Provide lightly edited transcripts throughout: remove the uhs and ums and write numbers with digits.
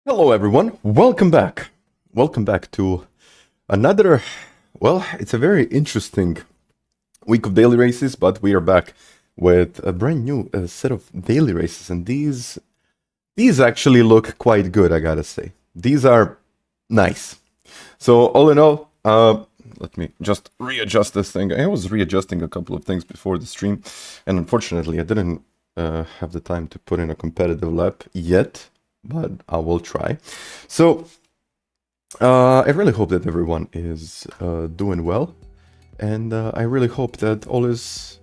Hello everyone, welcome back. Welcome back to another, well, it's a very interesting week of daily races, but we are back with a brand new set of daily races, and these actually look quite good, I gotta say. These are nice. So all in all, let me just readjust this thing. I was readjusting a couple of things before the stream, and unfortunately I didn't have the time to put in a competitive lap yet. But I will try. So I really hope that everyone is doing well, and I really hope that all is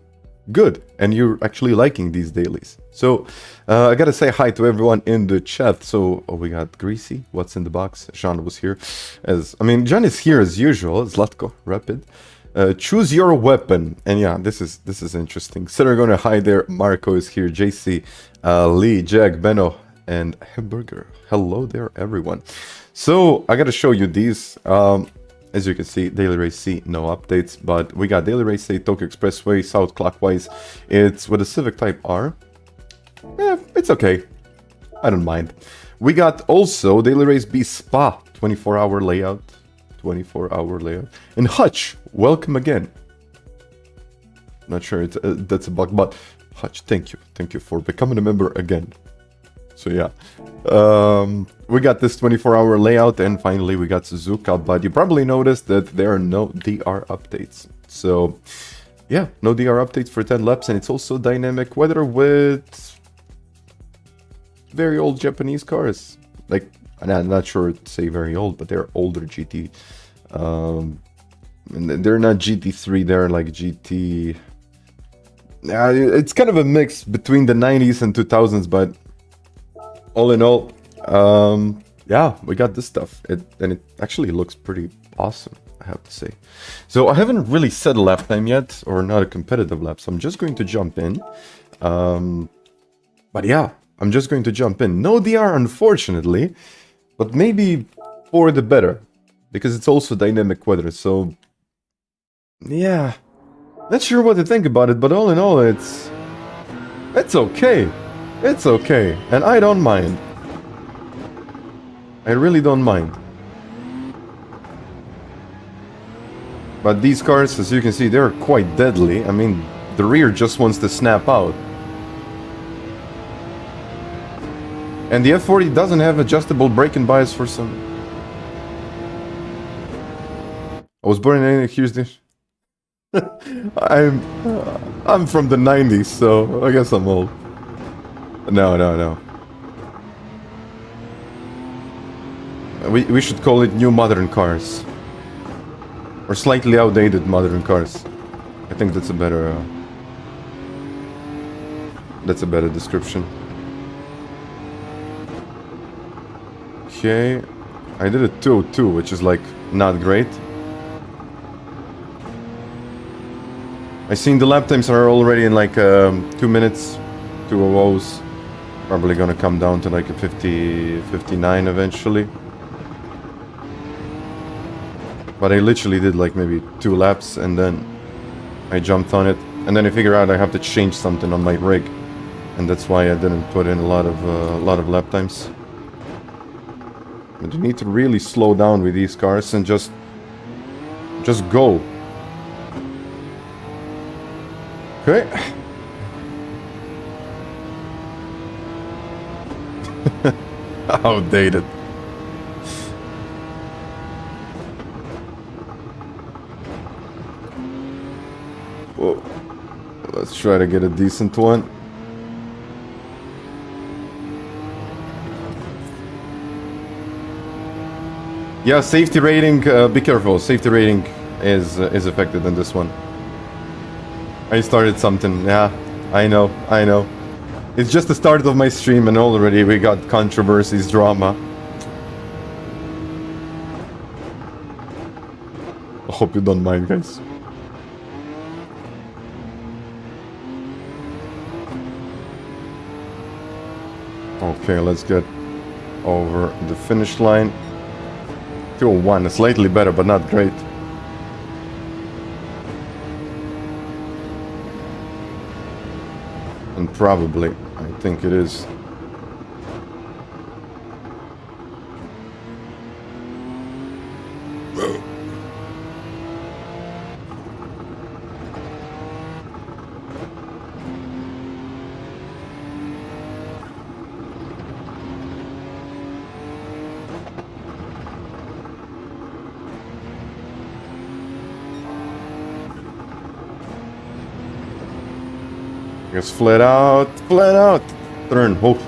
good and you're actually liking these dailies. So I gotta say hi to everyone in the chat. So we got Greasy, what's in the box? Jean was here, John is here as usual. Zlatko, Rapid. Choose your weapon, and yeah, this is interesting. Sitter gonna hide there. Marko is here. JC, Lee, Jack, Benno, and Hamburger. Hello there, everyone. So I gotta show you these. As you can see, Daily Race C, no updates, but we got Daily Race A, Tokyo Expressway, south clockwise. It's with a Civic Type R. It's okay. I don't mind. We got also Daily Race B Spa, 24-hour layout. 24-hour layout. And Hutch, welcome again. Not sure that's a bug, but Hutch, thank you. Thank you for becoming a member again. So yeah, we got this 24-hour layout, and finally we got Suzuka, but you probably noticed that there are no DR updates. So yeah, no DR updates for 10 laps, and it's also dynamic weather with very old Japanese cars. Like, I'm not sure to say very old, but they're older GT. And they're not GT3, they're like GT... it's kind of a mix between the 90s and 2000s, but all in all, yeah, we got this stuff, and it actually looks pretty awesome, I have to say. So I haven't really set a lap time yet, or not a competitive lap, so I'm just going to jump in. But yeah, I'm just going to jump in. No DR, unfortunately, but maybe for the better, because it's also dynamic weather, so yeah, not sure what to think about it, but all in all, it's okay. It's okay, and I don't mind. I really don't mind. But these cars, as you can see, they're quite deadly. I mean, the rear just wants to snap out. And the F40 doesn't have adjustable braking bias for some... I was born in... Here's this. I'm from the 90s, so I guess I'm old. No. We should call it new modern cars. Or slightly outdated modern cars. I think that's a better description. Okay. I did a 202, which is like not great. I seen the lap times are already in like 2 minutes, 2:00s. Probably gonna come down to like a 50, 59 eventually. But I literally did like maybe 2 laps, and then I jumped on it, and then I figured out I have to change something on my rig, and that's why I didn't put in a lot of lap times. But you need to really slow down with these cars and just go. Okay. Outdated. Whoa. Let's try to get a decent one. Yeah, safety rating, be careful. Safety rating is affected in this one. I started something, yeah, I know. It's just the start of my stream, and already we got controversies, drama. I hope you don't mind, guys. Okay, let's get over the finish line. 2:01, slightly better, but not great. And probably, I think it is Just flat out, flat out. Turn. Oh.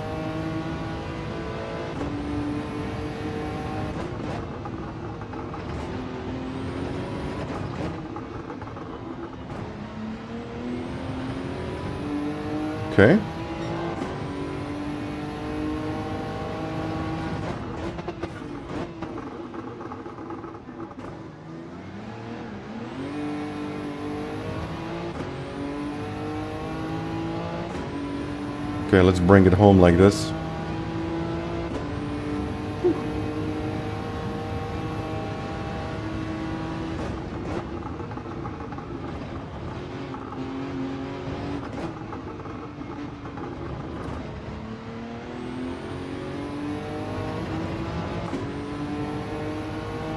Okay. Okay, let's bring it home like this.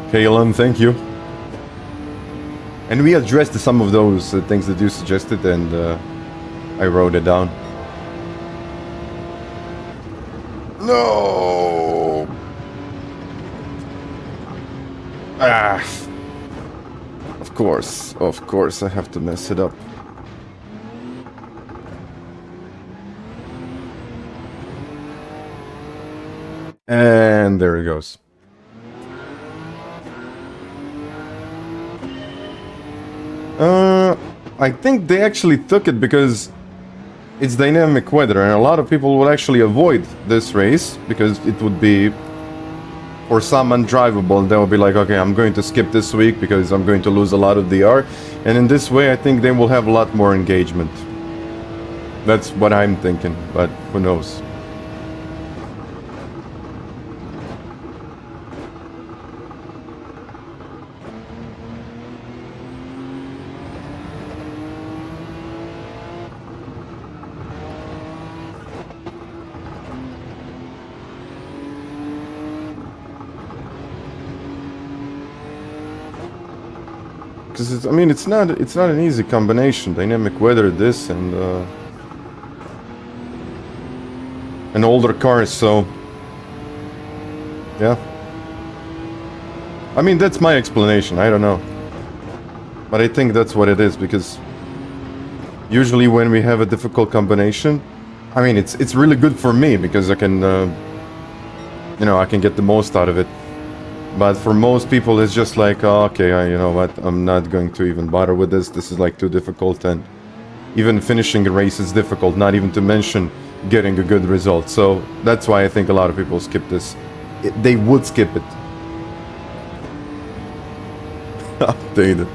Okay, Elam, thank you. And we addressed some of those things that you suggested, and I wrote it down. No! Ah! Of course, I have to mess it up. And there it goes. I think they actually took it because it's dynamic weather, and a lot of people would actually avoid this race because it would be, for some, undrivable. They will be like, okay, I'm going to skip this week because I'm going to lose a lot of DR, and in this way I think they will have a lot more engagement. That's what I'm thinking, but who knows. Because I mean, it's not an easy combination. Dynamic weather, this, and an older car. So yeah, I mean, that's my explanation. I don't know, but I think that's what it is, because usually when we have a difficult combination, I mean, it's really good for me because I can you know, I can get the most out of it. But for most people, it's just like, oh, okay, you know what, I'm not going to even bother with this. This is like too difficult, and even finishing a race is difficult, not even to mention getting a good result. So that's why I think a lot of people skip this. They would skip it. Updated.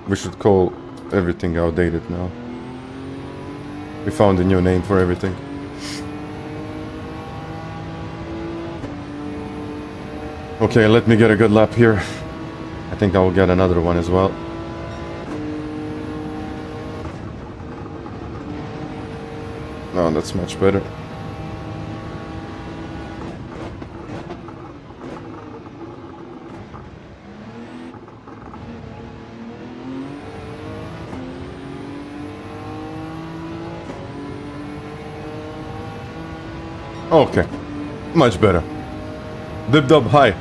We should call everything outdated now. We found a new name for everything. Okay, let me get a good lap here. I think I will get another one as well. Oh, that's much better. Okay, much better. Dib-dub, hi.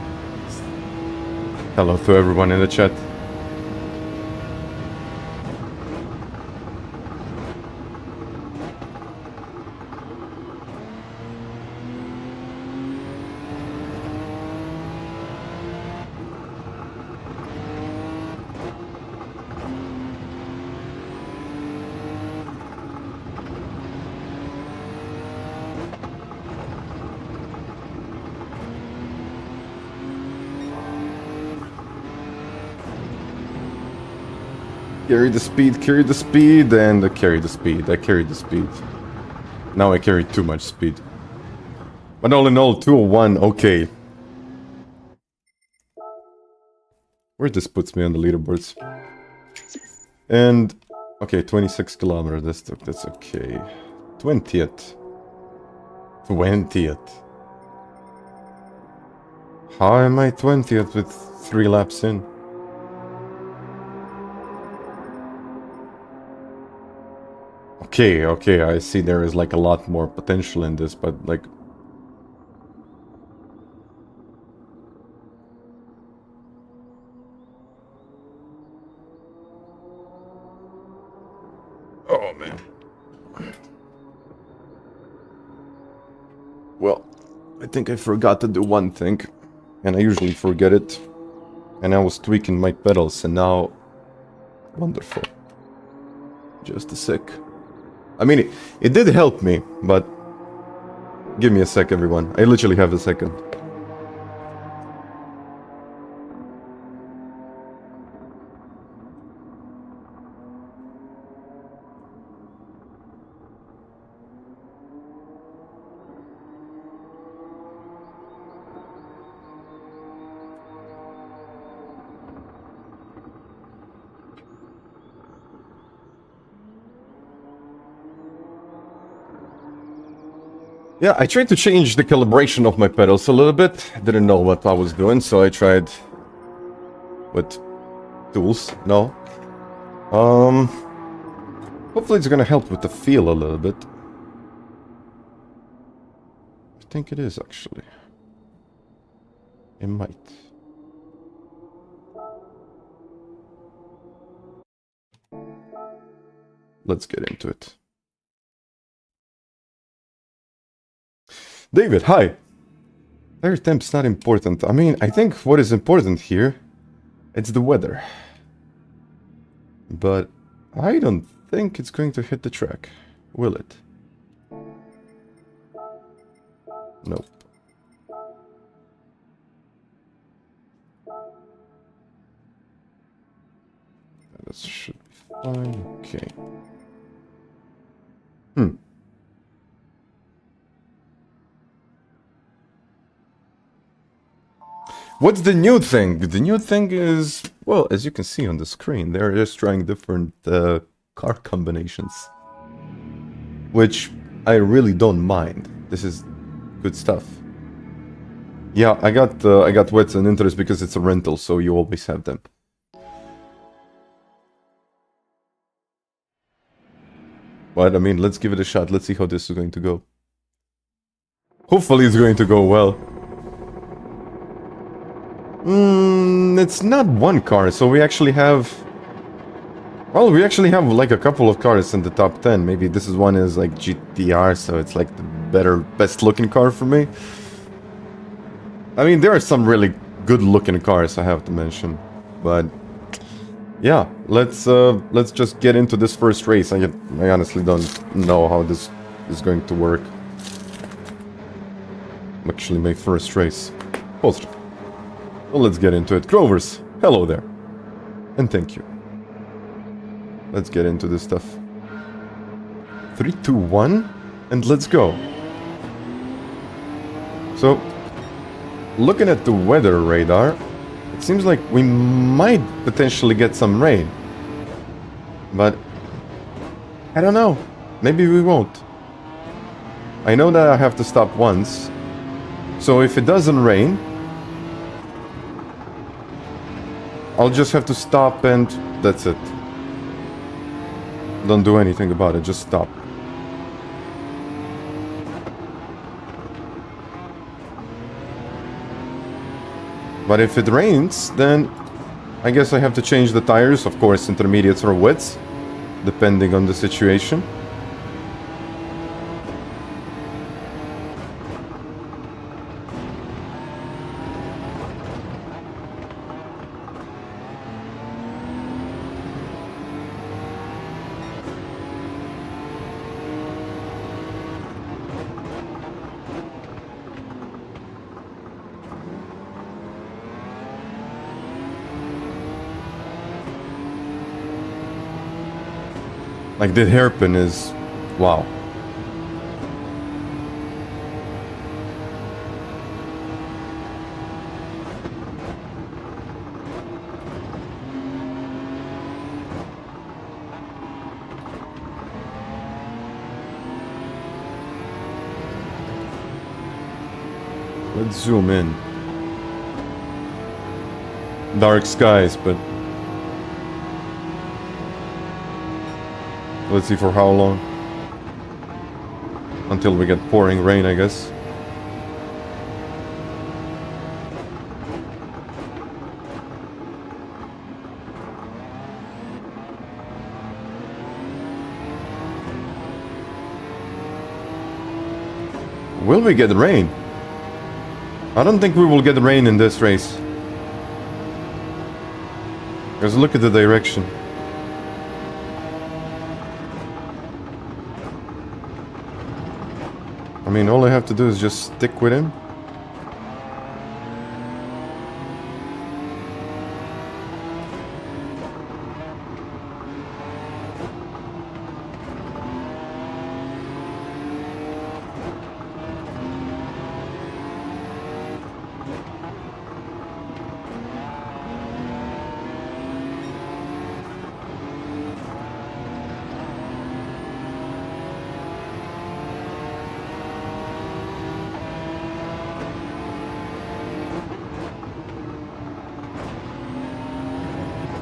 Hello to everyone in the chat. Carry the speed, and carry the speed. I carried the speed. Now I carry too much speed. But all in all, 201, okay. Where this puts me on the leaderboards. And, okay, 26 kilometers, that's okay. 20th. 20th. How am I 20th with 3 laps in? Okay, I see there is like a lot more potential in this, but like... Well, I think I forgot to do one thing, and I usually forget it. And I was tweaking my pedals, and now... Wonderful. Just a sec. I mean, it did help me, but... Give me a sec, everyone. I literally have a second. Yeah, I tried to change the calibration of my pedals a little bit. Didn't know what I was doing, so I tried with tools. No. Hopefully it's gonna help with the feel a little bit. I think it is, actually. It might. Let's get into it. David, hi! Air temp's not important. I mean, I think what is important here, it's the weather. But I don't think it's going to hit the track, will it? Nope. That should be fine. Okay. What's the new thing? The new thing is, well, as you can see on the screen, they're just trying different car combinations. Which I really don't mind. This is good stuff. Yeah, I got wets and inters because it's a rental, so you always have them. But I mean, let's give it a shot. Let's see how this is going to go. Hopefully it's going to go well. It's not one car, so we actually have... Well, we actually have like a couple of cars in the top 10. Maybe this is one is like GTR, so it's like the best looking car for me. I mean, there are some really good looking cars, I have to mention. But yeah, let's just get into this first race. I honestly don't know how this is going to work. Actually, my first race. Poster. Well, let's get into it. Grovers, hello there. And thank you. Let's get into this stuff. 3, 2, 1, and let's go. So, looking at the weather radar, it seems like we might potentially get some rain. But, I don't know. Maybe we won't. I know that I have to stop once. So if it doesn't rain, I'll just have to stop and that's it. Don't do anything about it, just stop. But if it rains, then I guess I have to change the tires, of course, intermediates or wets, depending on the situation. Like the hairpin is... wow. Let's zoom in. Dark skies, but... let's see for how long. Until we get pouring rain, I guess. Will we get rain? I don't think we will get rain in this race. Because look at the direction. I mean, all I have to do is just stick with him.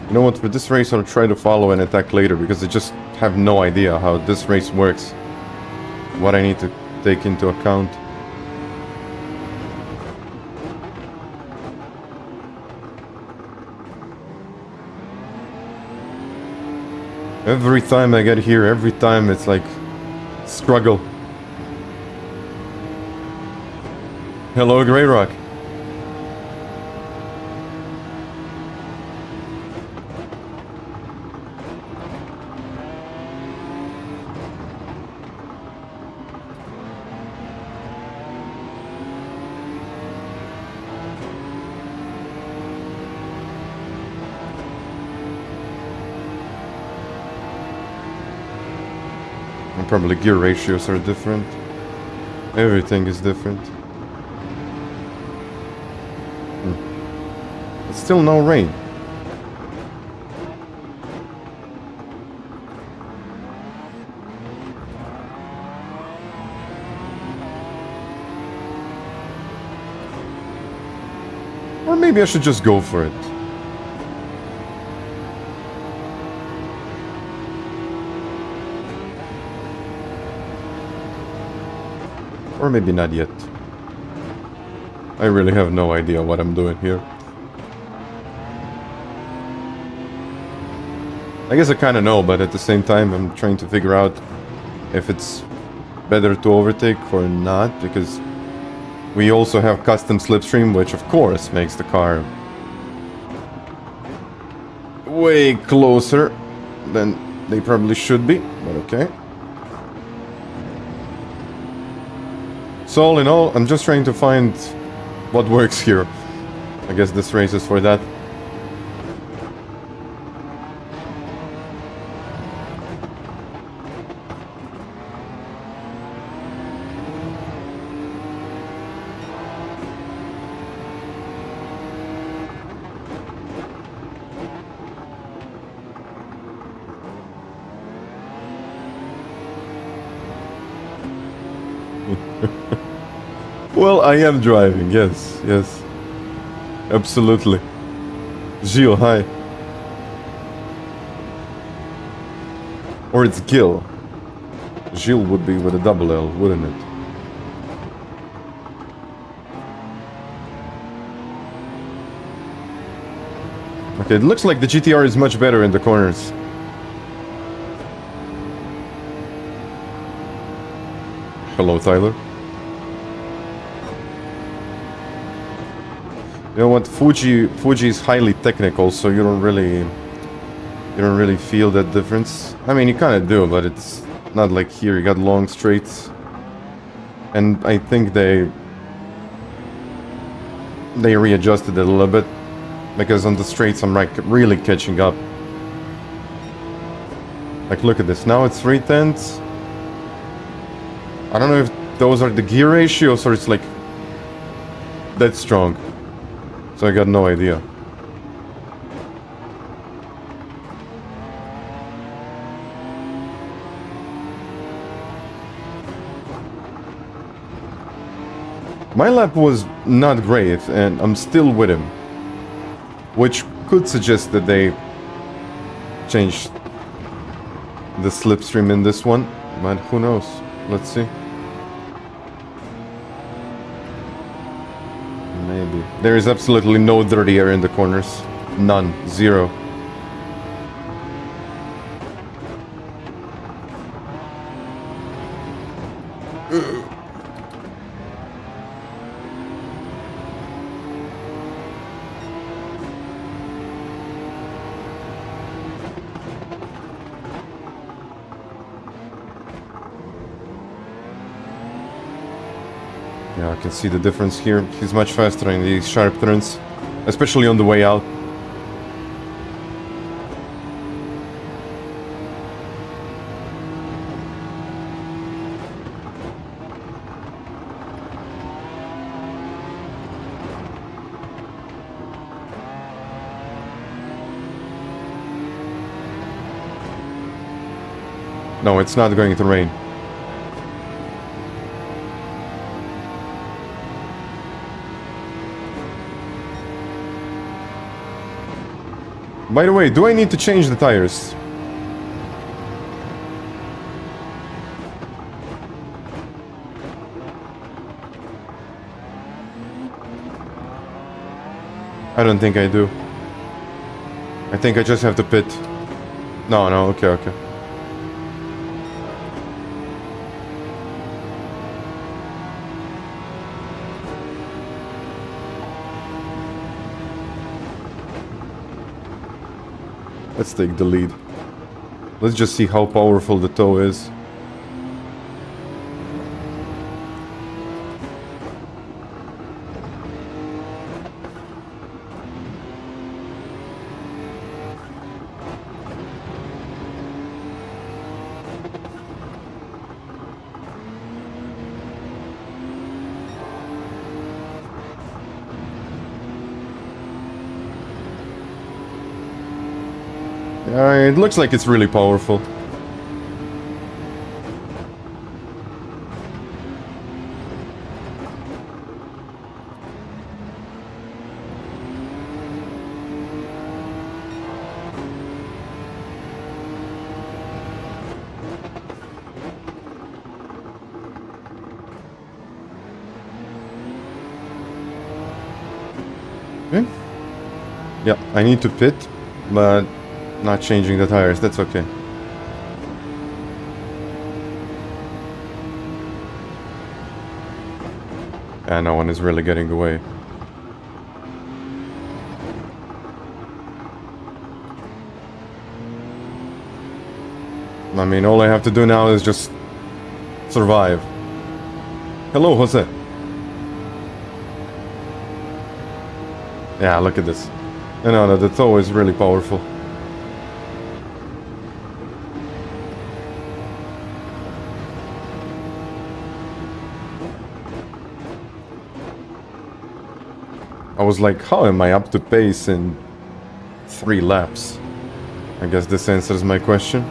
You know what, for this race I'll try to follow and attack later, because I just have no idea how this race works. What I need to take into account. Every time I get here, every time it's like struggle. Hello, Grey Rock. Probably gear ratios are different. Everything is different. But still no rain. Or maybe I should just go for it. Or maybe not yet. I really have no idea what I'm doing here. I guess I kind of know, but at the same time I'm trying to figure out if it's better to overtake or not, because we also have custom slipstream, which of course makes the car way closer than they probably should be, but okay. So all in all, I'm just trying to find what works here. I guess this race is for that. Well, I am driving, yes, yes. Absolutely. Gilles, hi. Or it's Gil. Gilles would be with a double L, wouldn't it? Okay, it looks like the GTR is much better in the corners. Hello, Tyler. You know what, Fuji is highly technical, so you don't really feel that difference. I mean, you kind of do, but it's not like here. You got long straights, and I think they readjusted it a little bit, because on the straights I'm like really catching up. Like, look at this. Now it's 3/10. I don't know if those are the gear ratios or it's like that strong. So I got no idea. My lap was not great, and I'm still with him, which could suggest that they changed the slipstream in this one, but who knows? Let's see. Maybe. There is absolutely no dirty air in the corners. None. Zero. Yeah, I can see the difference here. He's much faster in these sharp turns, especially on the way out. No, it's not going to rain. By the way, do I need to change the tires? I don't think I do. I think I just have to pit. No, okay, okay. Let's take the lead. Let's just see how powerful the toe is. It looks like it's really powerful. Okay. Yeah, I need to pit, but not changing the tires, that's okay. And no one is really getting away. I mean, all I have to do now is just survive. Hello, Jose. Yeah, look at this. You know, the toe is really powerful. I was like, how am I up to pace in 3 laps? I guess this answers my question.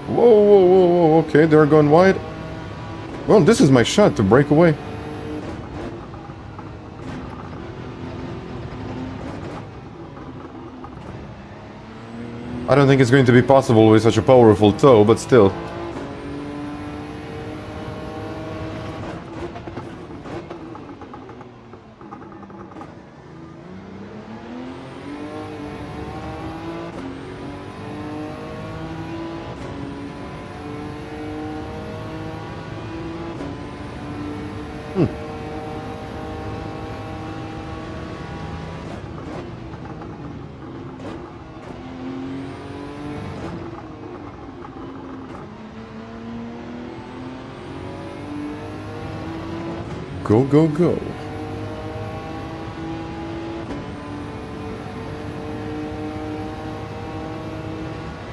Whoa, okay, they're going wide. Well, this is my shot to break away. I don't think it's going to be possible with such a powerful toe, but still. Go, go, go.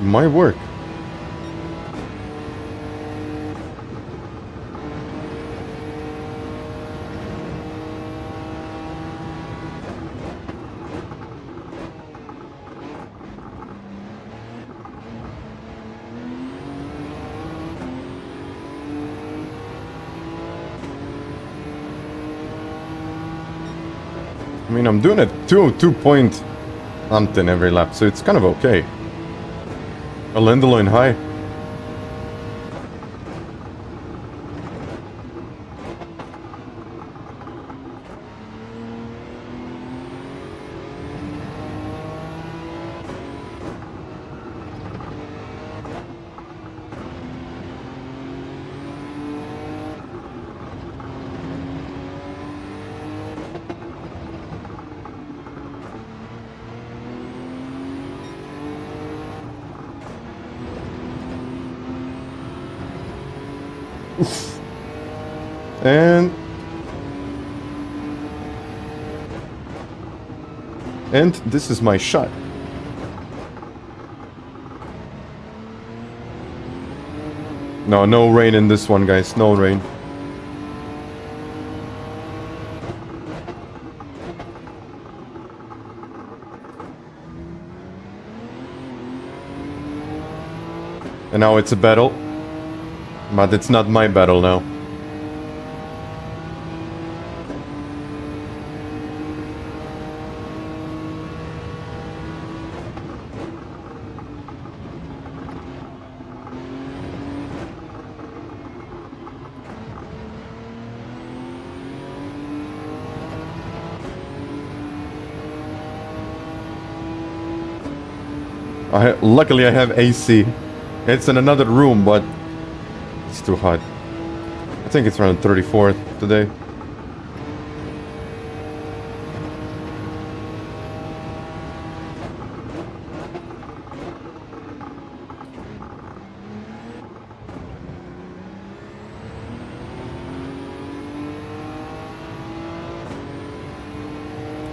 My work. I mean, I'm doing a 202 point something every lap, so it's kind of okay. A Lindeloin high. Oof. And this is my shot. No rain in this one, guys. No rain. And now it's a battle. But it's not my battle now. Luckily I have AC. It's in another room, but it's too hot. I think it's around 34 today.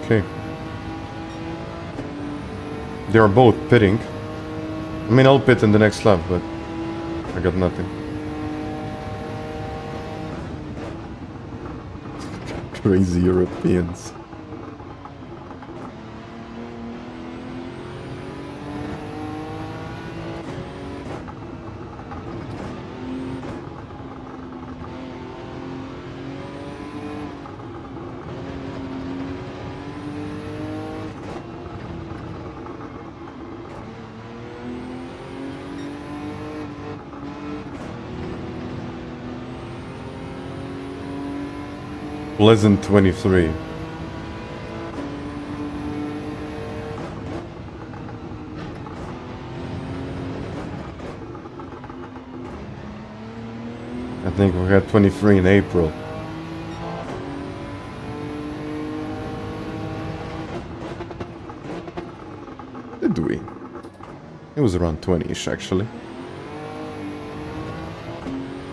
Okay. They are both pitting. I mean, I'll pit in the next lap, but I got nothing. Crazy Europeans. Pleasant 23. I think we had 23 in April. Did we? It was around 20-ish actually.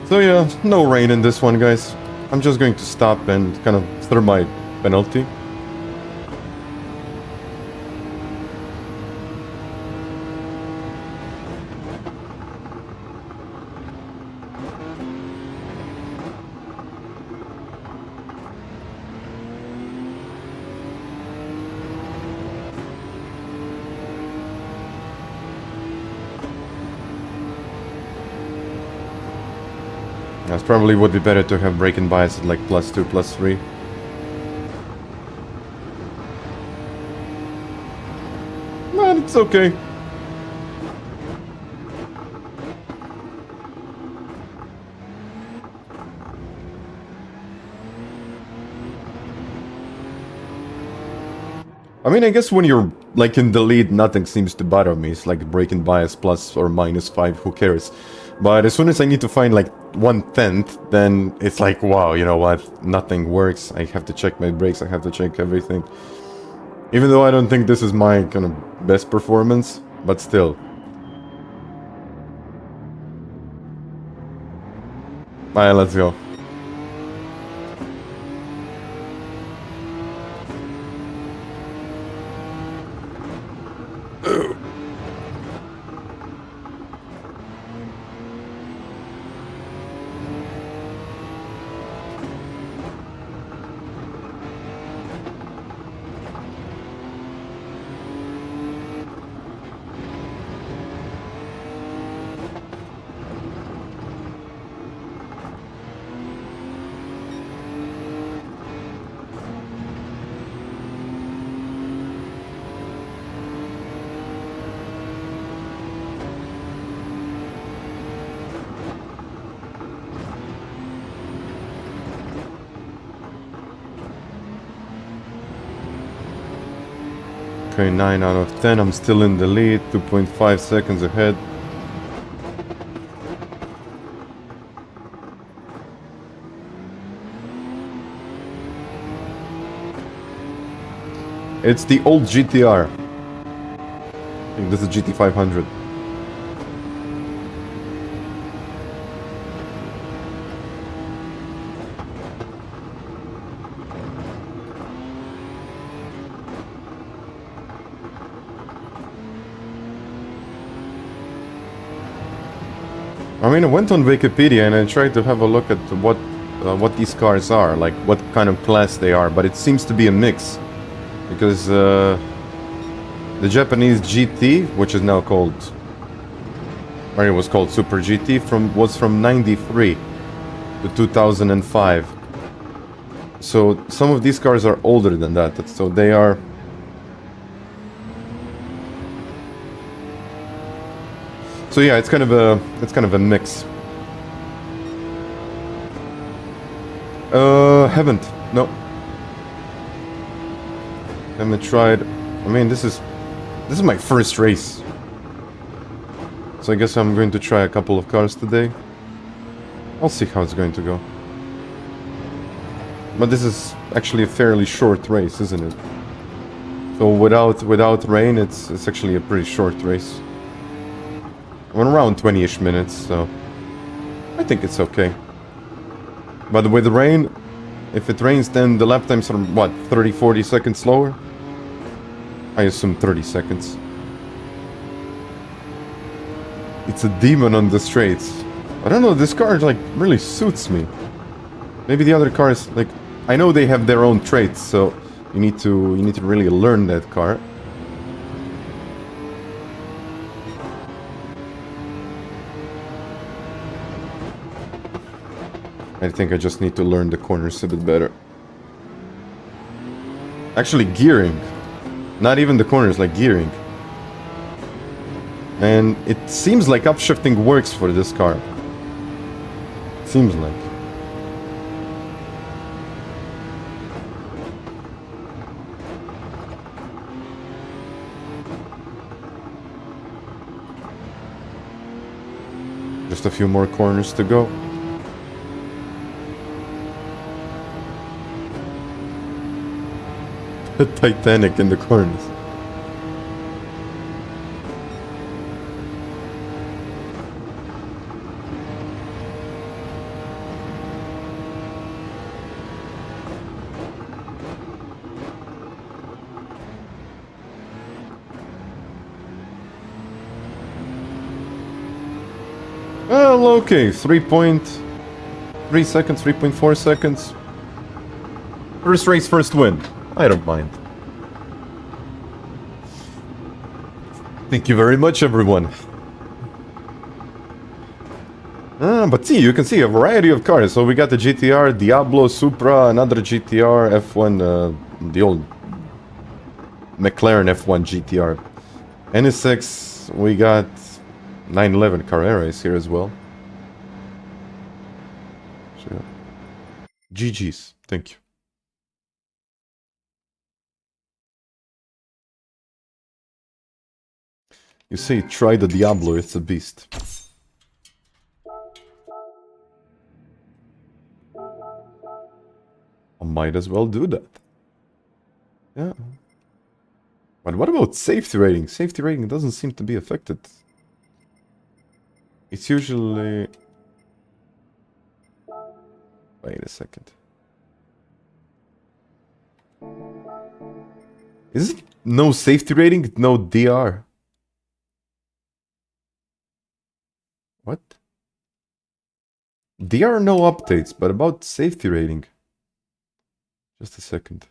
So yeah, no rain in this one, guys. I'm just going to stop and kind of throw my penalty. That's probably would be better to have braking bias at like +2, +3. But it's okay. I mean, I guess when you're like in the lead, nothing seems to bother me. It's like braking bias plus or -5, who cares? But as soon as I need to find like 1/10, then it's like, wow, you know what? Nothing works. I have to check my brakes. I have to check everything. Even though I don't think this is my kind of best performance, but still. Alright, let's go. Okay, 9 out of 10. I'm still in the lead. 2.5 seconds ahead. It's the old GTR. I think this is GT500. I mean, I went on Wikipedia and I tried to have a look at what these cars are, like what kind of class they are, but it seems to be a mix. Because the Japanese GT, which is now called, or it was called Super GT, was from 93 to 2005. So some of these cars are older than that. So they are. So yeah, it's kind of a mix. Haven't. No. Haven't tried. I mean, this is my first race. So I guess I'm going to try a couple of cars today. I'll see how it's going to go. But this is actually a fairly short race, isn't it? So without rain, it's actually a pretty short race. I'm around 20-ish minutes, so I think it's okay. But with the rain, if it rains, then the lap times are, what, 30-40 seconds slower? I assume 30 seconds. It's a demon on the straights. I don't know, this car, like, really suits me. Maybe the other cars, like, I know they have their own traits, so you need to really learn that car. I think I just need to learn the corners a bit better. Actually, gearing. Not even the corners, like gearing. And it seems like upshifting works for this car. Seems like. Just a few more corners to go. Titanic in the corners. Well, okay, 3.3 seconds, 3.4 seconds. First race, first win. I don't mind. Thank you very much, everyone. But see, you can see a variety of cars. So we got the GTR, Diablo, Supra, another GTR, F1, the old McLaren F1 GTR. NSX, we got 911 Carrera is here as well. So, GG's, thank you. You say try the Diablo, it's a beast. I might as well do that. Yeah. But what about safety rating? Safety rating doesn't seem to be affected. It's usually... Wait a second. Is it no safety rating, no DR? What? There are no updates, but about safety rating. Just a second.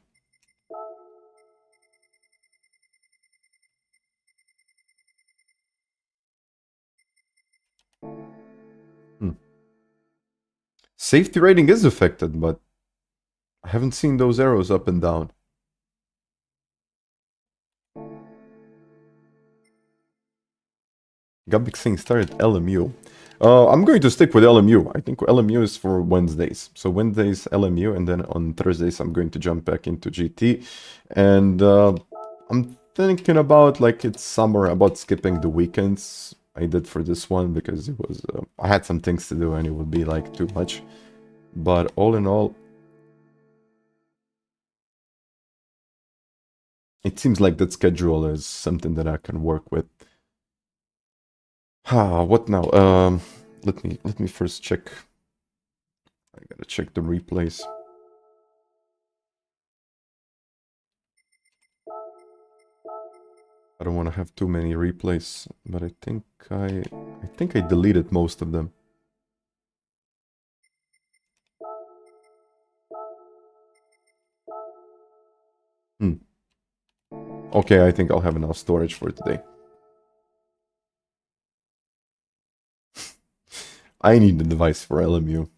Safety rating is affected, but I haven't seen those arrows up and down. Gabik Singh started LMU. I'm going to stick with LMU. I think LMU is for Wednesdays. So Wednesdays LMU, and then on Thursdays I'm going to jump back into GT. And I'm thinking about, like, it's summer, about skipping the weekends I did for this one, because it was, I had some things to do and it would be, like, too much. But all in all, it seems like that schedule is something that I can work with. What now? Let me first check. I gotta check the replays. I don't want to have too many replays, but I think I deleted most of them. Okay, I think I'll have enough storage for today. I need the device for LMU.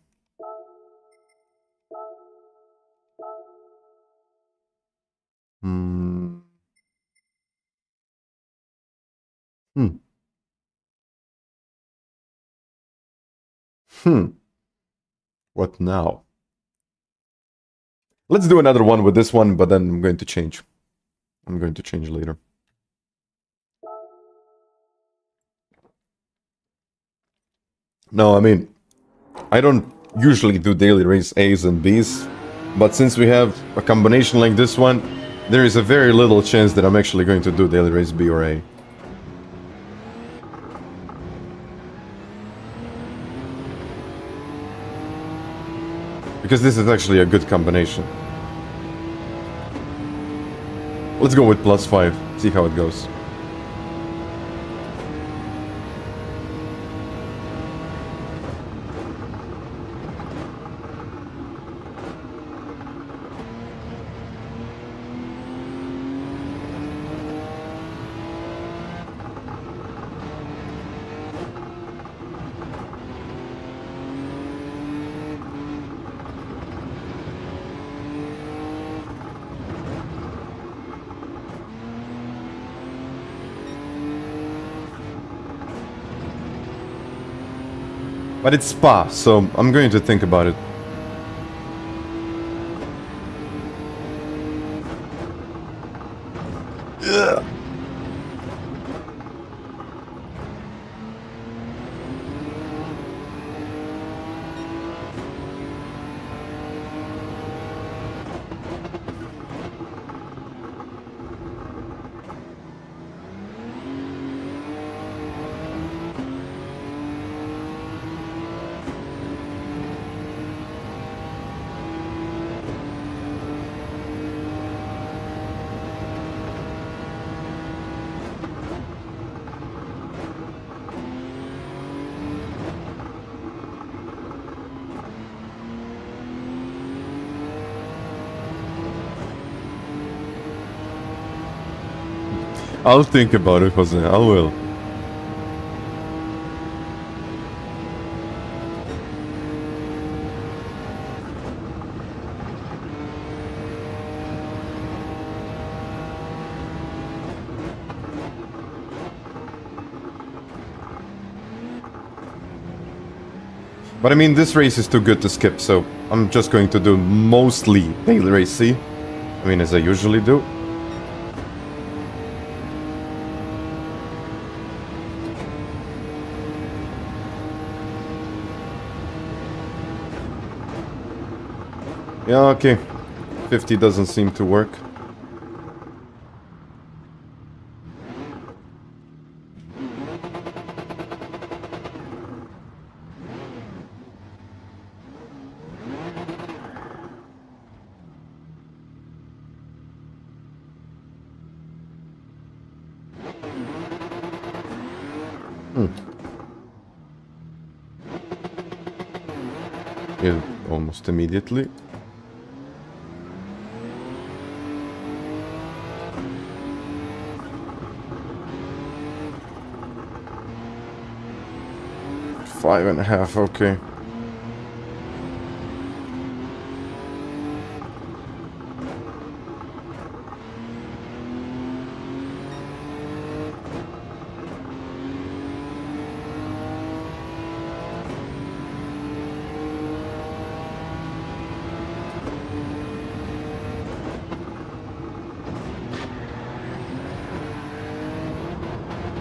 What now? Let's do another one with this one, but then I'm going to change. I'm going to change later. No, I mean, I don't usually do daily race A's and B's, but since we have a combination like this one, there is a very little chance that I'm actually going to do daily race B or A. Because this is actually a good combination. Let's go with +5, see how it goes. But it's Spa, so I'm going to think about it. Ugh. I'll think about it, Jose. I will. But I mean, this race is too good to skip, so I'm just going to do mostly daily race C. I mean, as I usually do. Yeah, okay. 50 doesn't seem to work. Yeah, almost immediately. Five and a half, okay.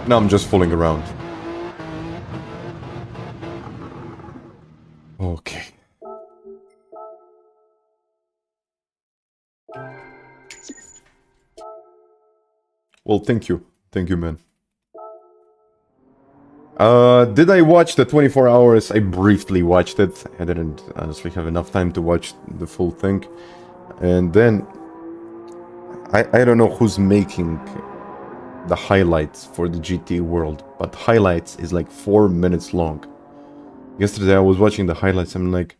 Now I'm just fooling around. Okay. Well, thank you. Thank you, man. Did I watch the 24 hours? I briefly watched it. I didn't honestly have enough time to watch the full thing. And then... I don't know who's making the highlights for the GT world, but highlights is like 4 minutes long. Yesterday I was watching the highlights, I'm like,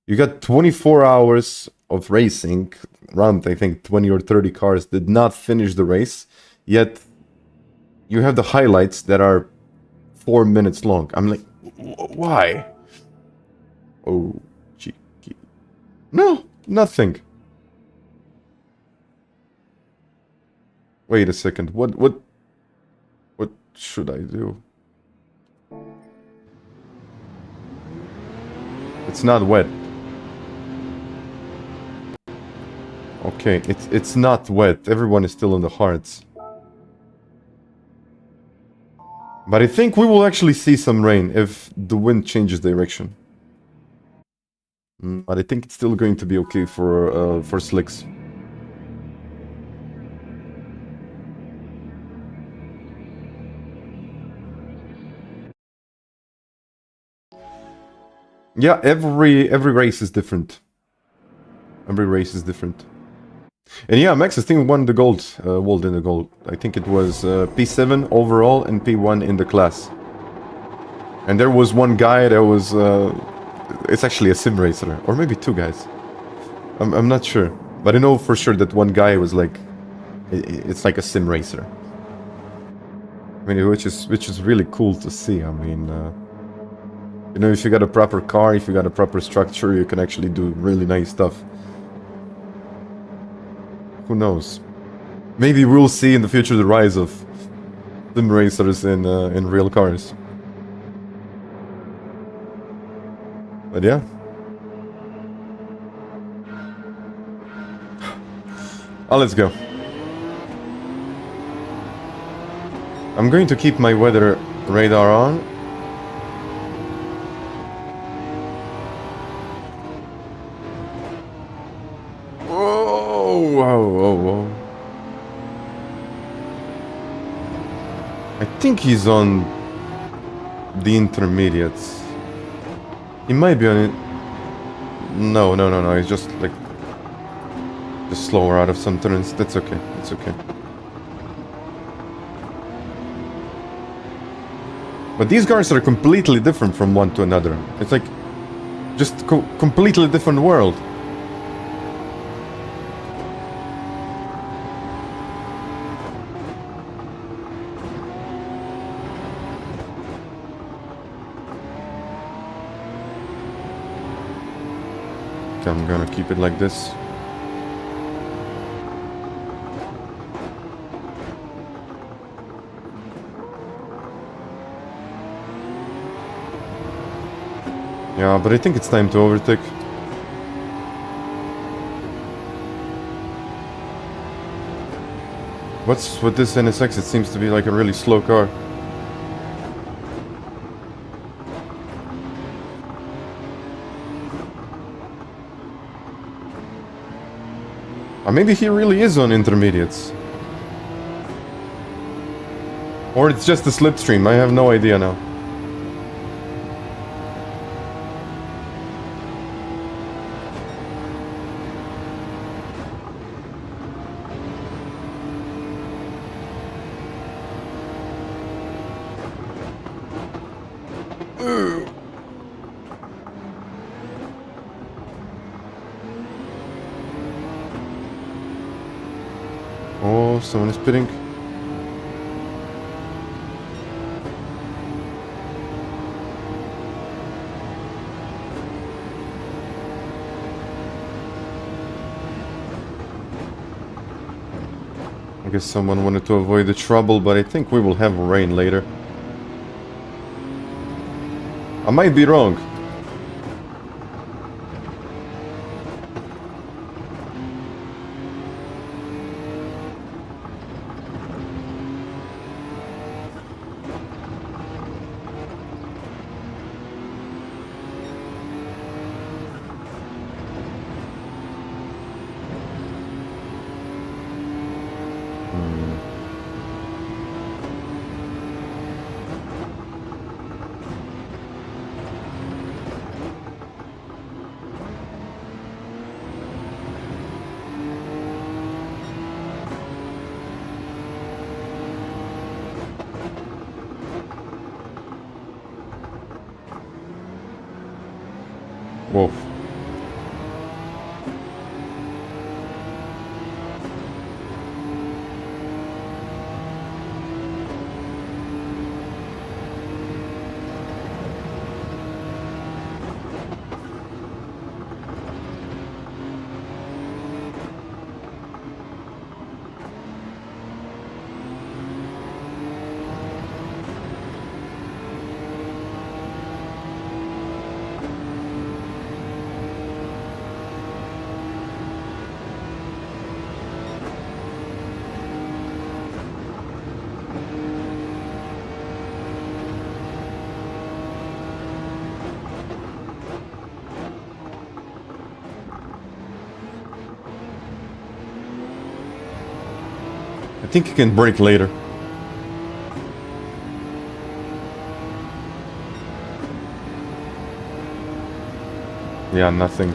you got 24 hours of racing, around I think 20 or 30 cars did not finish the race, yet you have the highlights that are 4 minutes long. I'm like, why? Oh, cheeky. No, nothing. Wait a second, what should I do? It's not wet. Okay, it's not wet. Everyone is still in the hearts. But I think we will actually see some rain if the wind changes direction. But I think it's still going to be okay for slicks. Yeah, every race is different. Every race is different. And yeah, Max, I think won the gold, World in the gold. I think it was P7 overall and P1 in the class. And there was one guy that was... it's actually a sim racer. Or maybe two guys. I'm not sure. But I know for sure that one guy was like... It's like a sim racer. I mean, which is really cool to see. I mean... you know, if you got a proper car, if you got a proper structure, you can actually do really nice stuff. Who knows? Maybe we'll see in the future the rise of sim racers in real cars. But yeah. Oh, let's go. I'm going to keep my weather radar on. Whoa. I think he's on the intermediates. He might be on it. No. He's just like... just slower out of some turns. That's okay. It's okay. But these cars are completely different from one to another. It's like... just completely different world. I'm gonna keep it like this. Yeah, but I think it's time to overtake. What's with this NSX? It seems to be like a really slow car. Or maybe he really is on intermediates. Or it's just a slipstream, I have no idea now. Oh, someone is pitting. I guess someone wanted to avoid the trouble, but I think we will have rain later. I might be wrong. Whoa. I think you can brake later. Yeah, nothing.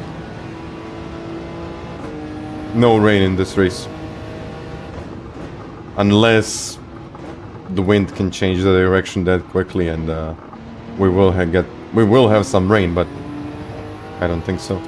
No rain in this race. Unless the wind can change the direction that quickly, and we will have some rain, but I don't think so.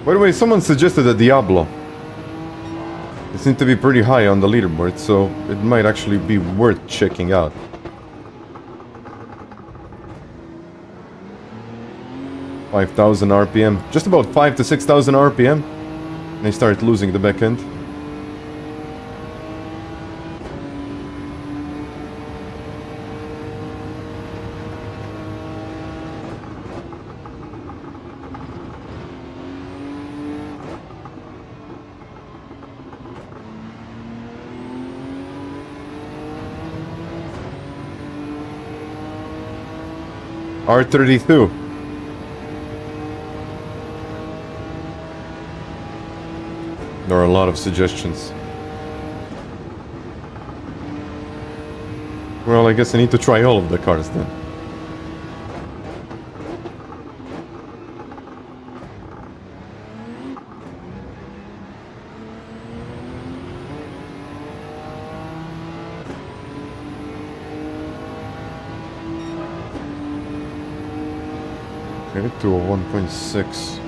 By the way, someone suggested a Diablo. It seemed to be pretty high on the leaderboard, so it might actually be worth checking out. $5,000 RPM, just about 5,000 to 6,000 RPM. And they start losing the back end. R32. There are a lot of suggestions. Well, I guess I need to try all of the cars then. Okay, to a 1.6.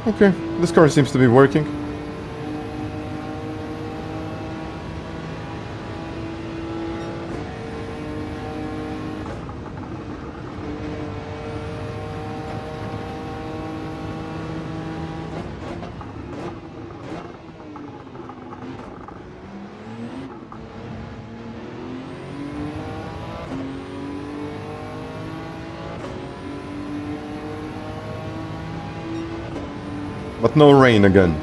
Okay, this car seems to be working. But no rain again.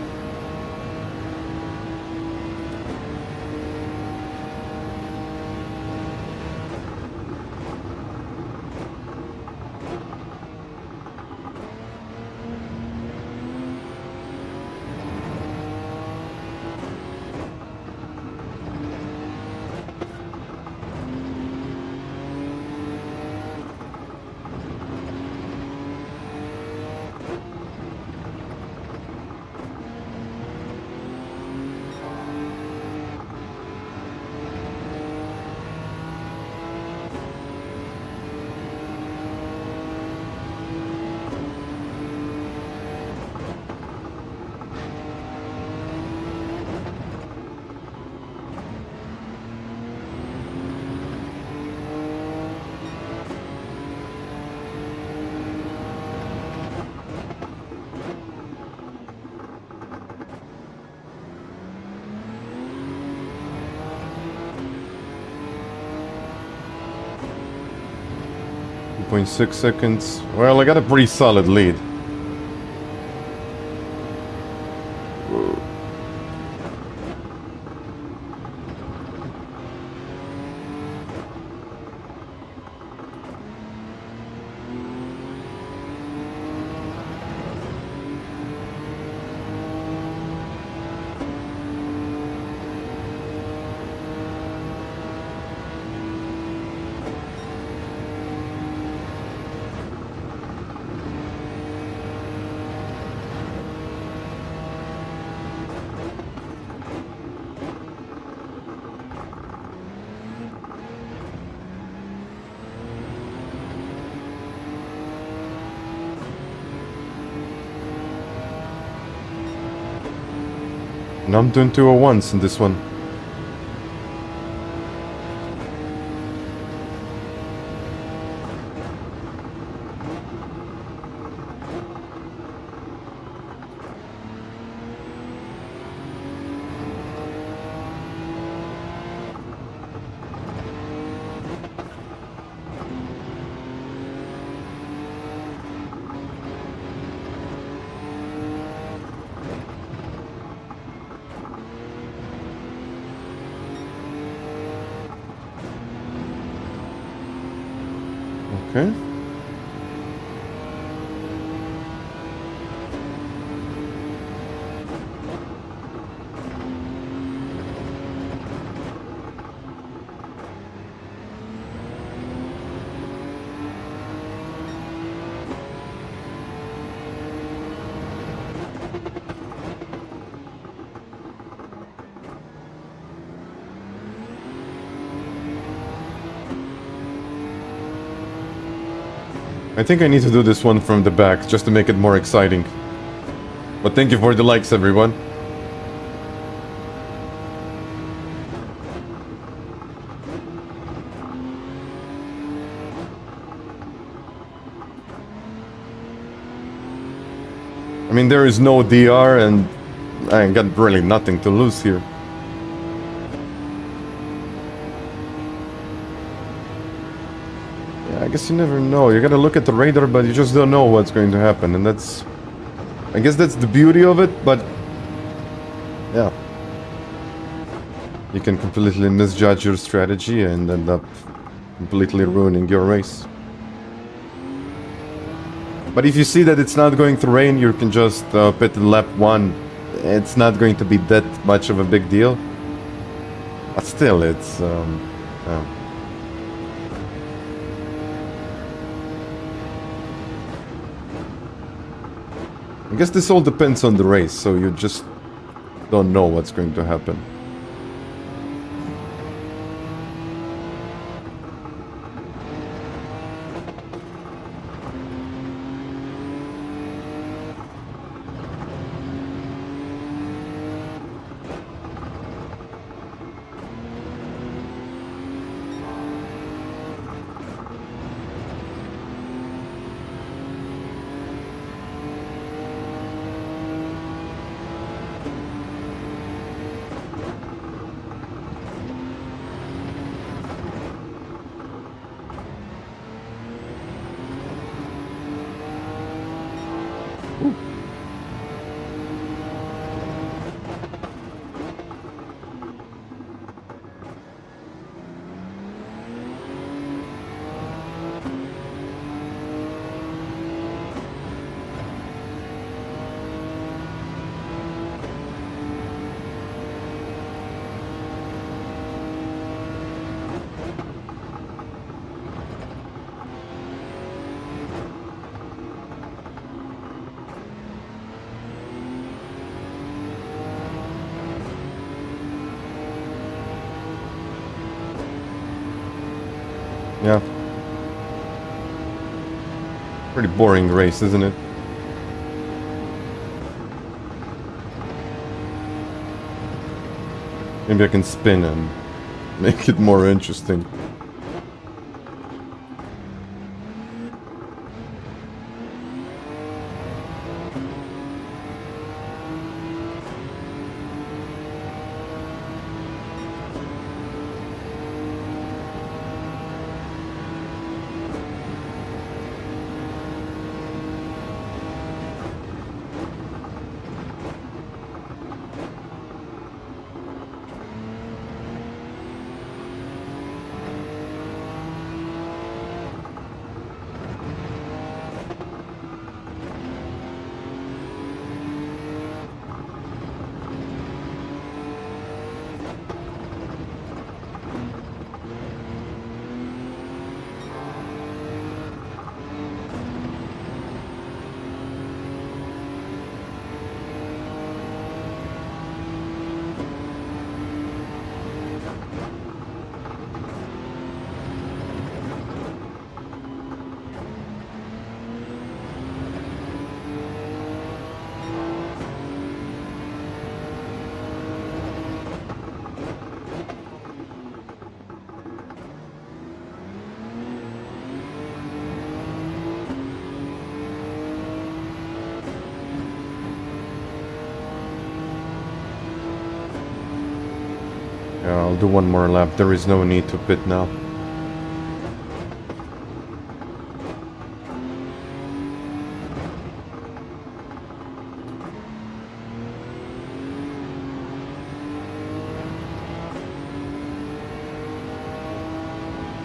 .6 seconds. Well, I got a pretty solid lead. And I'm doing 201s in this one. Okay. I think I need to do this one from the back, just to make it more exciting. But thank you for the likes, everyone. I mean, there is no DR, and I got really nothing to lose here. I guess you never know. You gotta look at the radar, but you just don't know what's going to happen, and that's... I guess that's the beauty of it, but... yeah. You can completely misjudge your strategy and end up completely ruining your race. But if you see that it's not going to rain, you can just pit in lap 1. It's not going to be that much of a big deal. But still, it's... I guess this all depends on the race, so you just don't know what's going to happen. Yeah. Pretty boring race, isn't it? Maybe I can spin and make it more interesting. Yeah, I'll do one more lap. There is no need to pit now.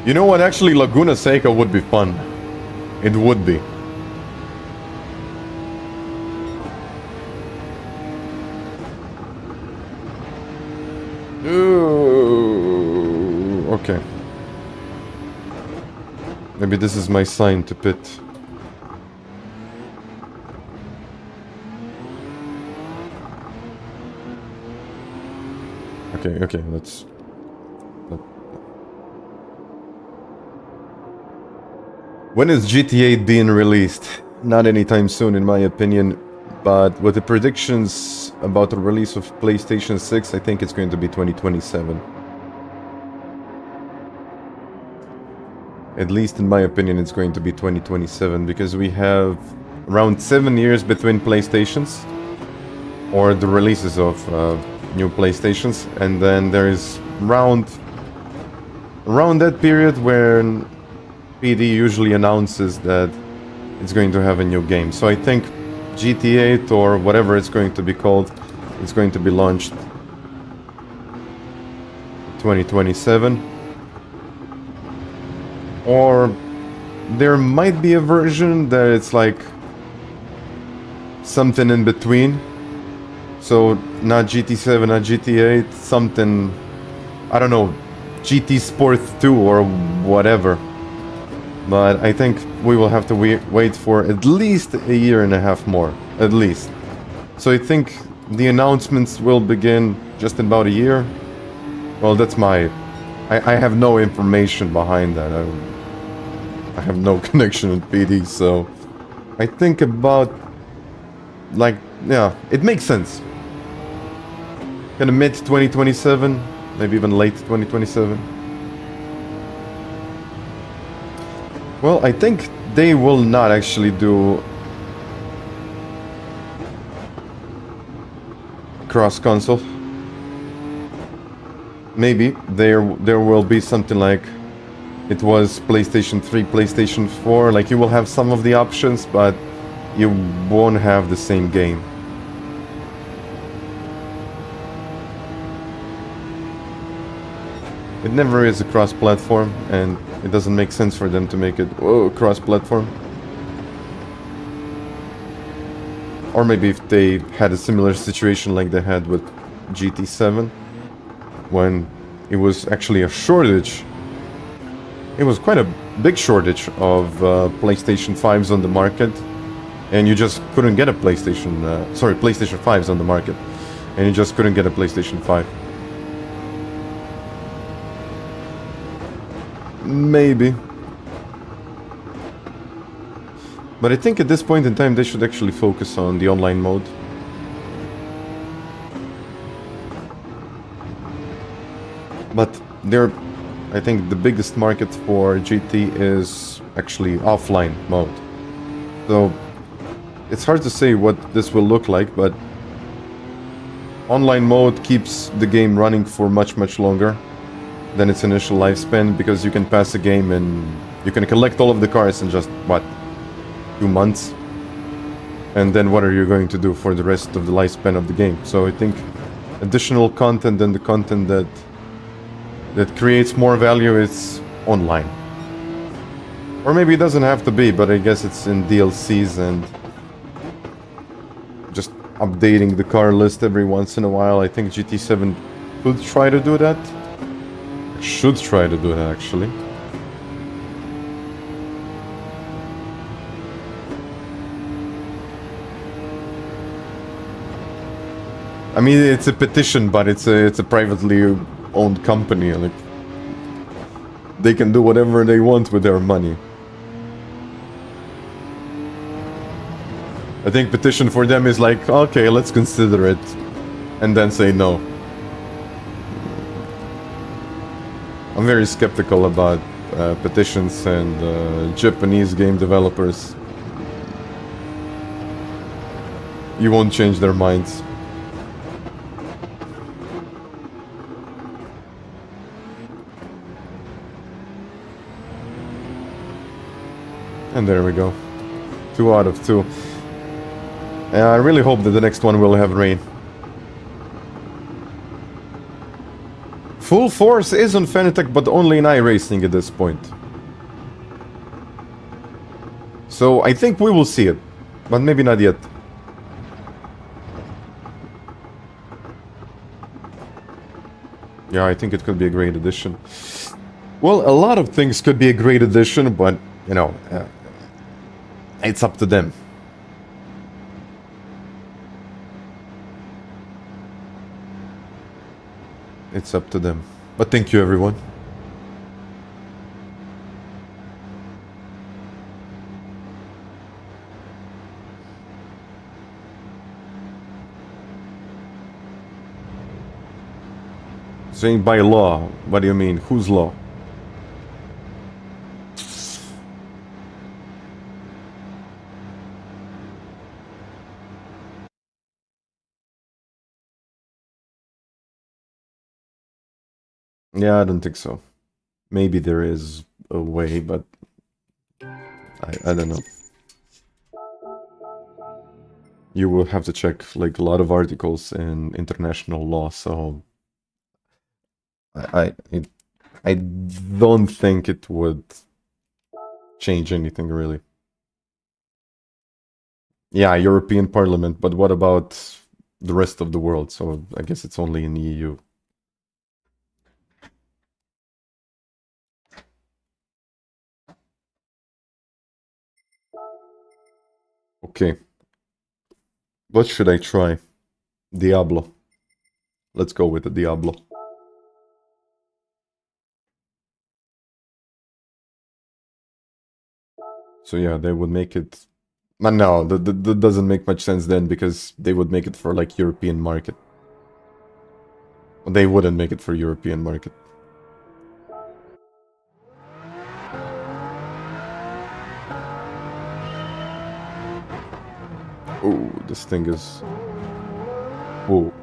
You know what? Actually, Laguna Seca would be fun. It would be. Ooh, okay. Maybe this is my sign to pit. Okay, let's... When is GTA being released? Not anytime soon, in my opinion. But with the predictions about the release of PlayStation 6, I think it's going to be 2027. At least in my opinion, it's going to be 2027, because we have around 7 years between PlayStations, or the releases of new PlayStations, and then there is around that period where PD usually announces that it's going to have a new game. So I think GTA or whatever it's going to be called, it's going to be launched 2027. Or there might be a version that it's like something in between. So not GT7, not GT8, something, I don't know, GT Sport 2 or whatever. But I think we will have to wait for at least a year and a half more, at least. So I think the announcements will begin just in about a year. Well, that's my... I have no information behind that. I have no connection with PD, so... I think about... like, yeah, it makes sense. Kind of mid-2027, maybe even late 2027. Well, I think they will not actually do cross-console. Maybe there will be something like it was PlayStation 3, PlayStation 4. Like, you will have some of the options, but you won't have the same game. It never is a cross-platform, and it doesn't make sense for them to make it cross-platform. Or maybe if they had a similar situation like they had with GT7, when it was actually a shortage. It was quite a big shortage of PlayStation 5s on the market, and you just couldn't get a PlayStation 5s on the market, and you just couldn't get a PlayStation 5. Maybe But I think at this point in time they should actually focus on the online mode. But I think the biggest market for GT is actually offline mode. So it's hard to say what this will look like, but online mode keeps the game running for much longer than its initial lifespan, because you can pass a game and you can collect all of the cars in just, what, 2 months? And then what are you going to do for the rest of the lifespan of the game? So I think additional content and the content that creates more value is online. Or maybe it doesn't have to be, but I guess it's in DLCs and just updating the car list every once in a while. I think GT7 could try to do that. Should try to do that, actually. I mean, it's a petition, but it's a privately owned company. Like, they can do whatever they want with their money. I think petition for them is like, okay, let's consider it, and then say no. I'm very skeptical about petitions and Japanese game developers. You won't change their minds. And there we go. 2 out of 2. I really hope that the next one will have rain. Full Force is on FANATEC, but only in iRacing at this point. So I think we will see it, but maybe not yet. Yeah, I think it could be a great addition. Well, a lot of things could be a great addition, but, you know, it's up to them. It's up to them. But thank you, everyone. Saying by law, what do you mean? Whose law? Yeah, I don't think so. Maybe there is a way, but I don't know. You will have to check like a lot of articles in international law, so I don't think it would change anything really. Yeah, European Parliament, but what about the rest of the world? So I guess it's only in the EU. Okay. What should I try? Diablo. Let's go with the Diablo. So yeah, they would make it... No, that doesn't make much sense then, because they would make it for like European market. They wouldn't make it for European market. Oh, this thing is... Oh.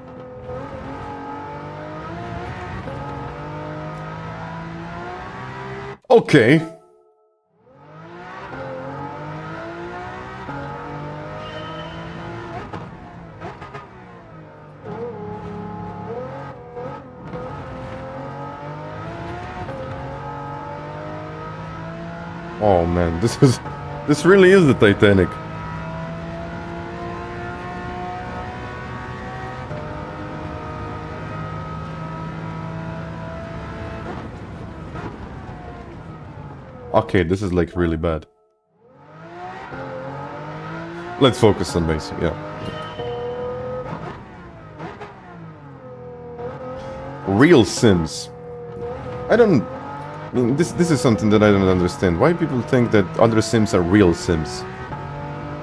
Okay. Oh man, this really is the Titanic. Okay, this is like really bad. Let's focus on basic, yeah. Real Sims. I mean, this is something that I don't understand. Why people think that other Sims are real Sims?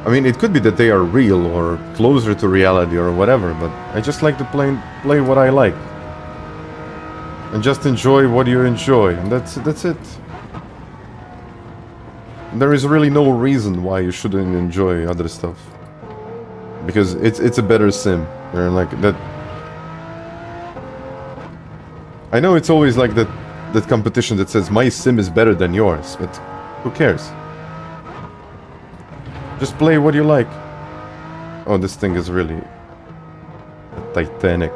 I mean, it could be that they are real or closer to reality or whatever, but I just like to play what I like. And just enjoy what you enjoy, and that's it. There is really no reason why you shouldn't enjoy other stuff. Because it's a better sim. Or like that. I know it's always like that competition that says my sim is better than yours, but who cares? Just play what you like. Oh, this thing is really Titanic.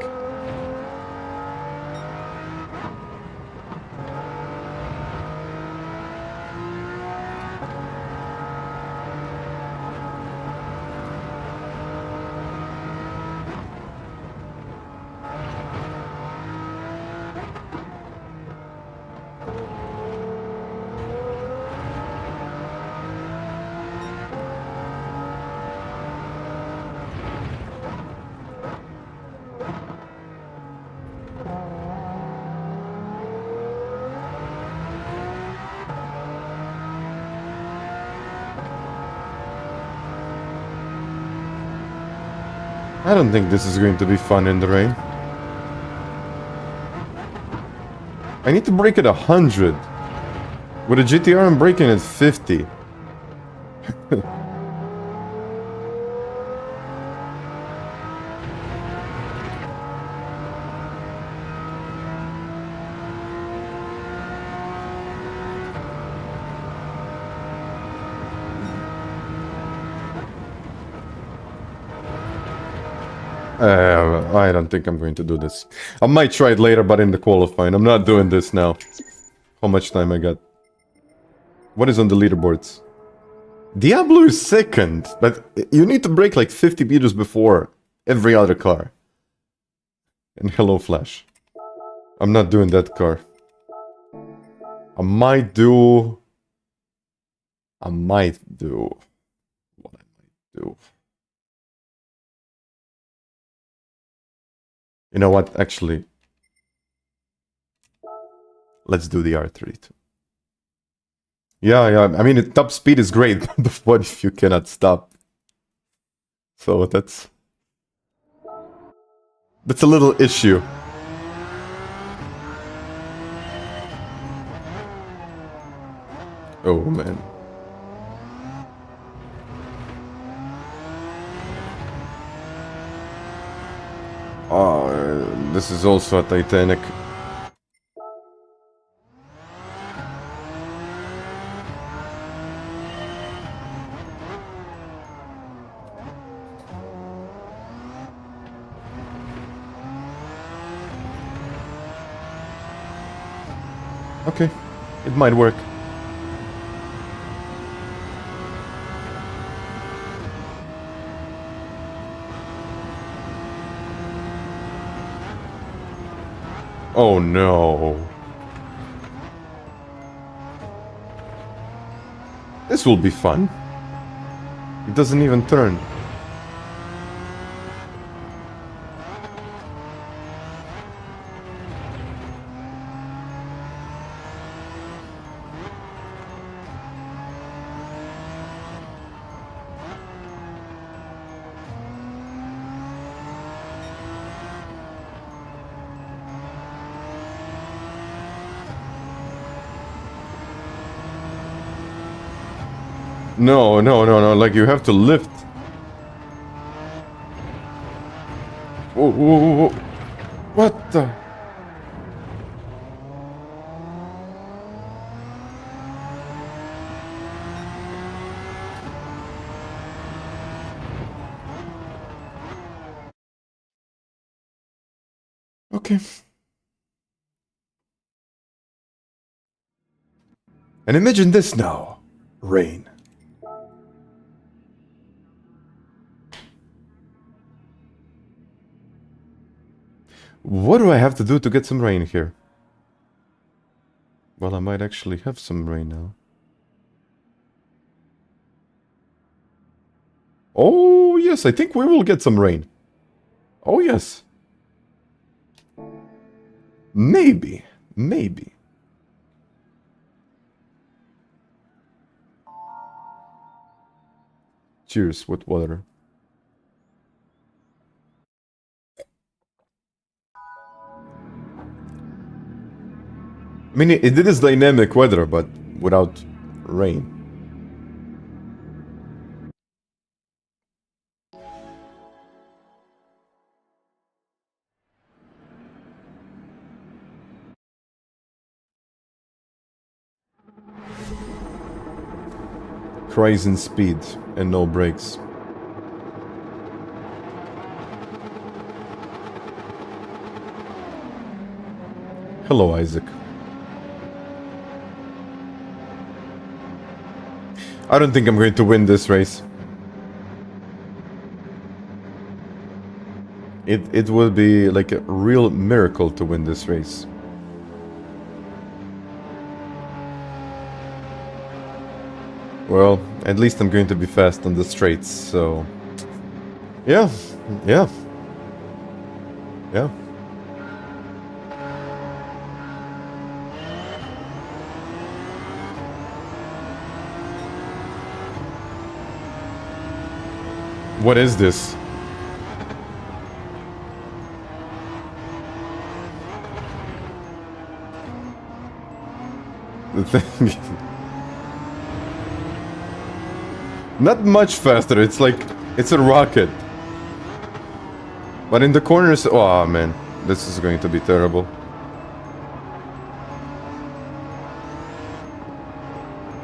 I don't think this is going to be fun in the rain. I need to brake at 100. With a GTR, I'm braking at 50. I don't think I'm going to do this. I might try it later, but in the qualifying. I'm not doing this now. How much time I got? What is on the leaderboards? Diablo is second, but you need to brake like 50 meters before every other car. And hello, Flash. I'm not doing that car. I might do what I might do. You know what, actually, let's do the R32. Yeah, I mean, top speed is great, but what if you cannot stop? So that's a little issue. Oh, man. Oh, this is also a Titanic. Okay, it might work. Oh no. This will be fun. It doesn't even turn. No, like you have to lift. Whoa. What the? Okay. And imagine this now. Rain. What do I have to do to get some rain here? Well, I might actually have some rain now. Oh, yes, I think we will get some rain. Oh, yes. Maybe. Cheers with water. I mean, it is dynamic weather, but without rain. Crazy speed and no brakes. Hello, Isaac. I don't think I'm going to win this race. It will be like a real miracle to win this race. Well, at least I'm going to be fast on the straights, so... Yeah. What is this? The thing... Not much faster, it's like... It's a rocket. But in the corners... Oh, man. This is going to be terrible.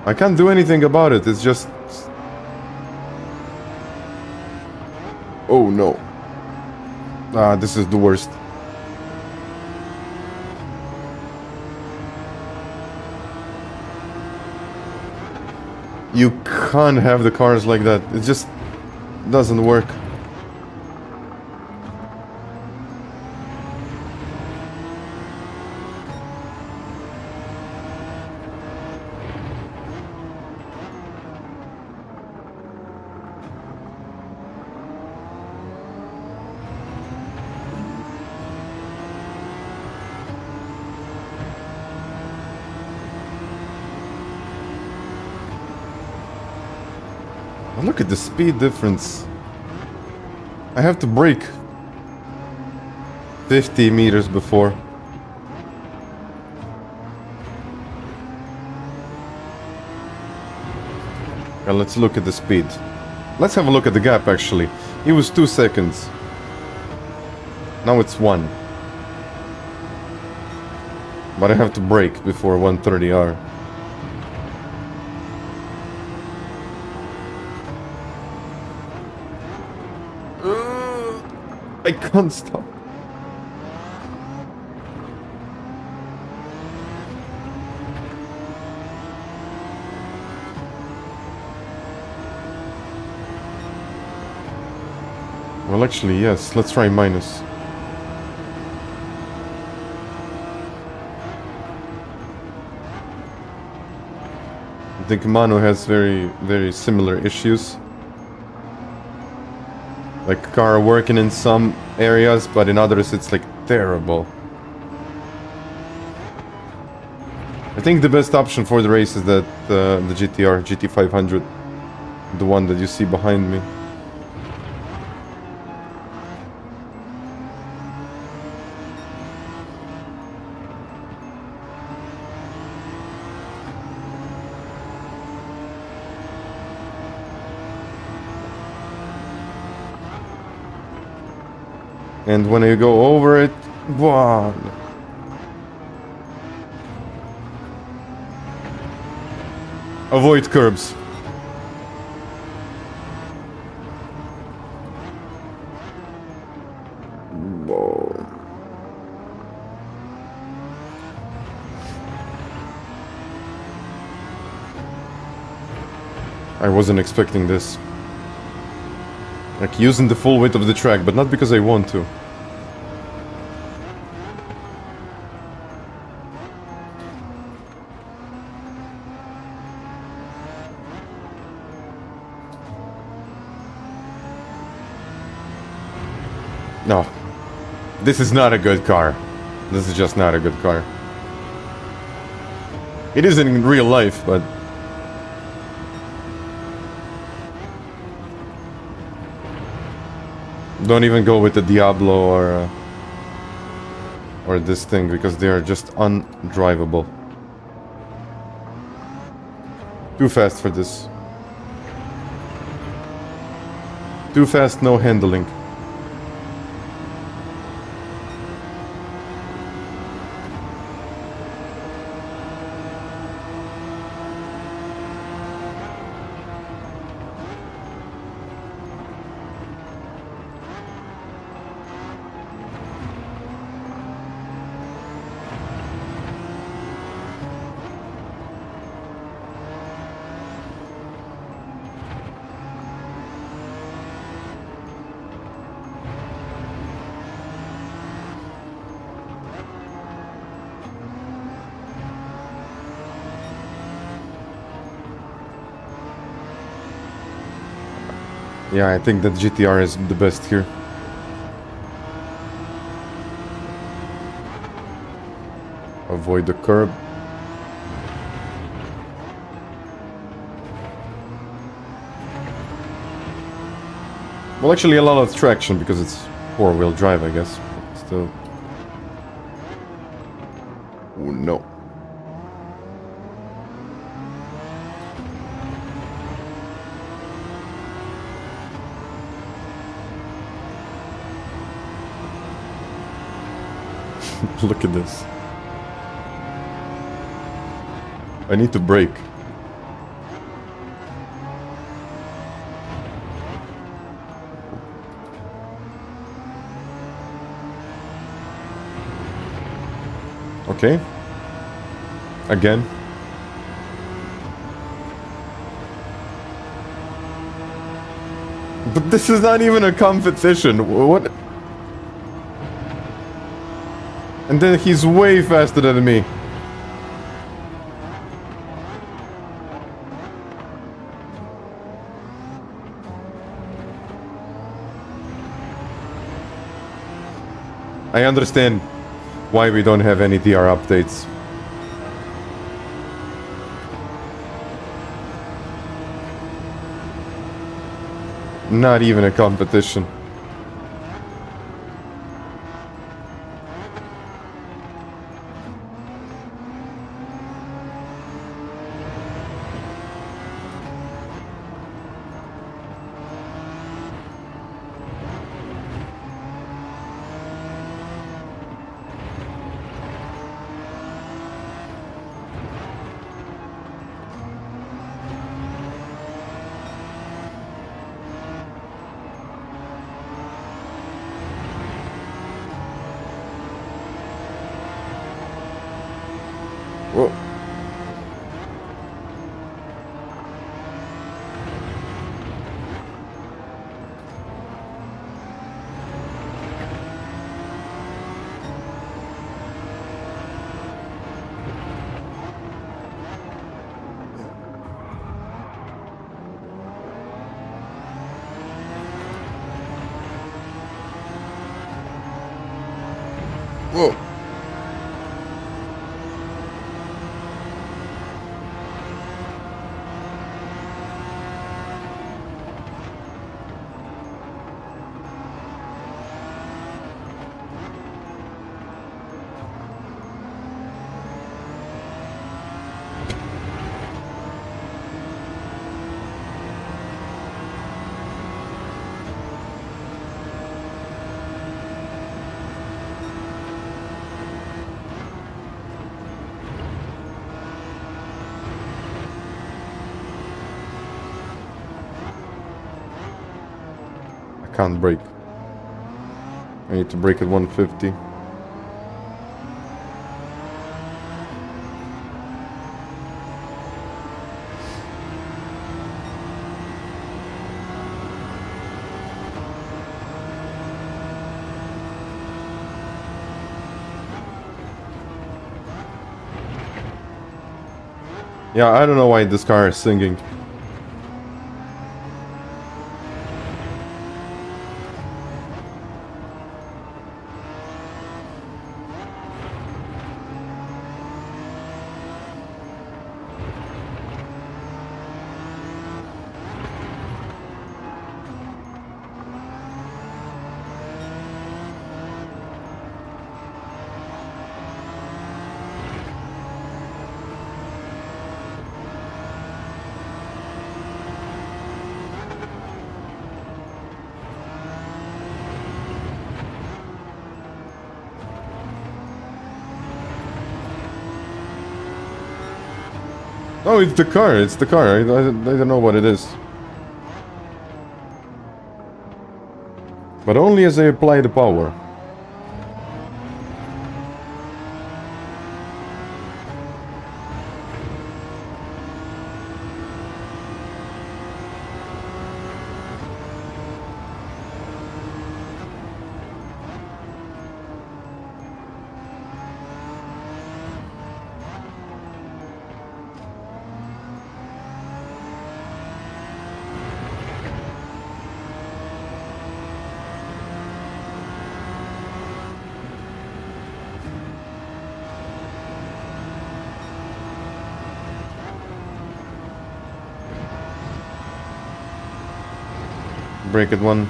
I can't do anything about it, it's just... Oh, no. Ah, this is the worst. You can't have the cars like that. It just doesn't work. Look at the speed difference. I have to brake 50 meters before. Well, let's look at the speed. Let's have a look at the gap actually. It was 2 seconds. Now it's 1. But I have to brake before 130R. I can't stop. Well, actually, yes. Let's try minus. I think Manu has very similar issues. Like car working in some areas, but in others it's like terrible. I think the best option for the race is that the GT500, the one that you see behind me. And when you go over it, wow. Avoid curbs. Whoa. I wasn't expecting this. Like using the full weight of the track, but not because I want to. No. This is not a good car. This is just not a good car. It is in real life, but... Don't even go with the Diablo or this thing, because they are just undrivable. Too fast for this. Too fast, no handling. Yeah, I think that GTR is the best here. Avoid the curb. Well, actually a lot of traction because it's four-wheel drive, I guess. But still. Oh, no. Look at this. I need to brake. Okay. Again. But this is not even a competition. What? And then he's way faster than me. I understand why we don't have any DR updates. Not even a competition. Whoa. Whoa. Can't brake. I need to brake at 150. Yeah, I don't know why this car is singing. Oh, it's the car. It's the car. I don't know what it is. But only as I apply the power. Break it one.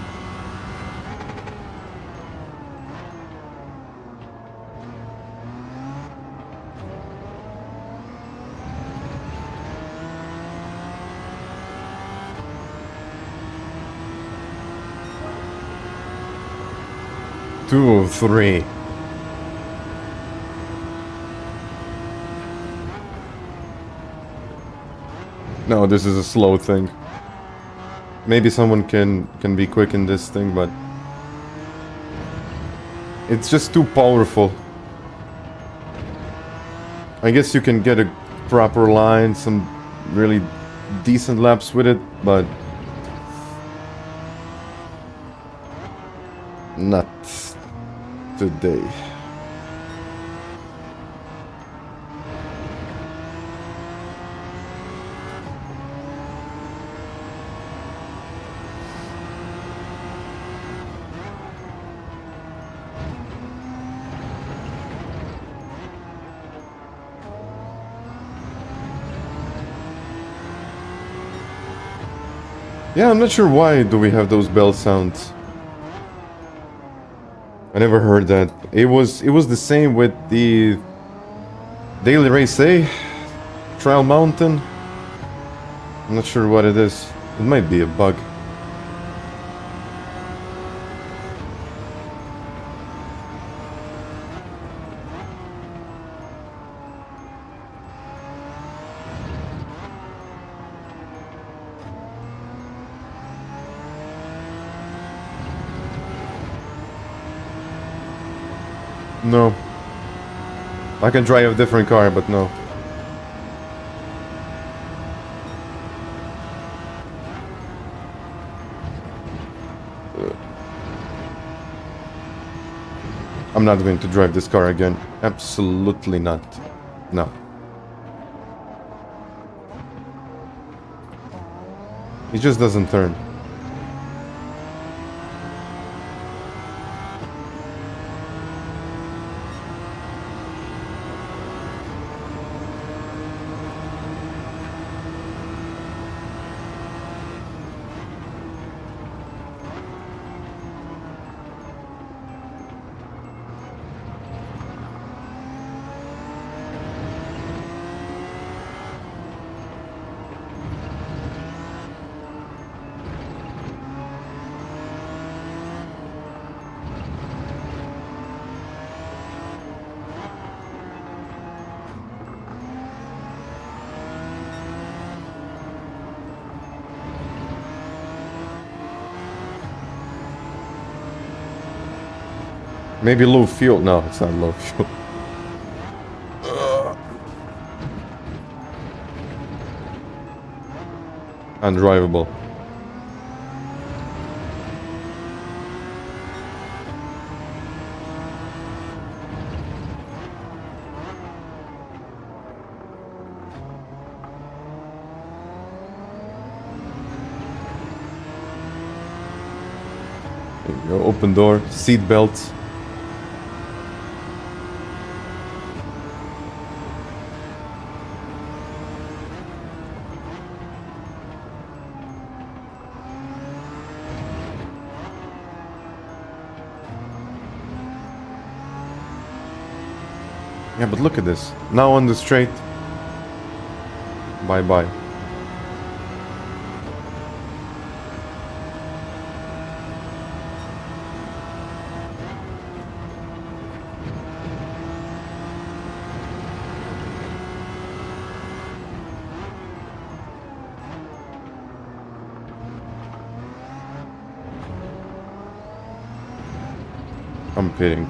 Two, three. No, this is a slow thing. Maybe someone can be quick in this thing, but it's just too powerful. I guess you can get a proper line, some really decent laps with it, but not today. Yeah, I'm not sure why do we have those bell sounds. I never heard that. It was the same with the Daily Race A, Trial Mountain. I'm not sure what it is. It might be a bug. No. I can drive a different car, but no. I'm not going to drive this car again. Absolutely not. No. It just doesn't turn. Maybe low fuel. No, it's not low fuel. Undrivable. There you go. Open door, seat belts. Yeah, but look at this. Now on the straight. Bye-bye. I'm pitting.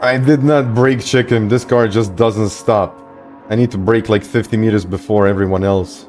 I did not brake check him. This car just doesn't stop. I need to brake like 50 meters before everyone else.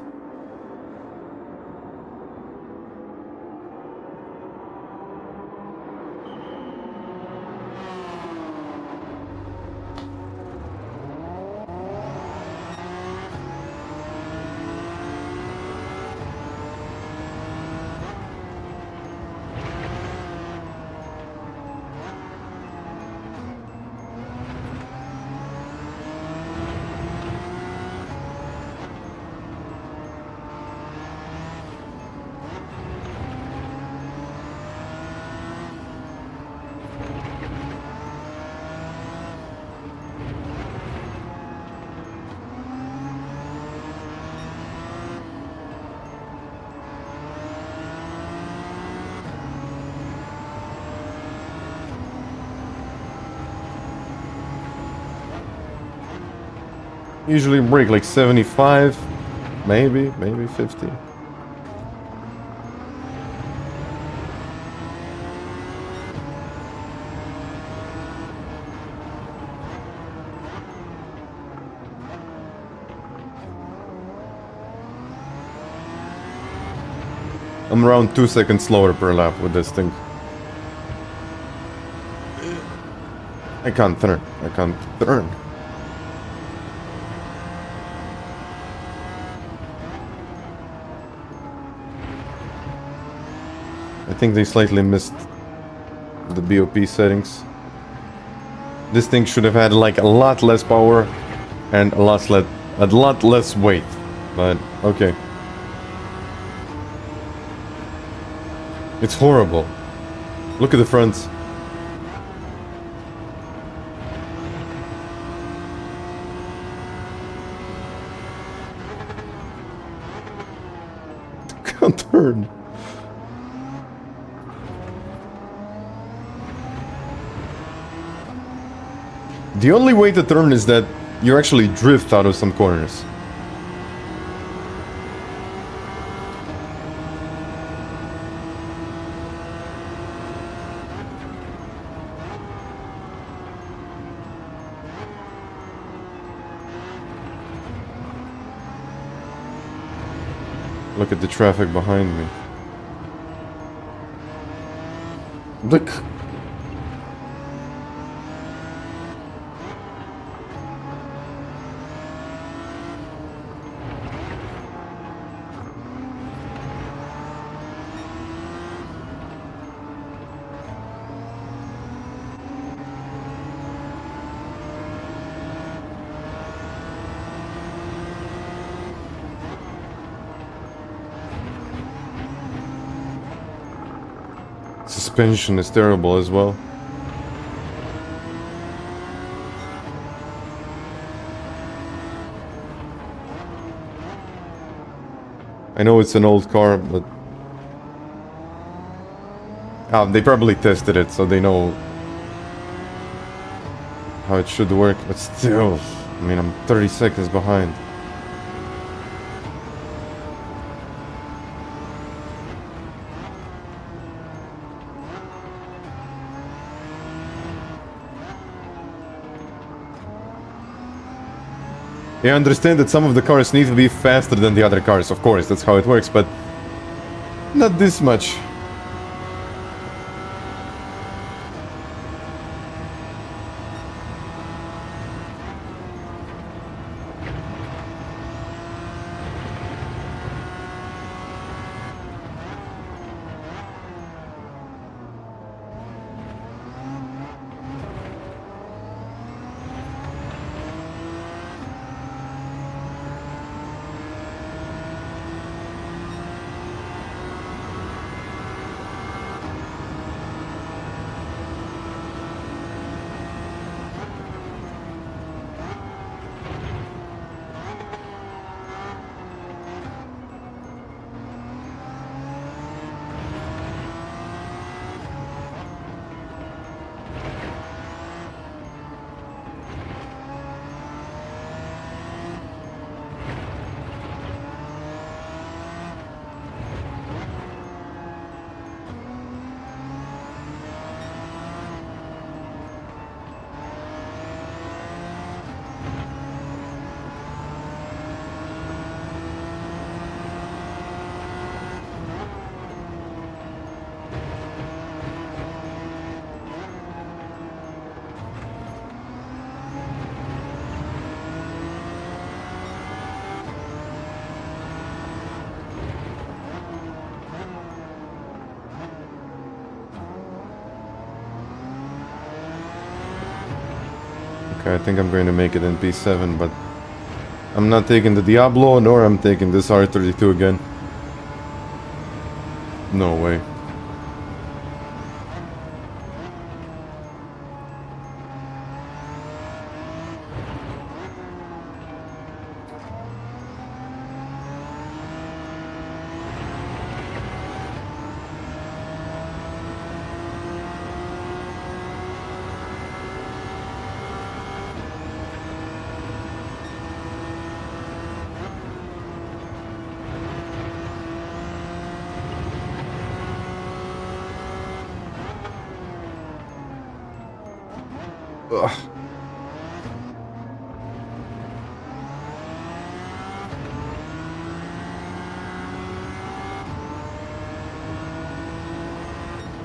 Usually brake like 75, maybe 50. I'm around 2 seconds slower per lap with this thing. I can't turn. I think they slightly missed the BOP settings. This thing should have had like a lot less power and a lot less weight, but okay. It's horrible. Look at the fronts. Can't turn. The only way to turn is that you actually drift out of some corners. Look at the traffic behind me. Look. Suspension is terrible as well. I know it's an old car, but they probably tested it, so they know how it should work, but still, I mean, I'm 30 seconds behind. Yeah, I understand that some of the cars need to be faster than the other cars, of course, that's how it works, but not this much. Okay, I think I'm going to make it in P7, but I'm not taking the Diablo, nor I'm taking this R32 again. No way. Ugh.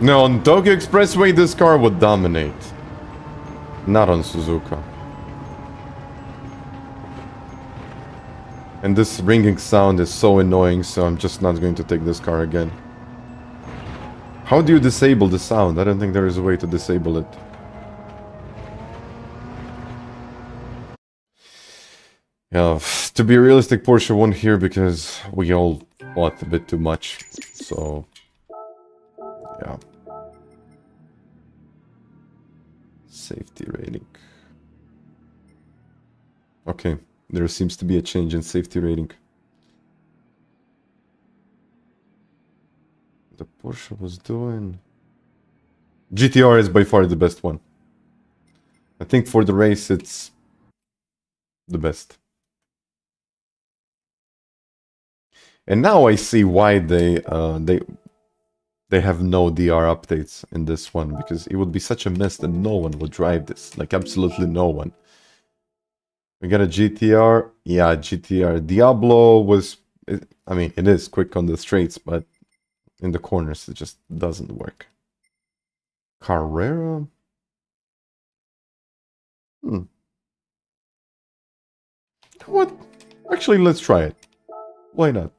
No, on Tokyo Expressway this car would dominate. Not on Suzuka. And this ringing sound is so annoying, so I'm just not going to take this car again. How do you disable the sound? I don't think there is a way to disable it. Yeah, to be realistic, Porsche won here because we all bought a bit too much. So, yeah. Safety rating. Okay, there seems to be a change in safety rating. The Porsche was doing... GTR is by far the best one. I think for the race it's the best. And now I see why they have no DR updates in this one, because it would be such a mess that no one would drive this. Like, absolutely no one. We got a GTR. Yeah, GTR. Diablo was... I mean, it is quick on the straights, but in the corners it just doesn't work. Carrera? What? Actually, let's try it. Why not?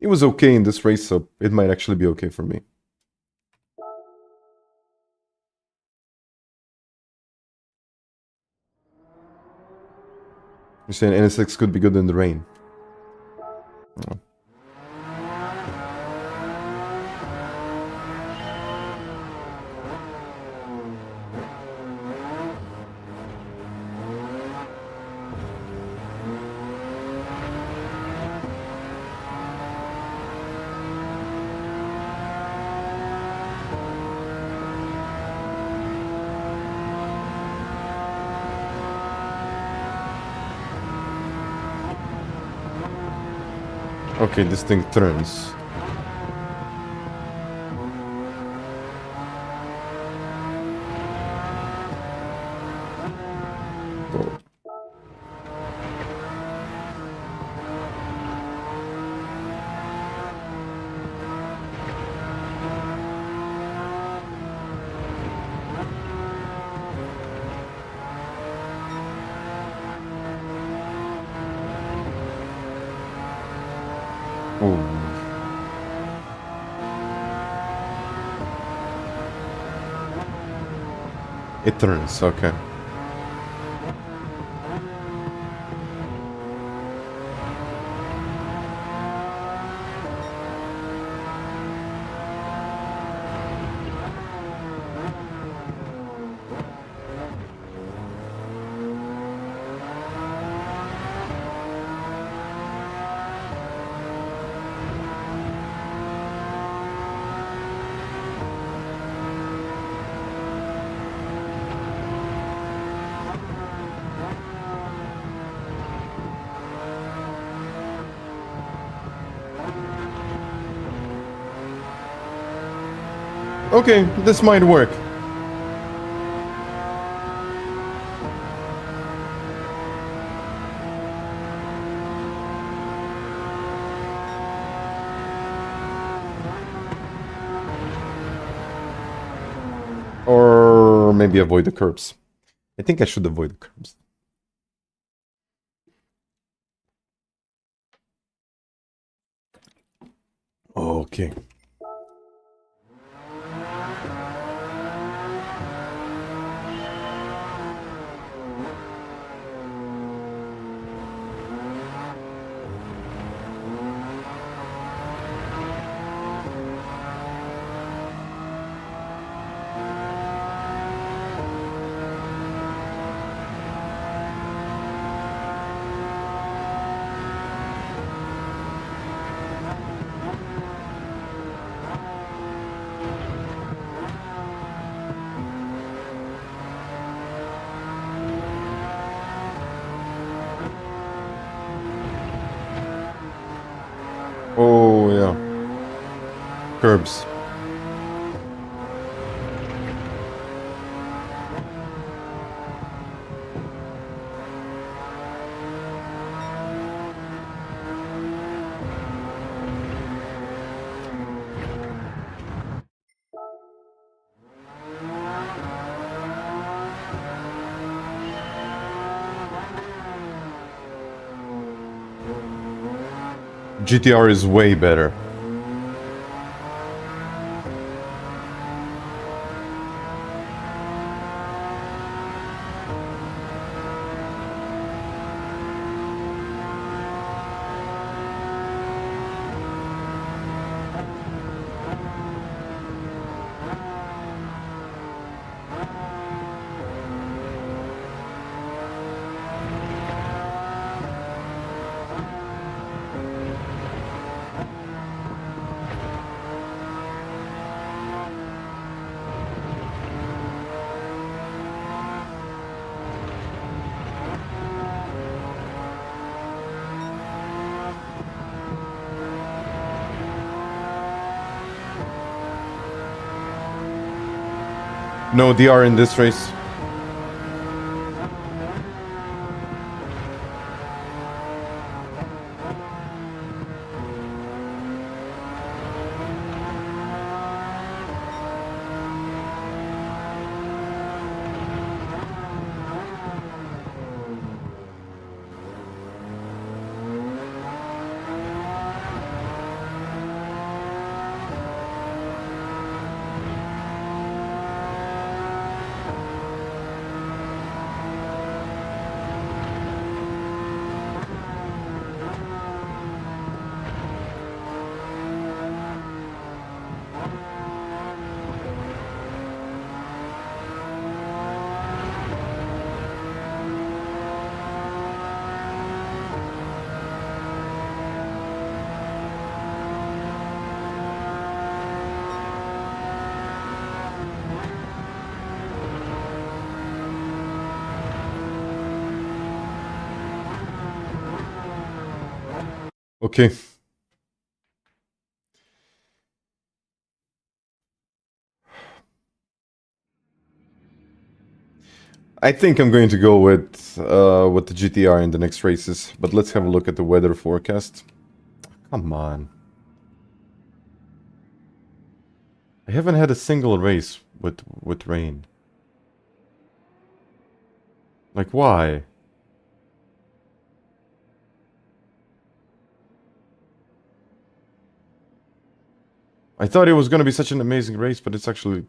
It was okay in this race, so it might actually be okay for me. You're saying NSX could be good in the rain. Oh. Okay, this thing turns. Oh. It turns, okay. Okay, this might work. Or maybe avoid the curbs. I think I should avoid the curbs. Okay. Curbs. GTR is way better. No DR in this race. Okay. I think I'm going to go with the GTR in the next races, but let's have a look at the weather forecast. Come on. I haven't had a single race with rain. Like, why? I thought it was going to be such an amazing race, but it's actually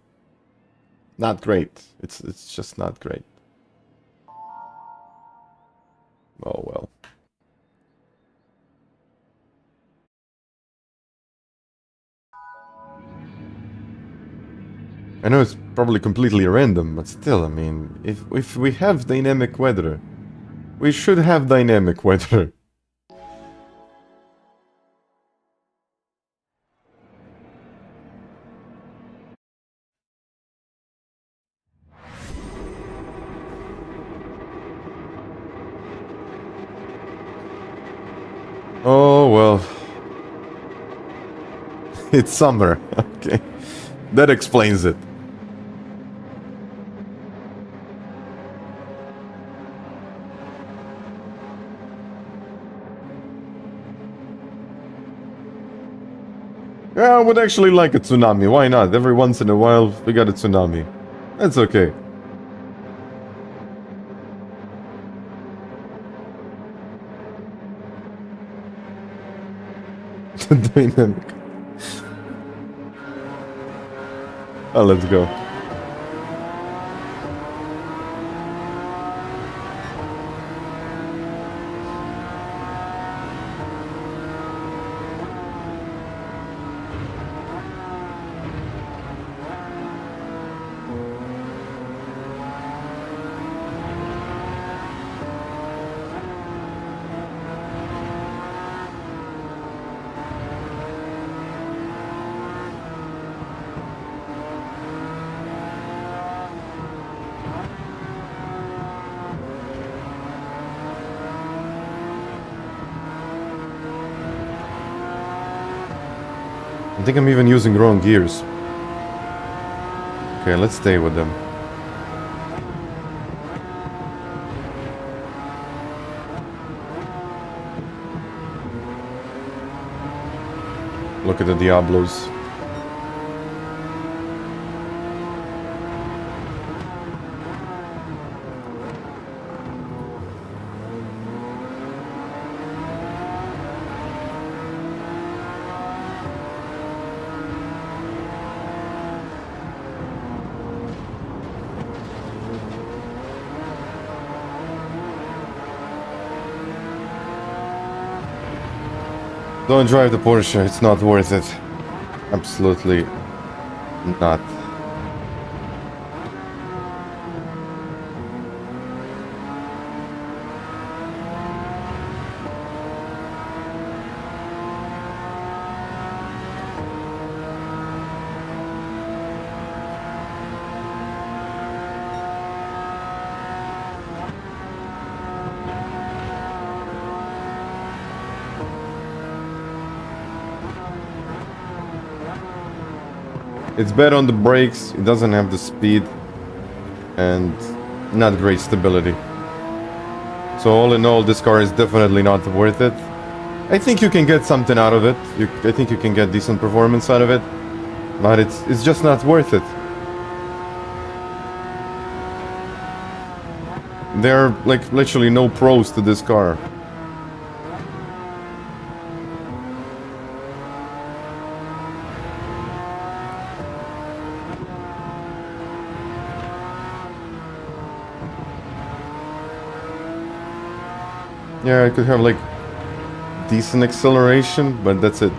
not great. It's just not great. Oh well. I know it's probably completely random, but still, I mean, if we have dynamic weather, we should have dynamic weather. Oh well. It's summer. Okay. That explains it. Yeah, I would actually like a tsunami. Why not? Every once in a while, we got a tsunami. That's okay. Dynamic. Oh, let's go. I think I'm even using wrong gears. Okay, let's stay with them. Look at the Diablos. Don't drive the Porsche, it's not worth it. Absolutely not. It's bad on the brakes, it doesn't have the speed, and not great stability. So all in all, this car is definitely not worth it. I think you can get something out of it. I think you can get decent performance out of it, but it's just not worth it. There are like literally no pros to this car. Yeah, I could have like decent acceleration, but that's it.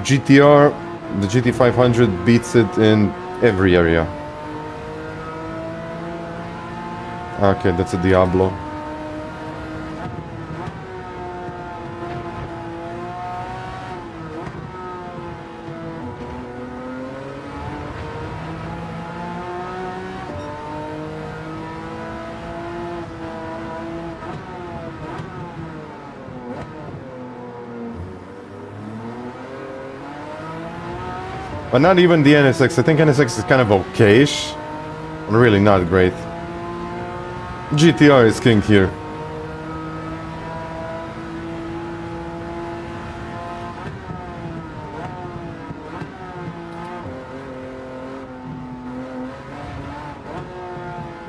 GTR, the GT500 beats it in every area. Okay, that's a Diablo. But not even the NSX. I think NSX is kind of okay-ish. Really not great. GTR is king here.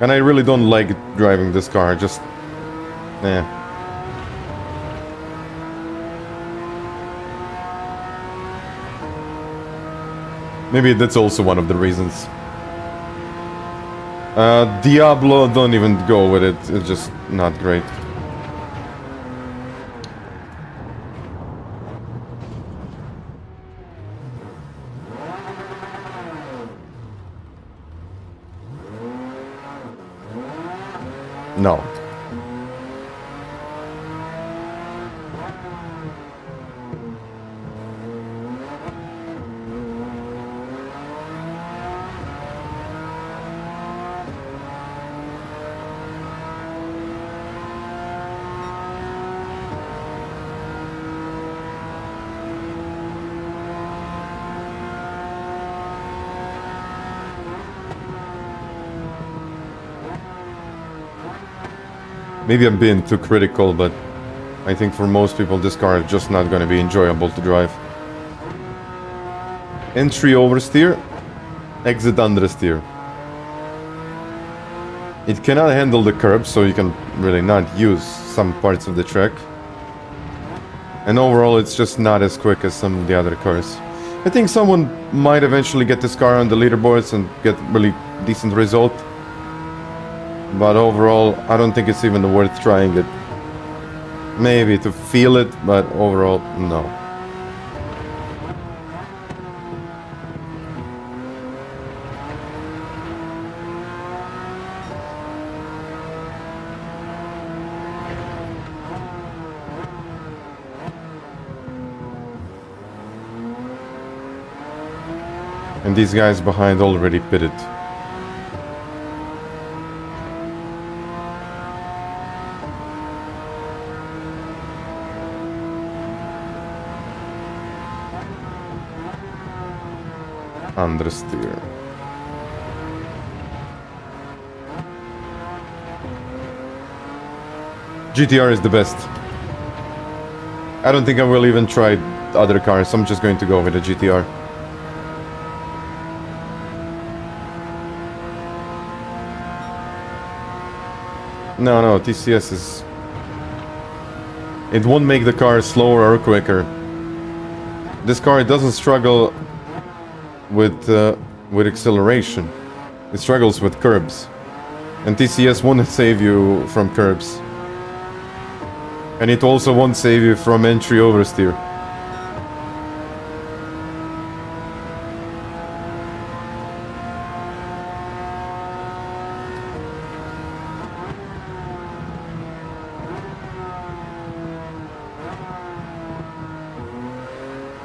And I really don't like driving this car. Just... eh. Maybe that's also one of the reasons. Diablo, don't even go with it. It's just not great. No. Maybe I'm being too critical, but I think for most people this car is just not going to be enjoyable to drive. Entry oversteer, exit understeer. It cannot handle the curb, so you can really not use some parts of the track. And overall it's just not as quick as some of the other cars. I think someone might eventually get this car on the leaderboards and get really decent result. But overall, I don't think it's even worth trying it. Maybe to feel it, but overall, no. And these guys behind already pitted. Understeer. GTR is the best. I don't think I will even try other cars. I'm just going to go with a GTR. No, TCS is... It won't make the car slower or quicker. This car doesn't struggle with acceleration. It struggles with curbs. And TCS won't save you from curbs. And it also won't save you from entry oversteer.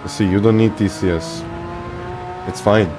See, you don't need TCS. It's fine.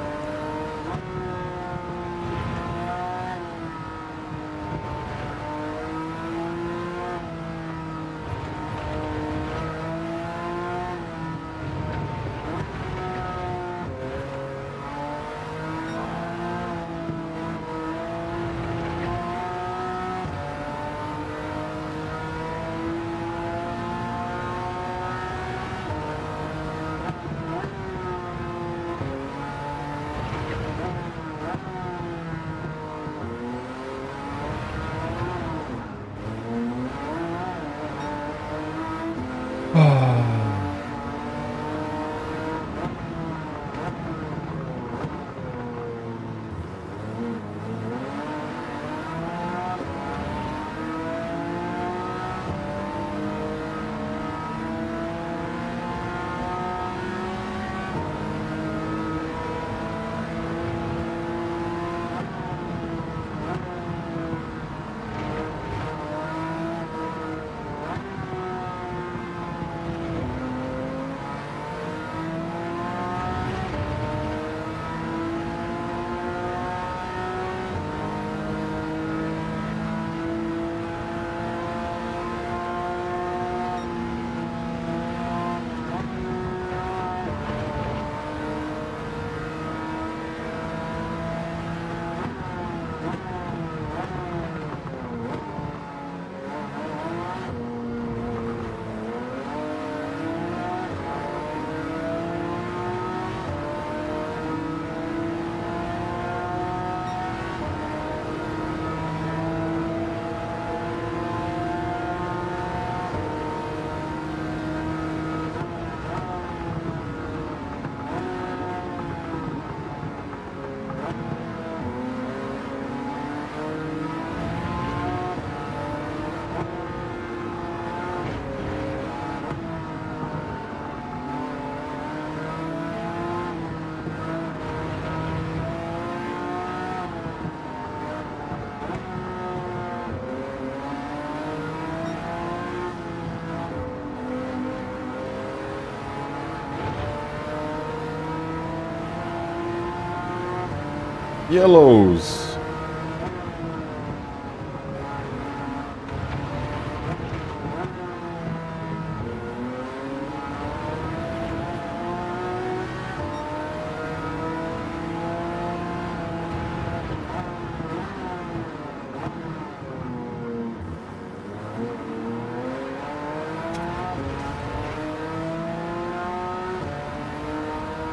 Yellows.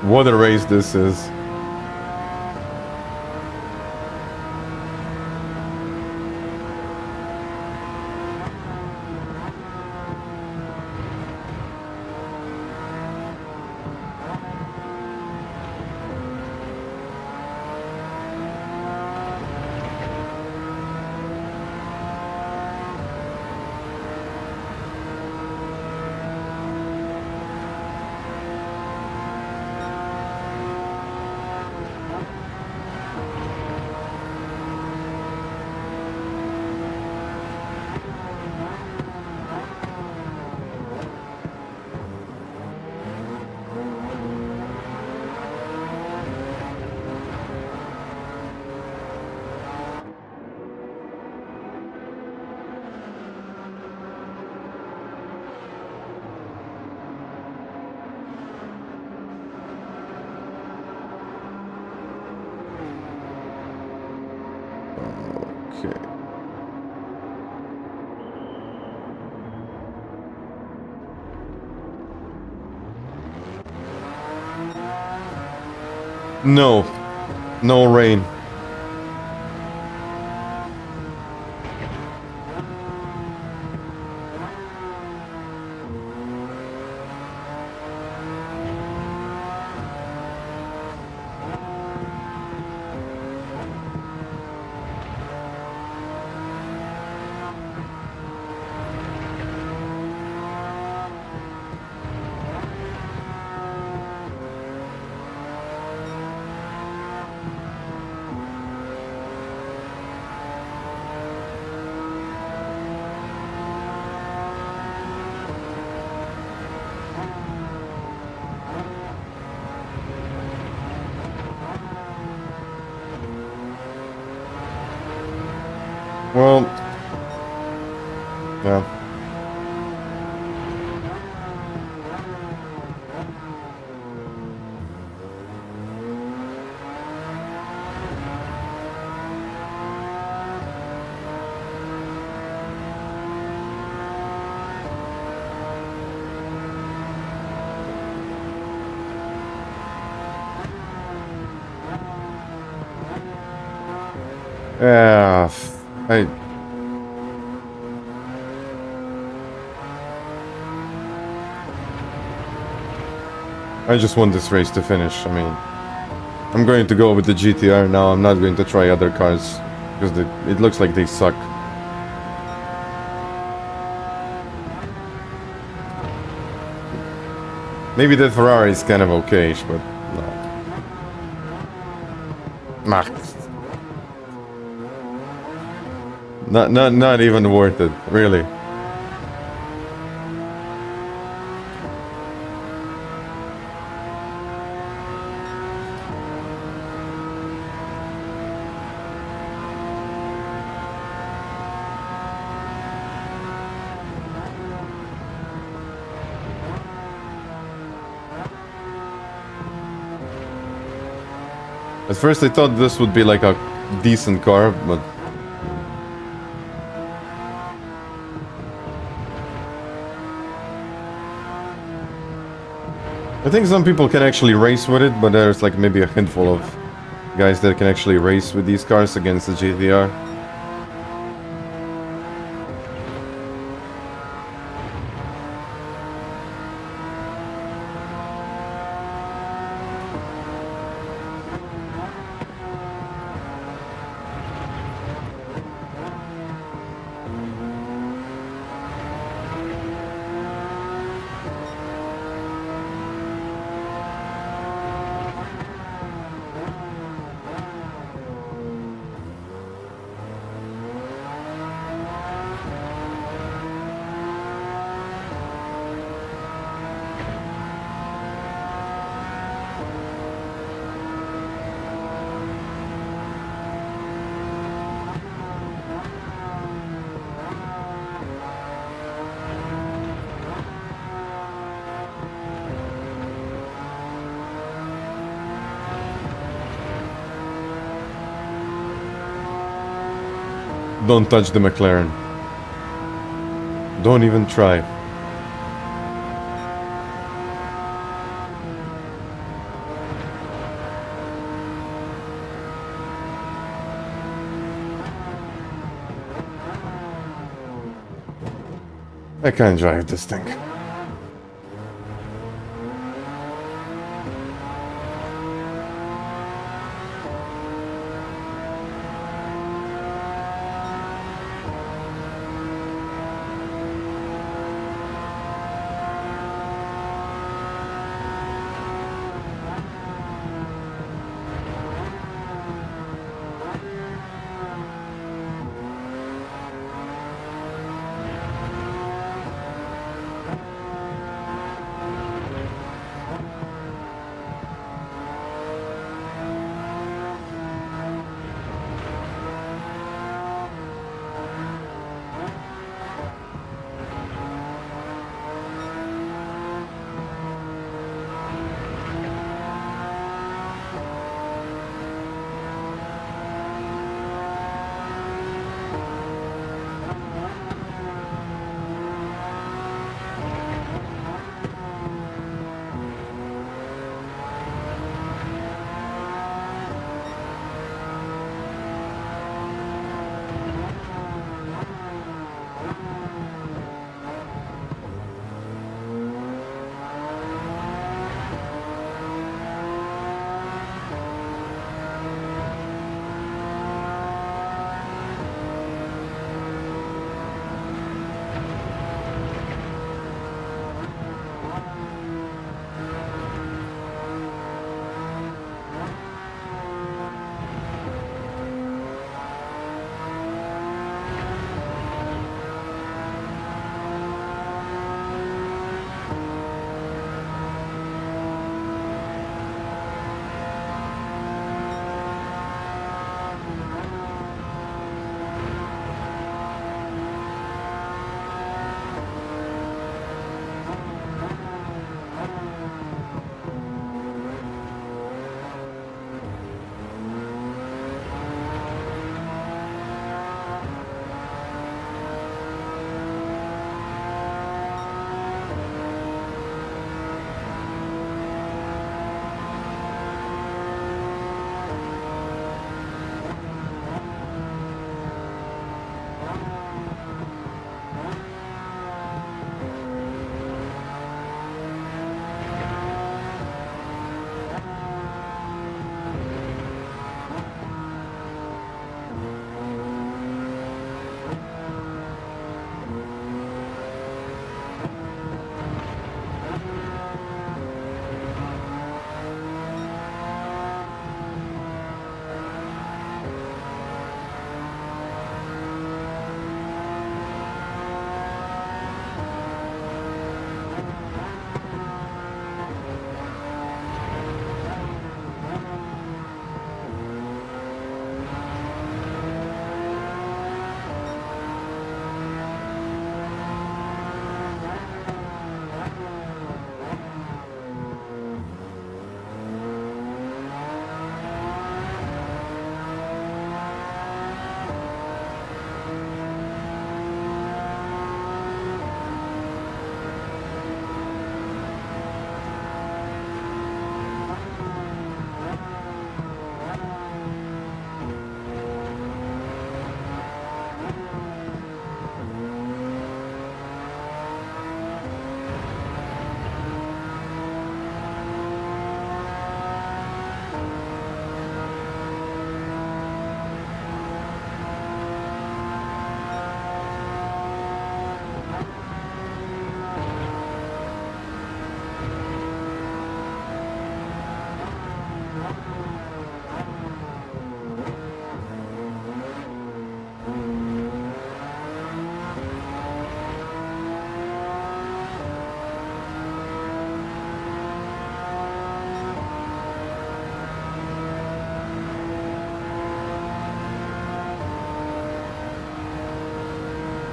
What a race this is. No. No rain. Well, yeah. Yeah, I just want this race to finish. I mean, I'm going to go with the GTR now. I'm not going to try other cars because it looks like they suck. Maybe the Ferrari is kind of okay-ish, but no. Not even worth it, really. At first I thought this would be like a decent car, but I think some people can actually race with it, but there's like maybe a handful of guys that can actually race with these cars against the GTR. Don't touch the McLaren. Don't even try. I can't drive this thing.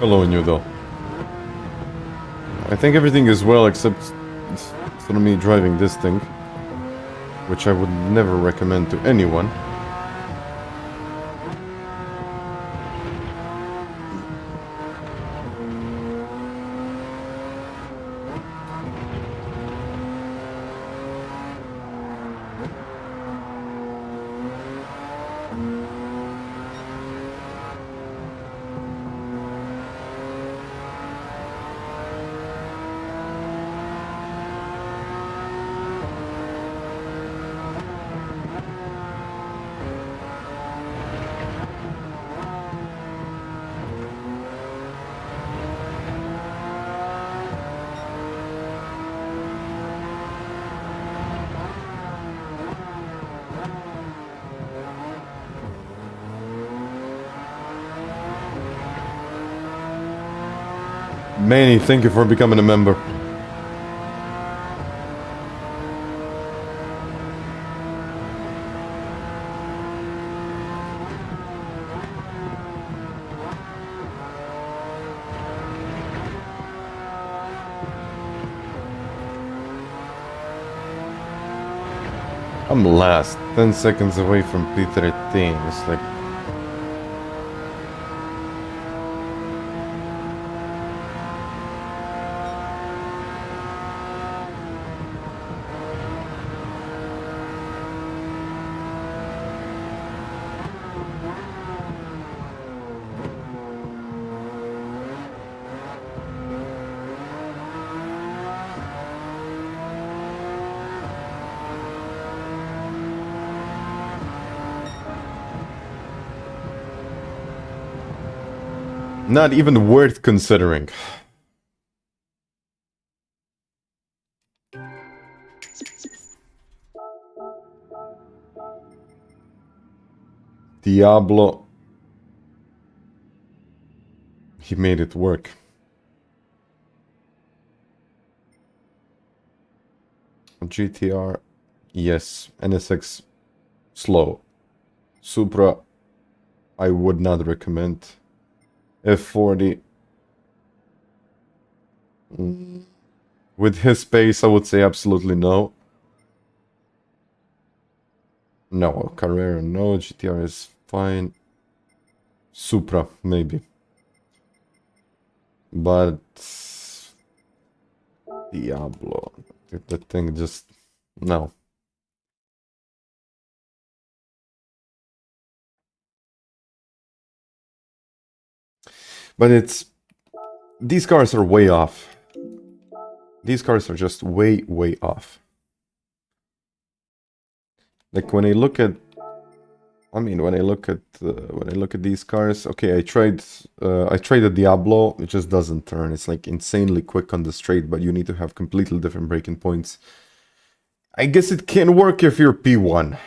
following you though. I think everything is well except for me driving this thing, which I would never recommend to anyone. Manny, thank you for becoming a member. I'm last, 10 seconds away from P13. It's like... Not even worth considering. Diablo. He made it work. GTR, yes. NSX, slow. Supra, I would not recommend. F40. With his pace, I would say absolutely no. No, Carrera, no. GTR is fine. Supra, maybe. But... Diablo. That thing just... No. But it's... These cars are way off. These cars are just way, way off. Like when I look at... I mean, when I look at these cars, okay, I tried the Diablo, it just doesn't turn. It's like insanely quick on the straight, but you need to have completely different braking points. I guess it can work if you're P1.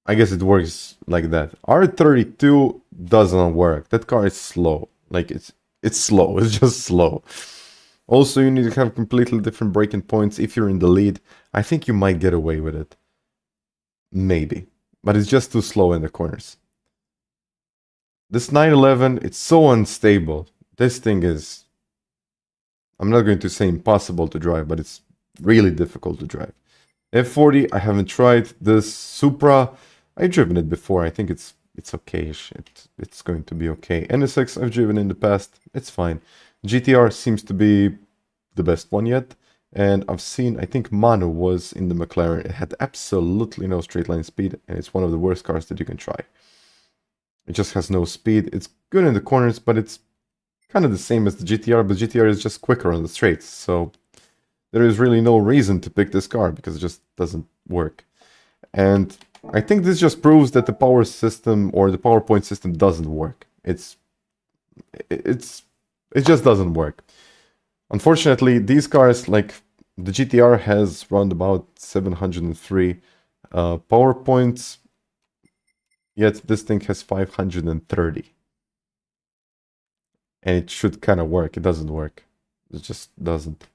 I guess it works like that. R32 doesn't work. That car is slow. Like it's slow. It's just slow. Also, you need to have completely different braking points. If you're in the lead, I think you might get away with it. Maybe. But it's just too slow in the corners. This 911, it's so unstable. This thing is... I'm not going to say impossible to drive, but it's really difficult to drive. F40, I haven't tried. This Supra, I've driven it before. I think it's okay-ish. It's going to be okay. NSX, I've driven in the past. It's fine. GTR seems to be the best one yet. And I've seen, I think Manu was in the McLaren. It had absolutely no straight line speed. And it's one of the worst cars that you can try. It just has no speed. It's good in the corners, but it's kind of the same as the GTR. But GTR is just quicker on the straights. So there is really no reason to pick this car because it just doesn't work. And I think this just proves that the power system or the PowerPoint system doesn't work. It just doesn't work. Unfortunately, these cars, like the GTR has around about 703 power points, yet this thing has 530. And it should kind of work. It doesn't work. It just doesn't.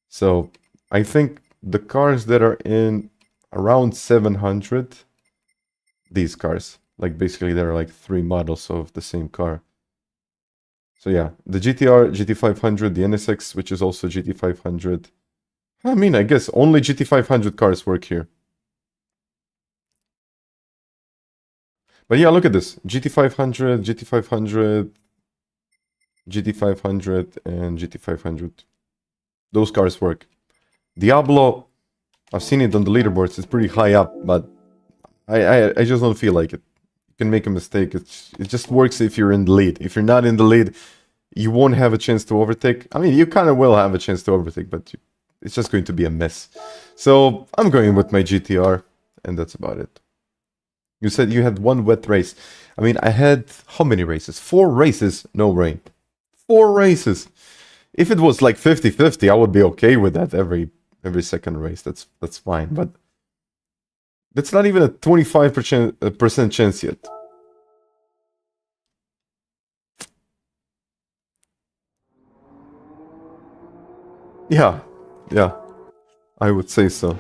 So I think the cars that are in around 700, these cars, like basically there are like 3 models of the same car. So yeah, the GTR, GT500, the NSX, which is also GT500. I mean, I guess only GT500 cars work here. But yeah, look at this. GT500, GT500, GT500, and GT500. Those cars work. Diablo, I've seen it on the leaderboards. It's pretty high up, but I just don't feel like it. You can make a mistake. It just works if you're in the lead. If you're not in the lead, you won't have a chance to overtake. I mean, you kind of will have a chance to overtake, but it's just going to be a mess. So I'm going with my GTR, and that's about it. You said you had one wet race. I mean, I had how many races? 4 races, no rain. 4 races. If it was like 50-50, I would be okay with that every second race. That's fine, but that's not even a 25% chance yet. Yeah, I would say so.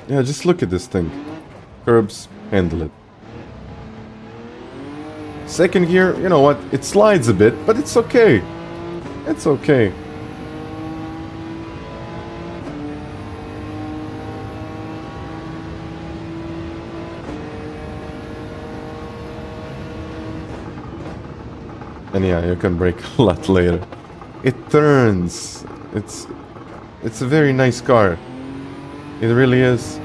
Yeah, just look at this thing. Curbs, handle it. Second gear, you know what? It slides a bit, but it's okay. It's okay. And yeah, you can brake a lot later. It turns. It's a very nice car. It really is.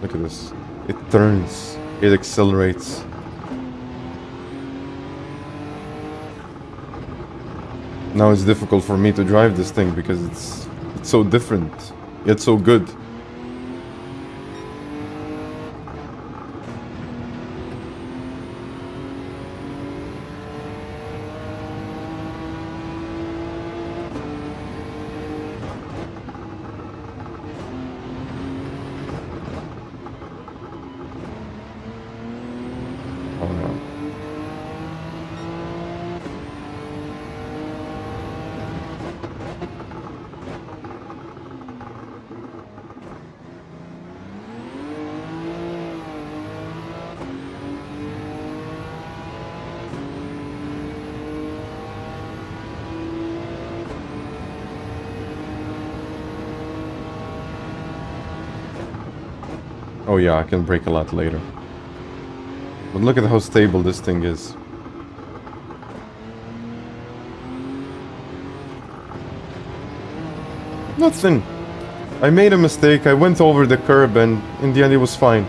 Look at this. It turns. It accelerates. Now it's difficult for me to drive this thing because it's so different, yet so good. Oh yeah, I can brake a lot later. But look at how stable this thing is. Nothing. I made a mistake, I went over the curb and in the end it was fine.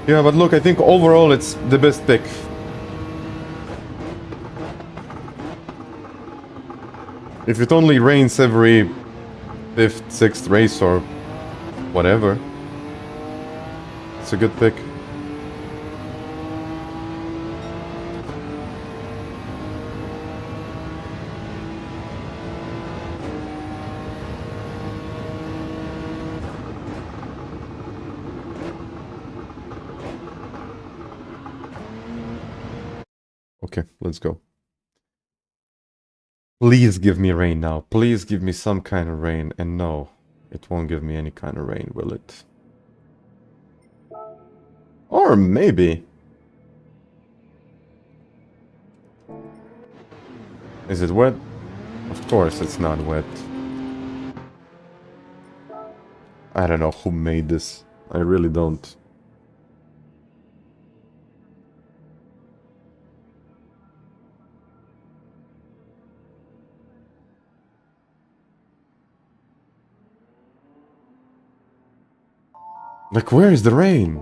Yeah, but look, I think overall it's the best pick. If it only rains every 5th, 6th race or whatever, it's a good pick. Okay, let's go. Please give me rain now. Please give me some kind of rain. And no, it won't give me any kind of rain, will it? Or maybe. Is it wet? Of course it's not wet. I don't know who made this. I really don't. Like, where is the rain?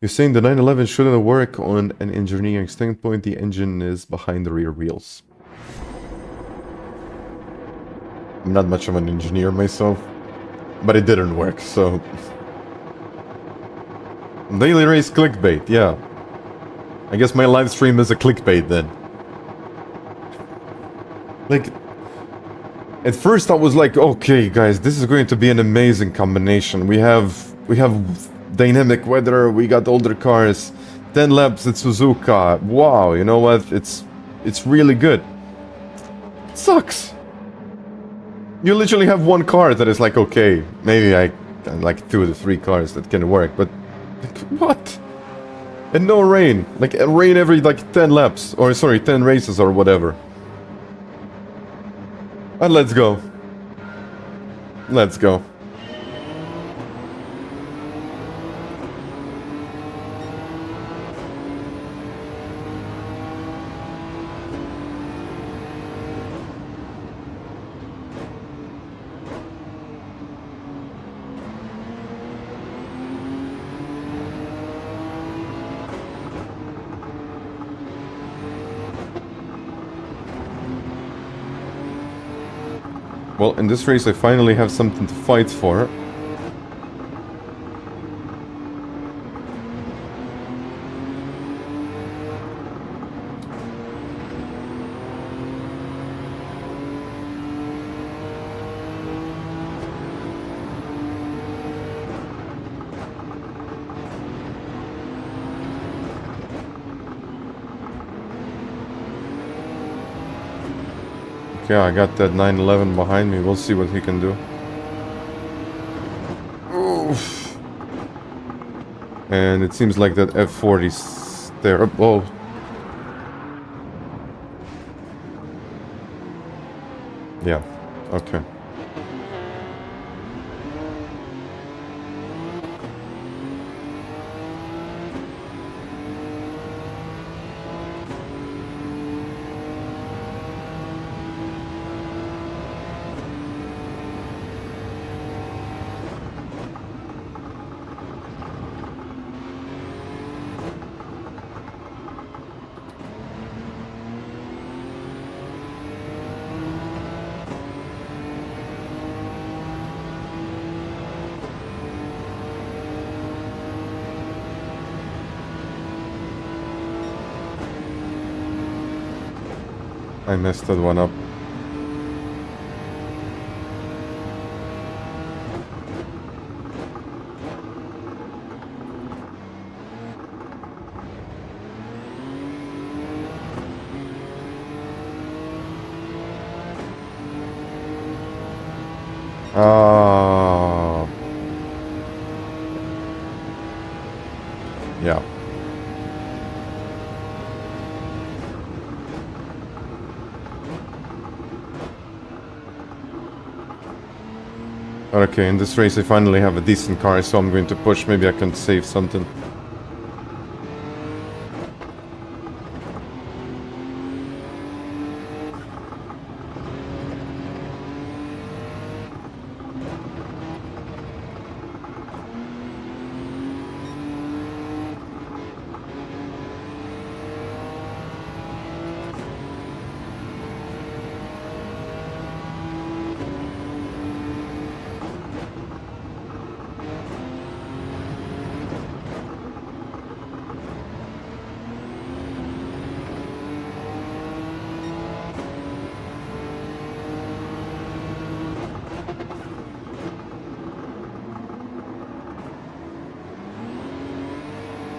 You're saying the 911 shouldn't work on an engineering standpoint. The engine is behind the rear wheels. I'm not much of an engineer myself, but it didn't work, so... Daily race clickbait, yeah. I guess my live stream is a clickbait then. Like, at first I was like, okay guys, this is going to be an amazing combination. We have dynamic weather, we got older cars, 10 laps at Suzuka. Wow, you know what? It's really good. It sucks. You literally have one car that is like, okay, maybe I like 2 to 3 cars that can work, but like, what? And no rain. Like rain every like 10 laps, or sorry, 10 races or whatever. And let's go. Let's go. Well, in this race I finally have something to fight for. Okay, I got that 911 behind me. We'll see what he can do. Oof. And it seems like that F40's there. Oh. Yeah, okay. I messed that one up. Yeah. Okay, in this race I finally have a decent car, so I'm going to push. Maybe I can save something.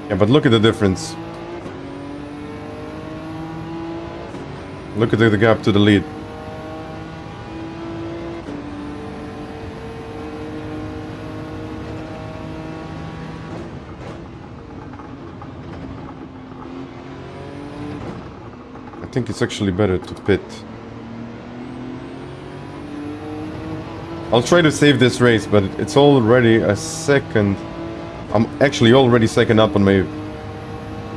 Yeah, but look at the difference. Look at the gap to the lead. I think it's actually better to pit. I'll try to save this race, but it's already a second. I'm actually already second up on my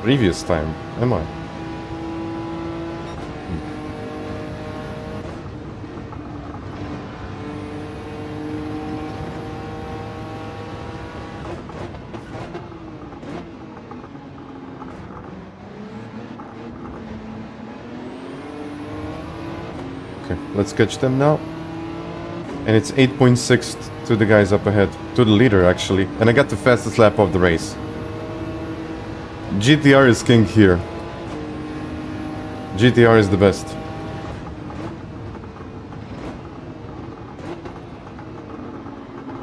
previous time, am I? Okay, let's catch them now. And it's 8.6 to the guys up ahead. To the leader, actually. And I got the fastest lap of the race. GTR is king here. GTR is the best.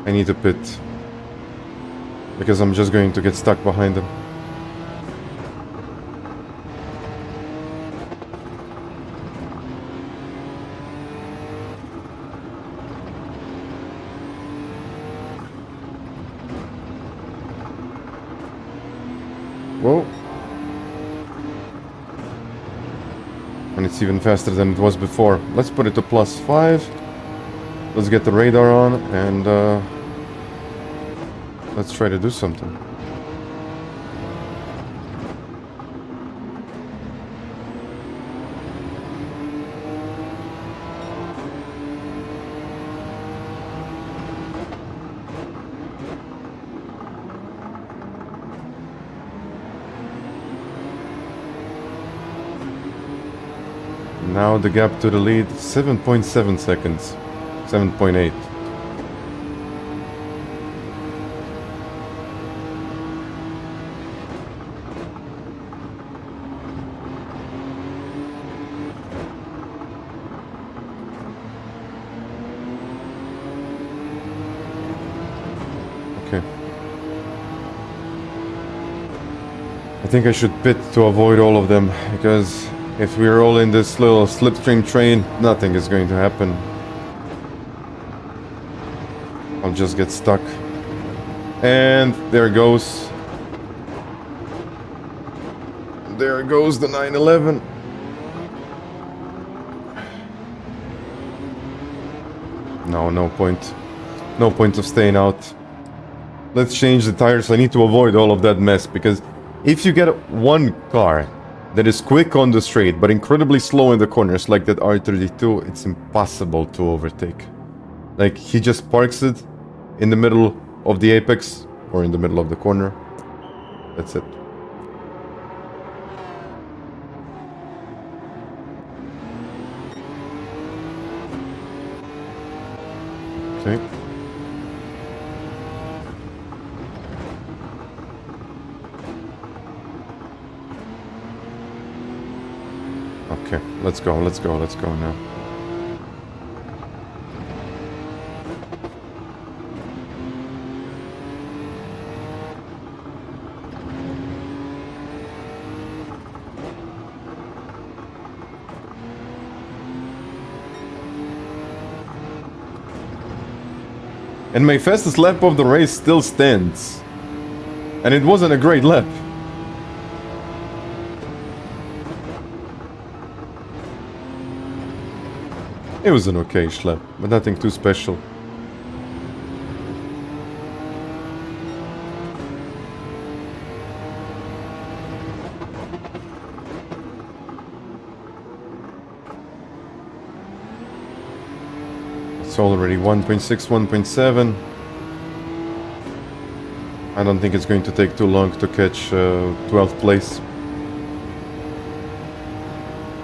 I need to pit. Because I'm just going to get stuck behind him. Whoa. And it's even faster than it was before. Let's put it to +5. Let's get the radar on and let's try to do something. Now the gap to the lead, 7.7 seconds. 7.8. Okay. I think I should pit to avoid all of them, because if we're all in this little slipstream train, nothing is going to happen. I'll just get stuck. And there goes. There goes the 911. No point. No point of staying out. Let's change the tires. I need to avoid all of that mess, because if you get one car that is quick on the straight but incredibly slow in the corners like that R32, it's impossible to overtake. Like, he just parks it in the middle of the apex or in the middle of the corner. That's it. Okay. Okay, let's go now. And my fastest lap of the race still stands. And it wasn't a great lap. It was an okay-ish lap, but nothing too special. It's already 1.6, 1.7. I don't think it's going to take too long to catch 12th place.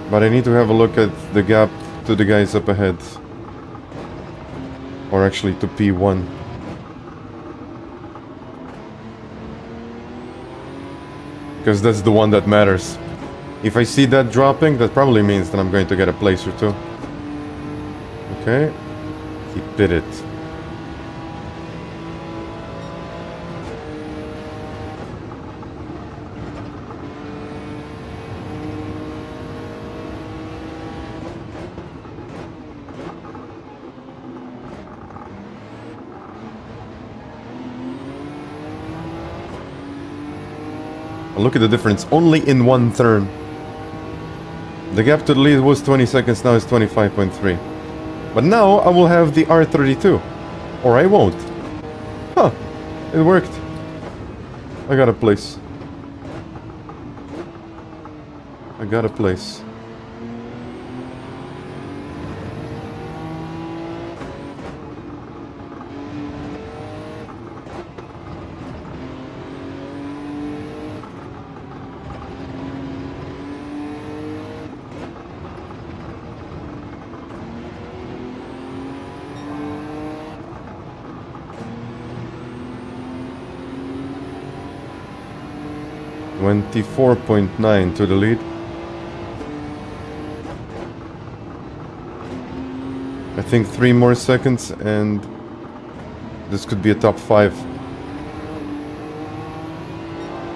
But I need to have a look at the gap to the guys up ahead. Or actually to P1. Because that's the one that matters. If I see that dropping, that probably means that I'm going to get a place or two. Okay. He did it. Look at the difference, only in one turn. The gap to the lead was 20 seconds, now it's 25.3. But now I will have the R32. Or I won't. Huh, it worked. I got a place. I got a place. 24.9 to the lead. I think 3 more seconds and this could be a top 5.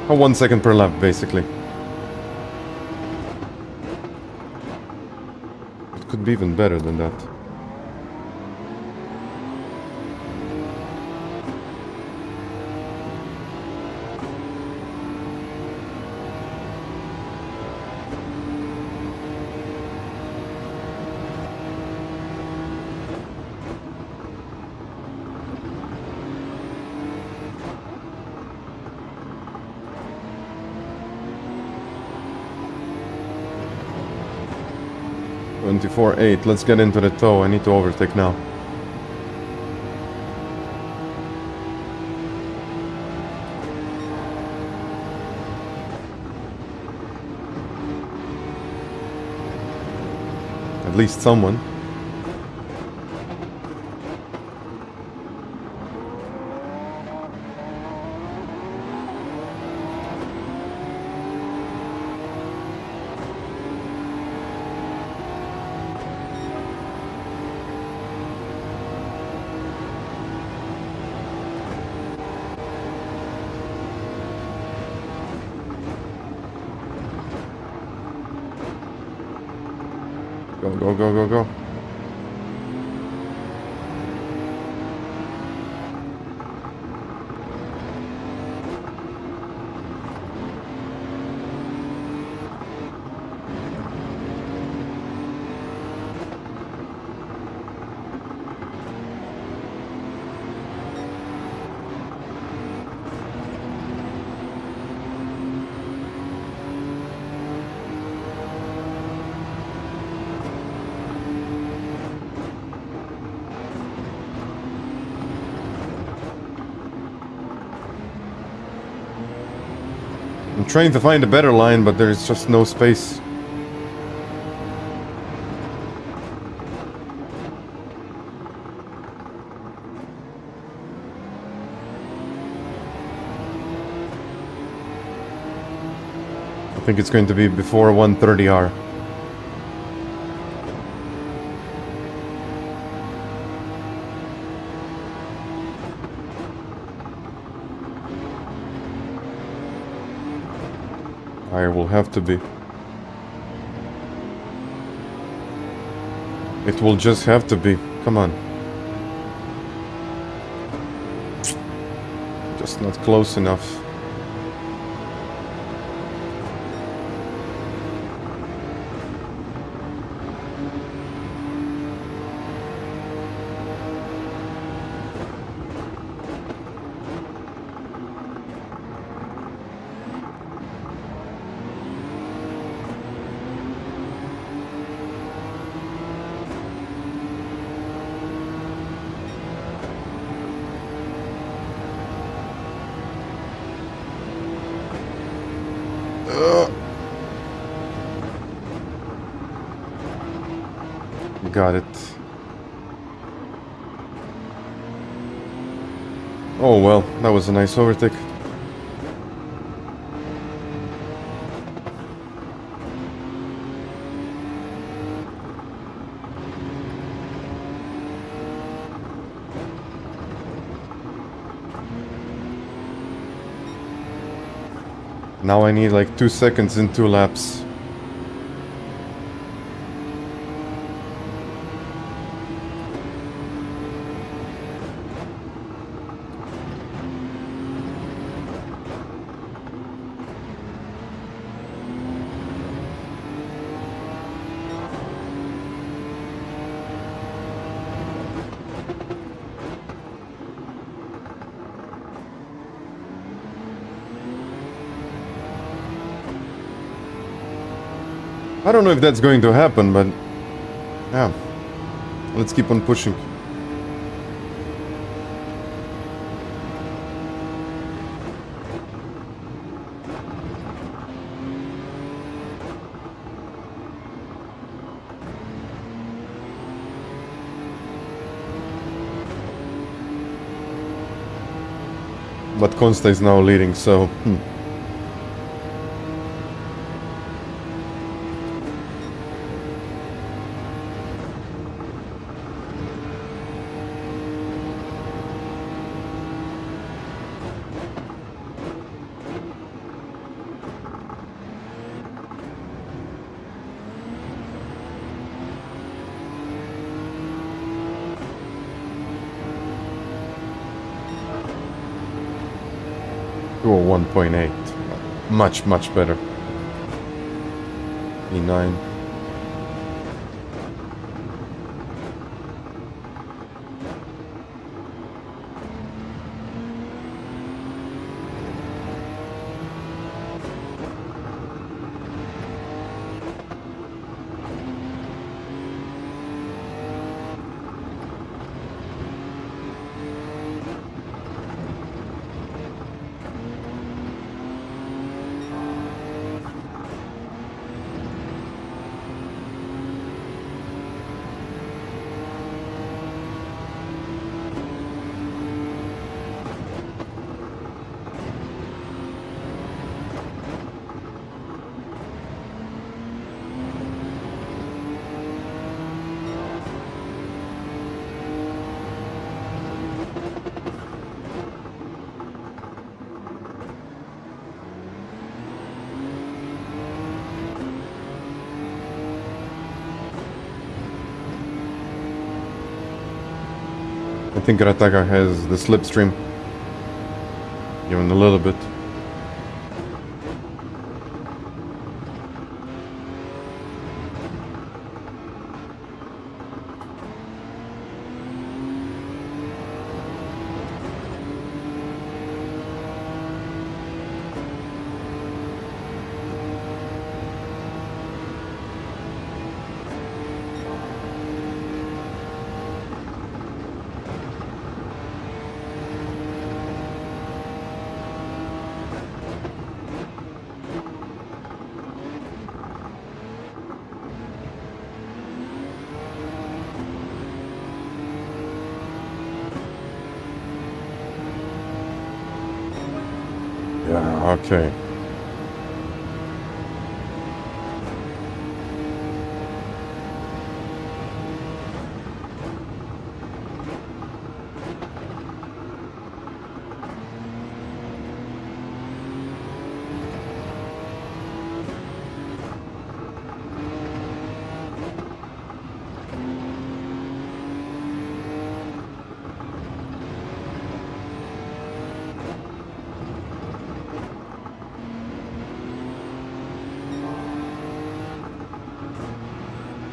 1 second per lap, basically. It could be even better than that. .24.8, let's get into the tow. I need to overtake now. At least someone. Go, go, go, go. I'm trying to find a better line, but there's just no space. I think it's going to be before 1:30R. I will have to be. It will just have to be. Come on. Just not close enough. Got it. Oh well, that was a nice overtake. Now I need like 2 seconds in 2 laps. I don't know if that's going to happen, but yeah, let's keep on pushing. But Consta is now leading, so 201.8. Much, much better. E9. I think JeffTiger has the slipstream. Even a little bit. Yeah, okay.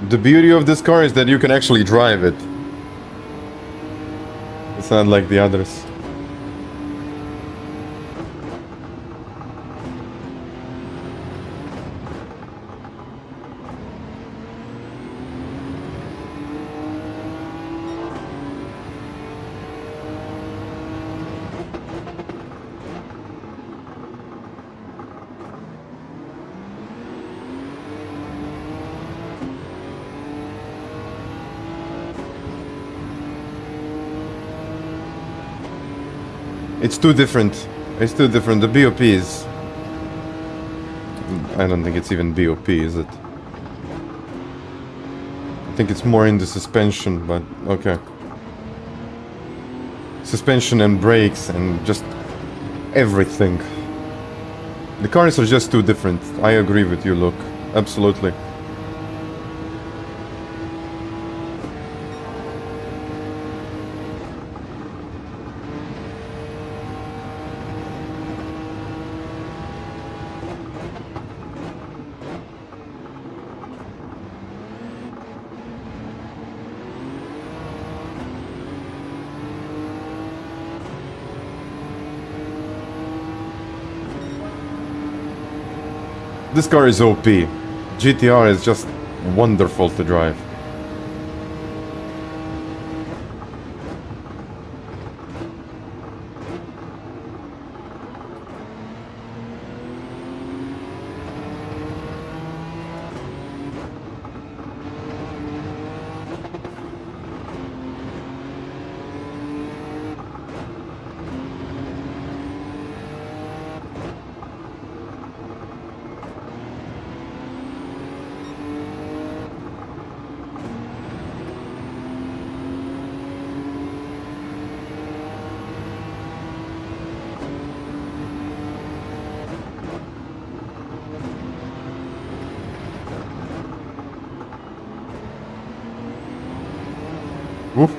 The beauty of this car is that you can actually drive it. It's not like the others. It's too different. It's too different. The BOP is... I don't think it's even BOP, is it? I think it's more in the suspension, but okay. Suspension and brakes and just everything. The cars are just too different. I agree with you, look. Absolutely. This car is OP. GTR is just wonderful to drive. Oof.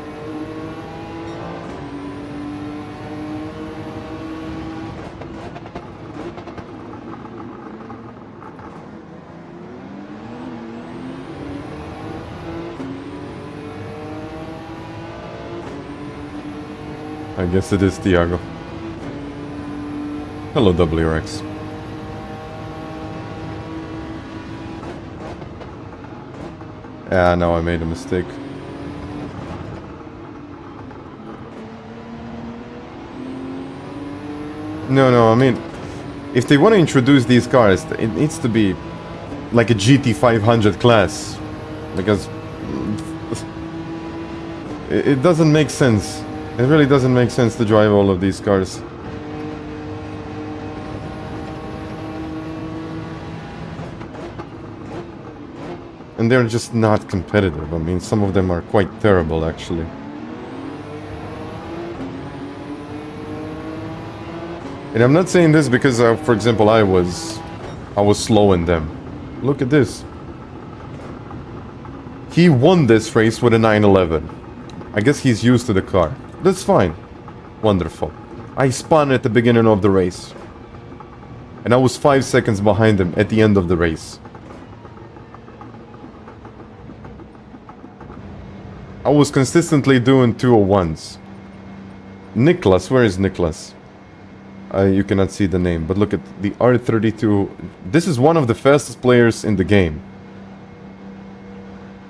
I guess it is Tiago. Hello, WRX. Ah, no, I made a mistake. No, I mean, if they want to introduce these cars, it needs to be like a GT500 class. Because it doesn't make sense. It really doesn't make sense to drive all of these cars. And they're just not competitive. I mean, some of them are quite terrible, actually. And I'm not saying this because, for example, I was slow in them. Look at this. He won this race with a 911. I guess he's used to the car. That's fine. Wonderful. I spun at the beginning of the race. And I was 5 seconds behind him at the end of the race. I was consistently doing 201s. Nicholas, where is Nicholas? You cannot see the name, but look at the R32. This is one of the fastest players in the game.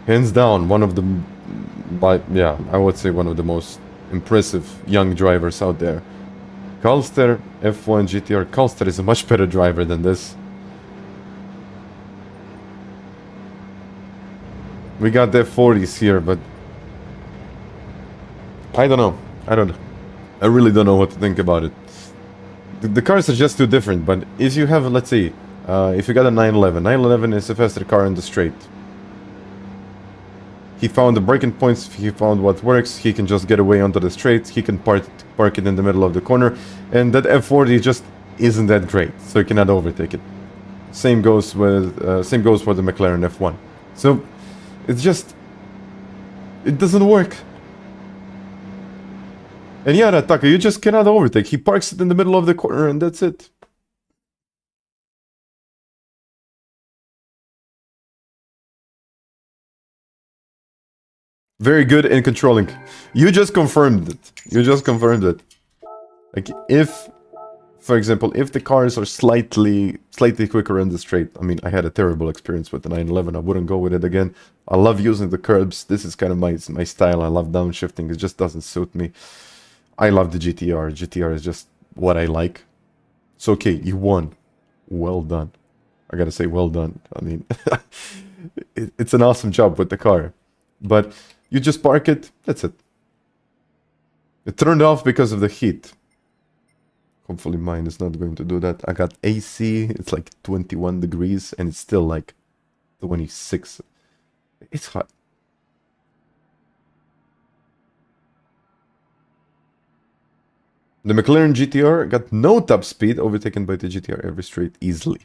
Hands down, one of the... yeah, I would say one of the most impressive young drivers out there. Calster, F1 GTR. Calster is a much better driver than this. We got the F40s here, but... I don't know. I really don't know what to think about it. The cars are just too different, but if you have, let's see, if you got a 911, 911 is a faster car in the straight. He found the braking points, he found what works, he can just get away onto the straight, he can park it in the middle of the corner, and that F40 just isn't that great, so you cannot overtake it. Same goes with, same goes for the McLaren F1. So, it's just, it doesn't work. And yeah, that Taka, you just cannot overtake. He parks it in the middle of the corner and that's it. Very good in controlling. You just confirmed it. You just confirmed it. Like, if, for example, if the cars are slightly quicker in the straight, I mean, I had a terrible experience with the 911. I wouldn't go with it again. I love using the curbs. This is kind of my style. I love downshifting. It just doesn't suit me. I love the GTR. GTR is just what I like. So, okay, you won. Well done. I gotta say, well done. I mean, it's an awesome job with the car. But you just park it, that's it. It turned off because of the heat. Hopefully mine is not going to do that. I got AC, it's like 21 degrees, and it's still like 26. It's hot. The McLaren GTR got no top speed, overtaken by the GTR every straight easily.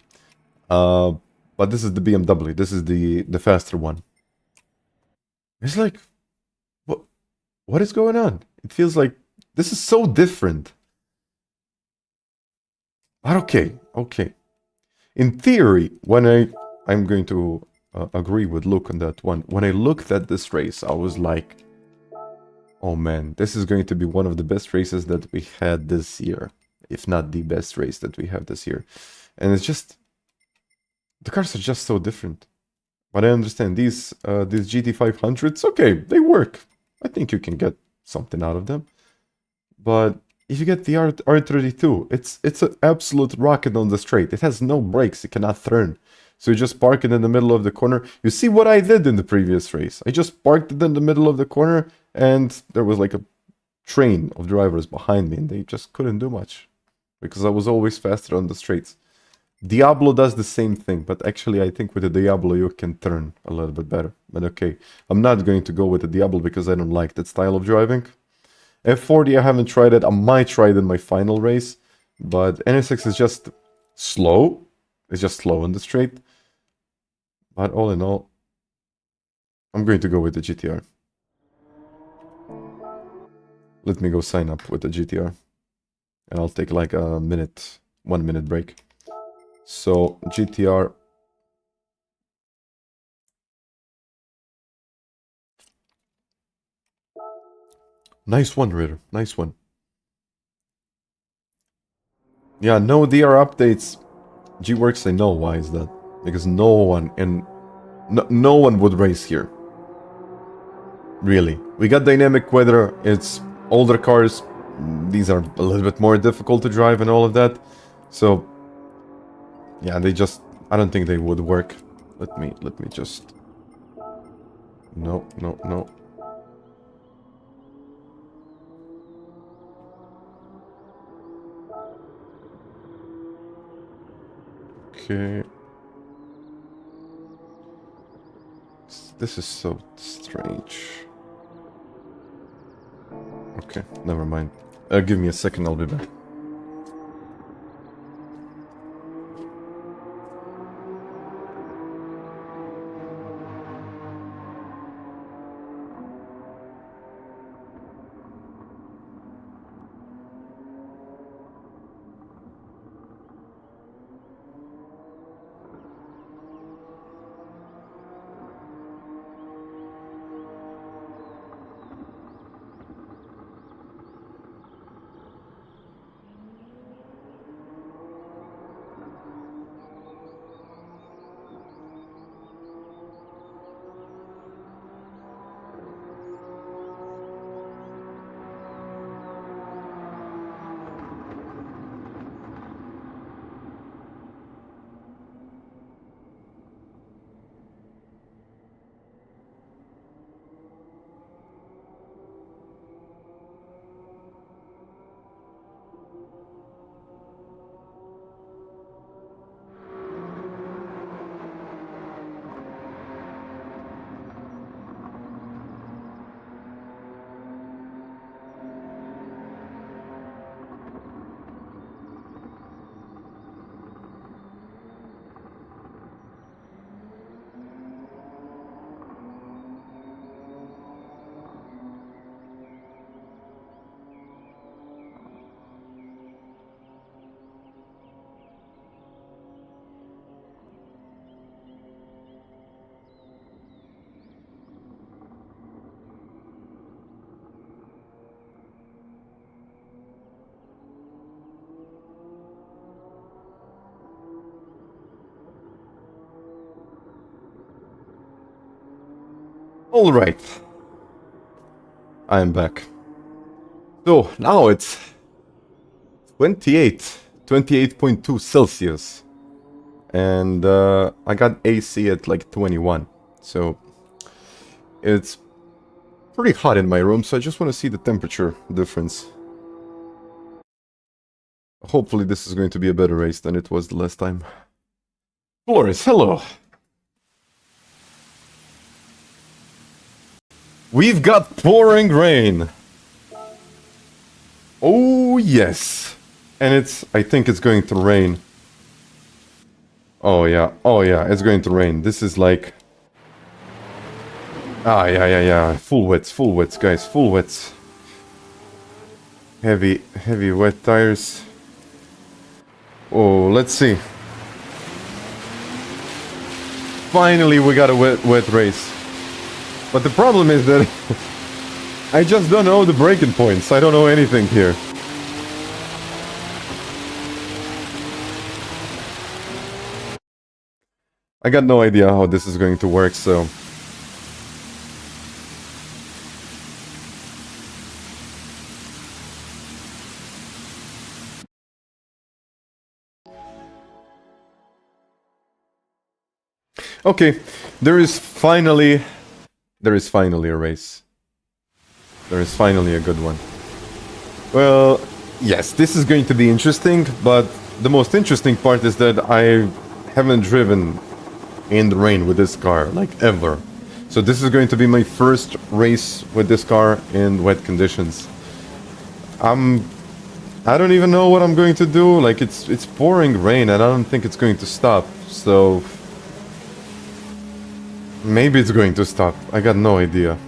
But this is the BMW. This is the faster one. It's like, what is going on? It feels like this is so different. But okay. In theory, when I'm going to agree with Luke on that one. When I looked at this race, I was like, oh man, this is going to be one of the best races that we had this year. If not the best race that we have this year. And it's just, the cars are just so different. But I understand, these GT500s, okay, they work. I think you can get something out of them. But if you get the R32, it's an absolute rocket on the straight. It has no brakes, it cannot turn. So you just park it in the middle of the corner. You see what I did in the previous race. I just parked it in the middle of the corner, and there was like a train of drivers behind me, and they just couldn't do much. Because I was always faster on the straights. Diablo does the same thing, but actually I think with the Diablo you can turn a little bit better. But okay, I'm not going to go with the Diablo because I don't like that style of driving. F40 I haven't tried it. I might try it in my final race, but NSX is just slow. It's just slow on the straight. But all in all, I'm going to go with the GTR. Let me go sign up with the GTR. And I'll take like a minute, 1 minute break. So, GTR. Nice one, Ritter. Nice one. Yeah, no DR updates. G-Works, I know why is that. Because no one would race here. Really. We got dynamic weather, it's older cars. These are a little bit more difficult to drive and all of that. So, yeah, they just... I don't think they would work. Let me just... No. Okay. This is so strange. Okay, never mind. Give me a second, I'll be back. Alright. I am back. So, now it's 28.2 Celsius. And I got AC at like 21. So, it's pretty hot in my room, so I just want to see the temperature difference. Hopefully this is going to be a better race than it was the last time. Flores, hello! We've got pouring rain. Oh, yes. And I think it's going to rain. Oh, yeah, it's going to rain. This is like... yeah. Full wets, guys, full wets. Heavy wet tires. Oh, let's see. Finally, we got a wet race. But the problem is that I just don't know the braking points. I don't know anything here. I got no idea how this is going to work, so... Okay, there is finally a race. There is finally a good one. Well, yes, this is going to be interesting, but the most interesting part is that I haven't driven in the rain with this car, like, ever. So this is going to be my first race with this car in wet conditions. I don't even know what I'm going to do. Like, it's pouring rain and I don't think it's going to stop, so... Maybe it's going to stop. I got no idea.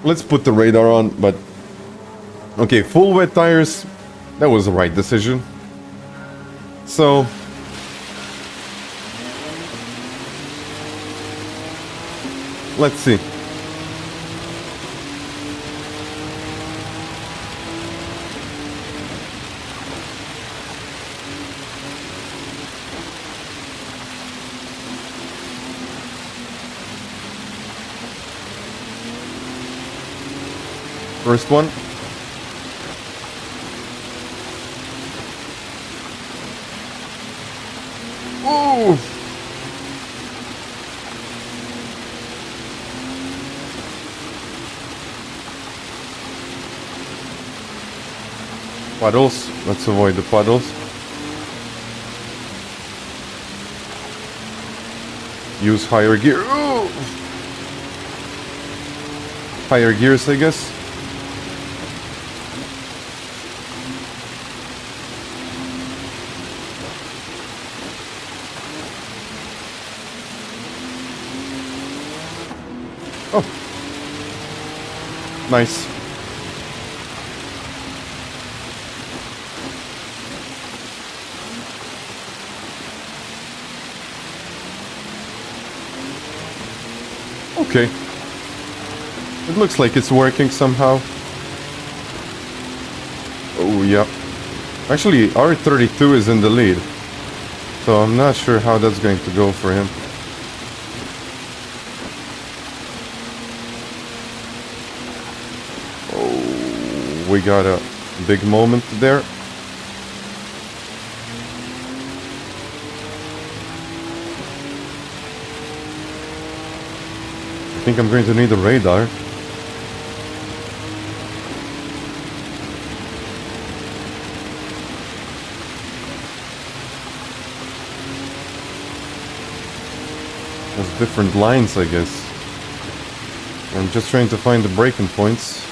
Let's put the radar on, but... Okay, full wet tires. That was the right decision. So... Let's see. First one. Ooh! Puddles. Let's avoid the puddles. Use higher gear. Ooh! Higher gears, I guess. Oh. Nice. Okay. It looks like it's working somehow. Oh, yeah. Actually, R32 is in the lead. So I'm not sure how that's going to go for him. Oh, we got a big moment there. I think I'm going to need a radar. There's different lines, I guess. I'm just trying to find the breaking points.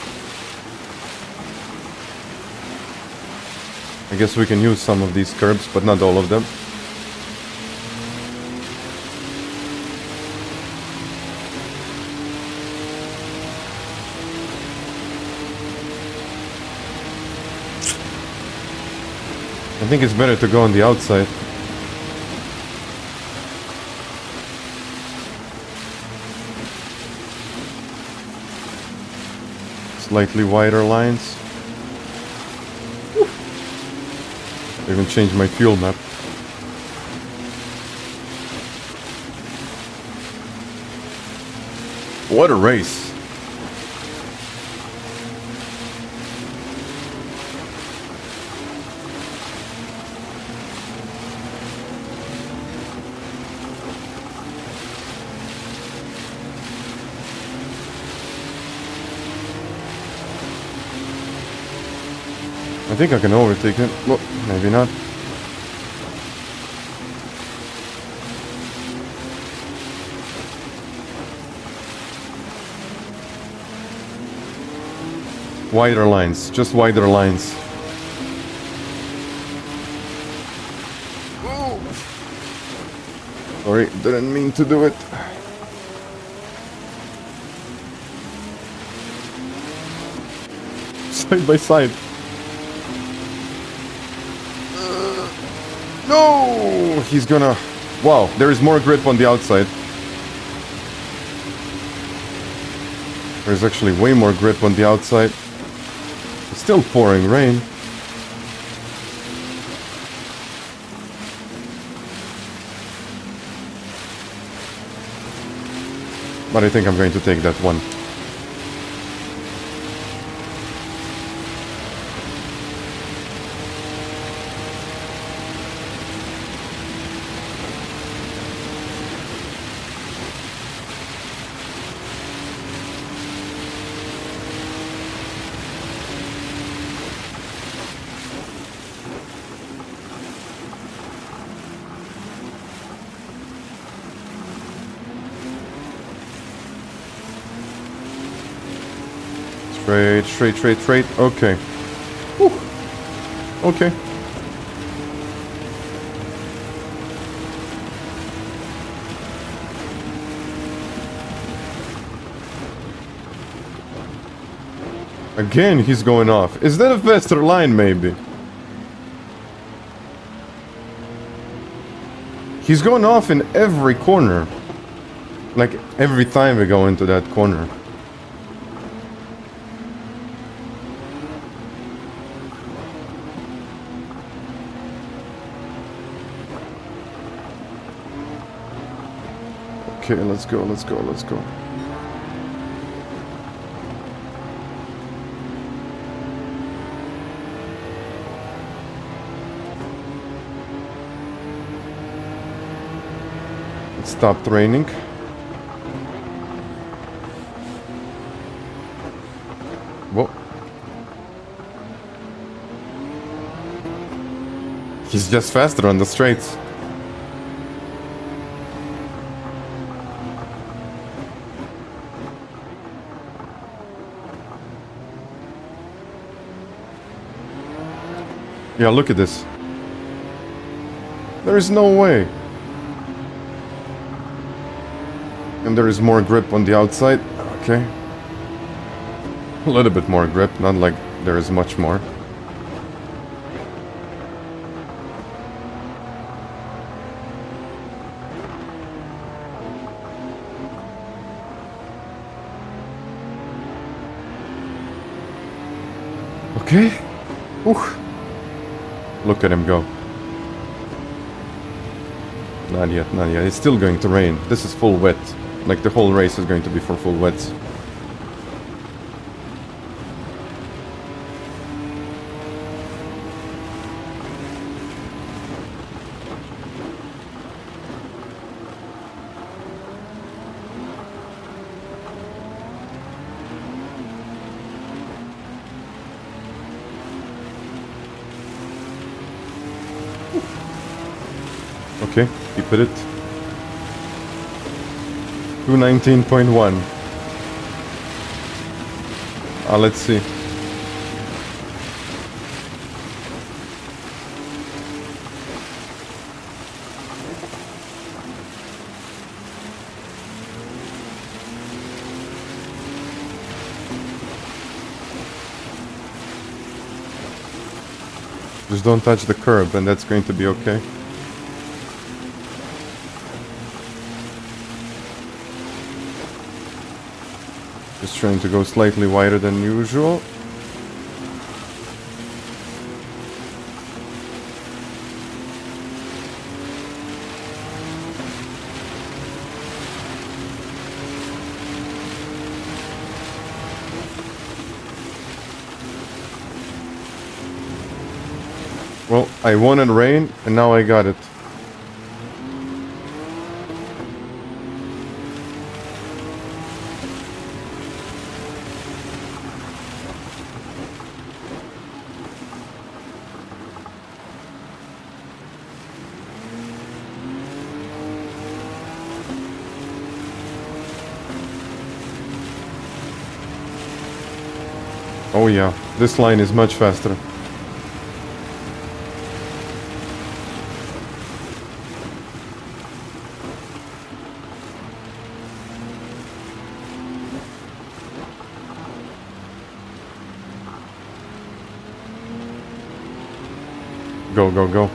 I guess we can use some of these curbs, but not all of them. I think it's better to go on the outside. Slightly wider lines. I even changed my fuel map. What a race! I think I can overtake him. Well, maybe not. Wider lines, just wider lines. Ooh. Sorry, didn't mean to do it. Side by side. No! He's gonna... Wow, there is more grip on the outside. There's actually way more grip on the outside. It's still pouring rain. But I think I'm going to take that one. Straight. Okay. Whew. Okay. Again, he's going off. Is that a faster line, maybe? He's going off in every corner. Like, every time we go into that corner. Okay, let's go. stopped raining. Whoa. He's just faster on the straights. Yeah, look at this. There is no way. And there is more grip on the outside. Okay. A little bit more grip, not like there is much more. Okay. Oof. Look at him go. Not yet, not yet. It's still going to rain. This is full wet. Like the whole race is going to be for full wets. Okay, keep it. 219.1. Let's see. Just don't touch the curb and that's going to be okay. Just trying to go slightly wider than usual. Well, I wanted rain and now I got it. Oh yeah, this line is much faster. Go, go, go.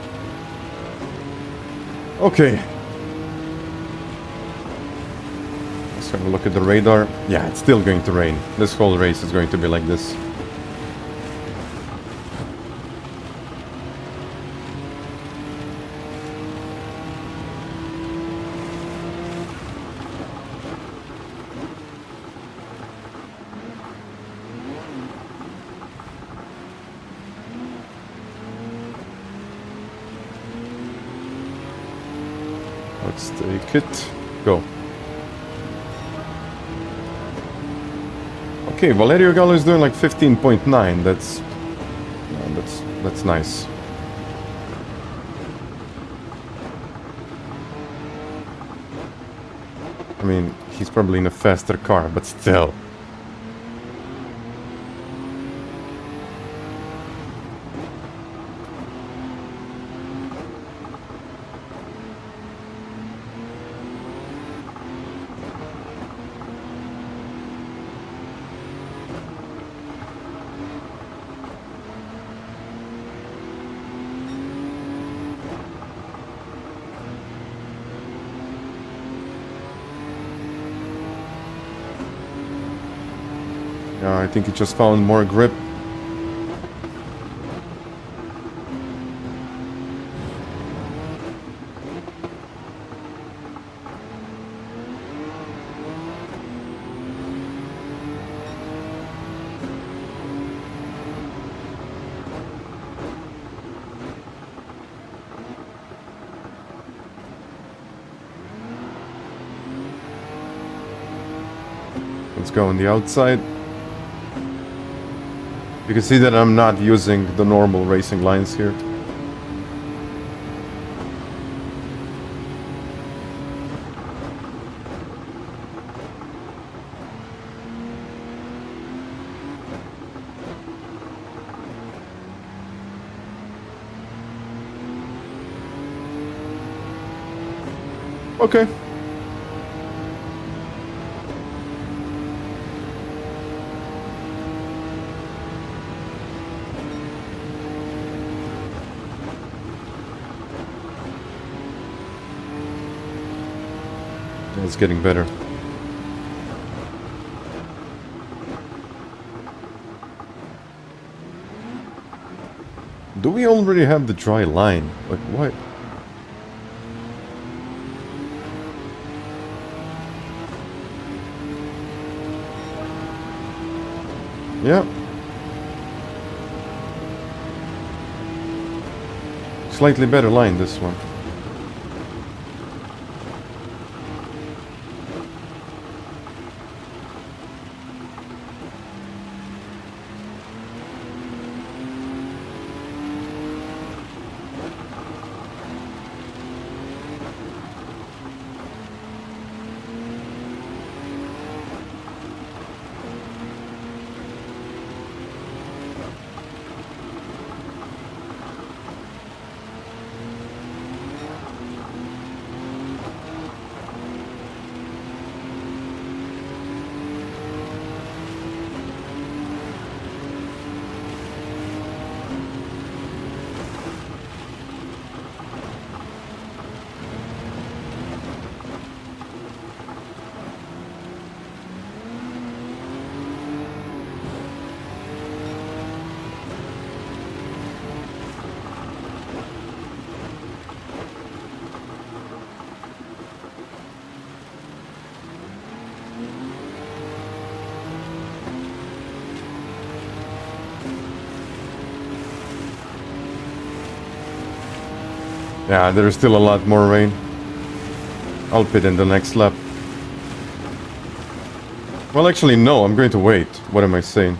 Okay. Let's have a look at the radar. Yeah, it's still going to rain. This whole race is going to be like this. Let's take it. Go. Okay, Valerio Gallo is doing like 15.9. That's nice. I mean, he's probably in a faster car, but still. I think he just found more grip. Let's go on the outside. You can see that I'm not using the normal racing lines here. Okay. It's getting better. Do we already have the dry line? Like, what? Yeah. Slightly better line, this one. Yeah, there's still a lot more rain. I'll pit in the next lap. Well, actually, no, I'm going to wait. What am I saying?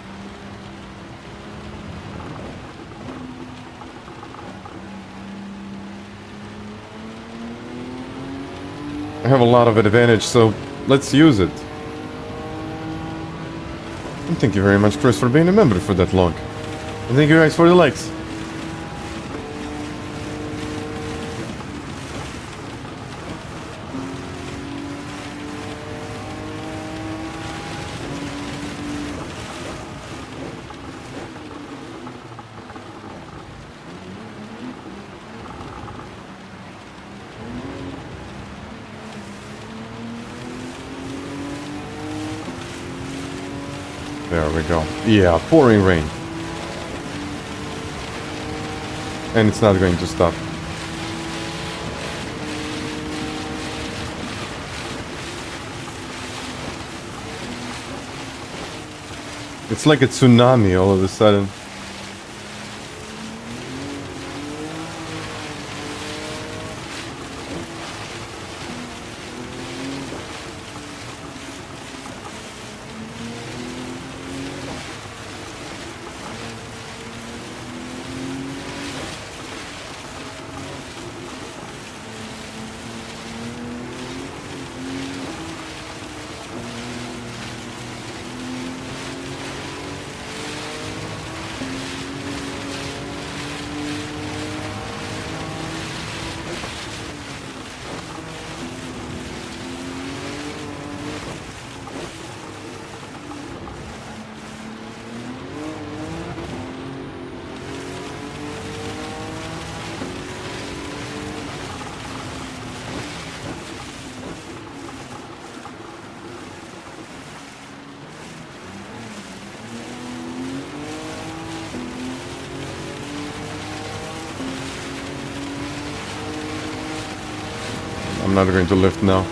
I have a lot of advantage, so let's use it. And thank you very much, Chris, for being a member for that long. And thank you guys for the likes. There we go. Yeah, pouring rain. And it's not going to stop. It's like a tsunami all of a sudden. I'm not going to lift now.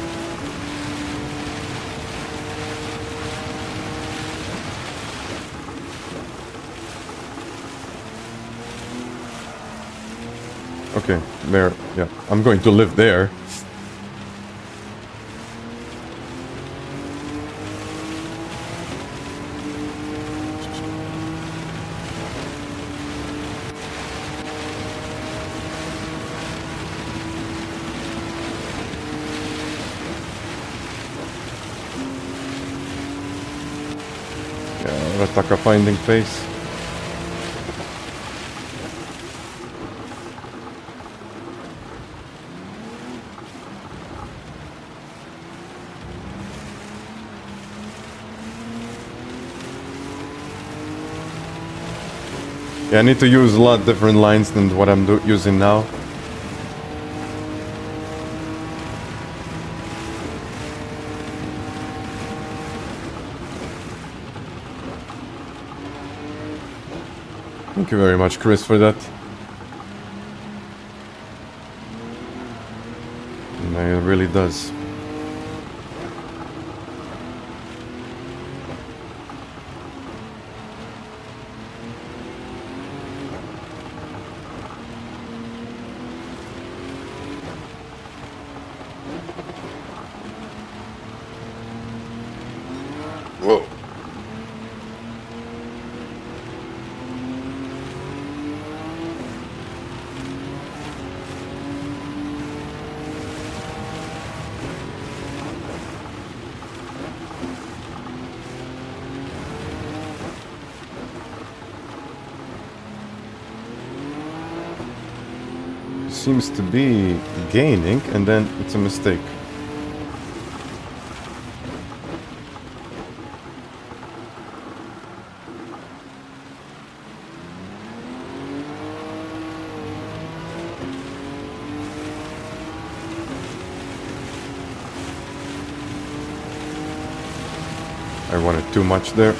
Okay, there, yeah. I'm going to live there. Rataka finding pace. Yeah, I need to use a lot different lines than what I'm using now. Thank you very much, Chris, for that. And it really does. Whoa. Seems to be gaining, and then it's a mistake. I wanted too much there.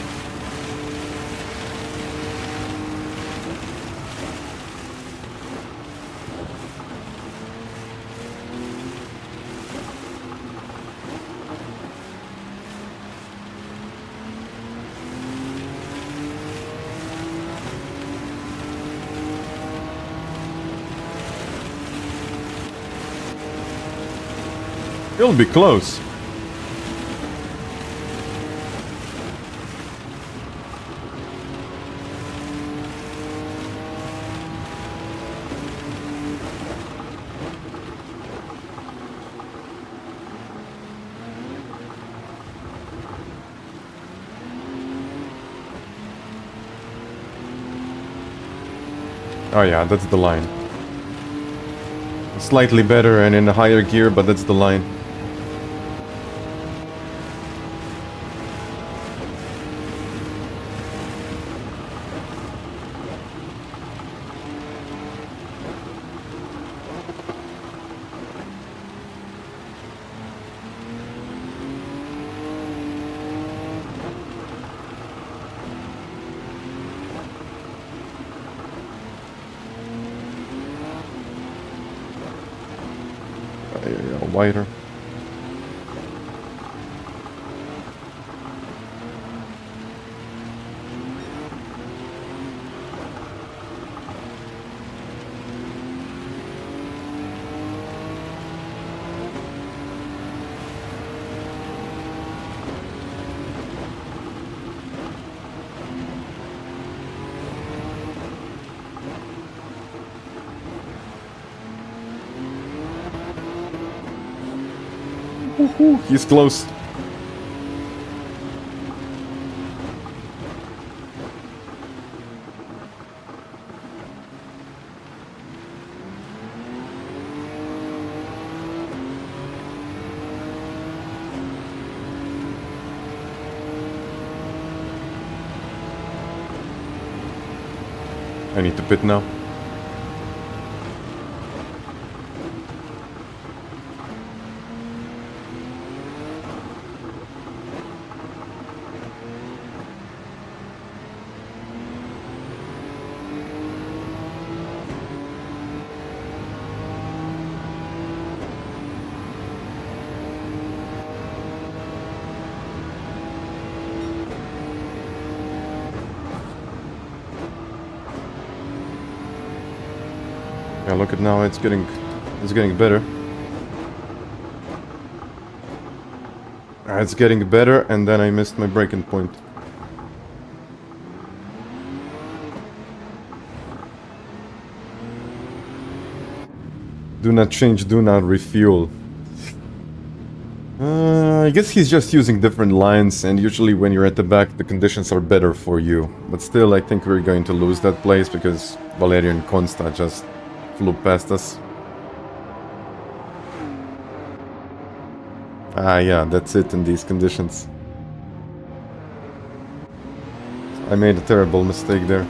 It'll be close. Oh yeah, that's the line. Slightly better and in a higher gear, but that's the line. Wider. He's close. I need to pit now. Yeah, look at now, it's getting better. It's getting better, and then I missed my breaking point. Do not change, do not refuel. I guess he's just using different lines, and usually when you're at the back, the conditions are better for you. But still, I think we're going to lose that place because Valerio and Consta just flew past us. Ah, yeah, that's it in these conditions. I made a terrible mistake there.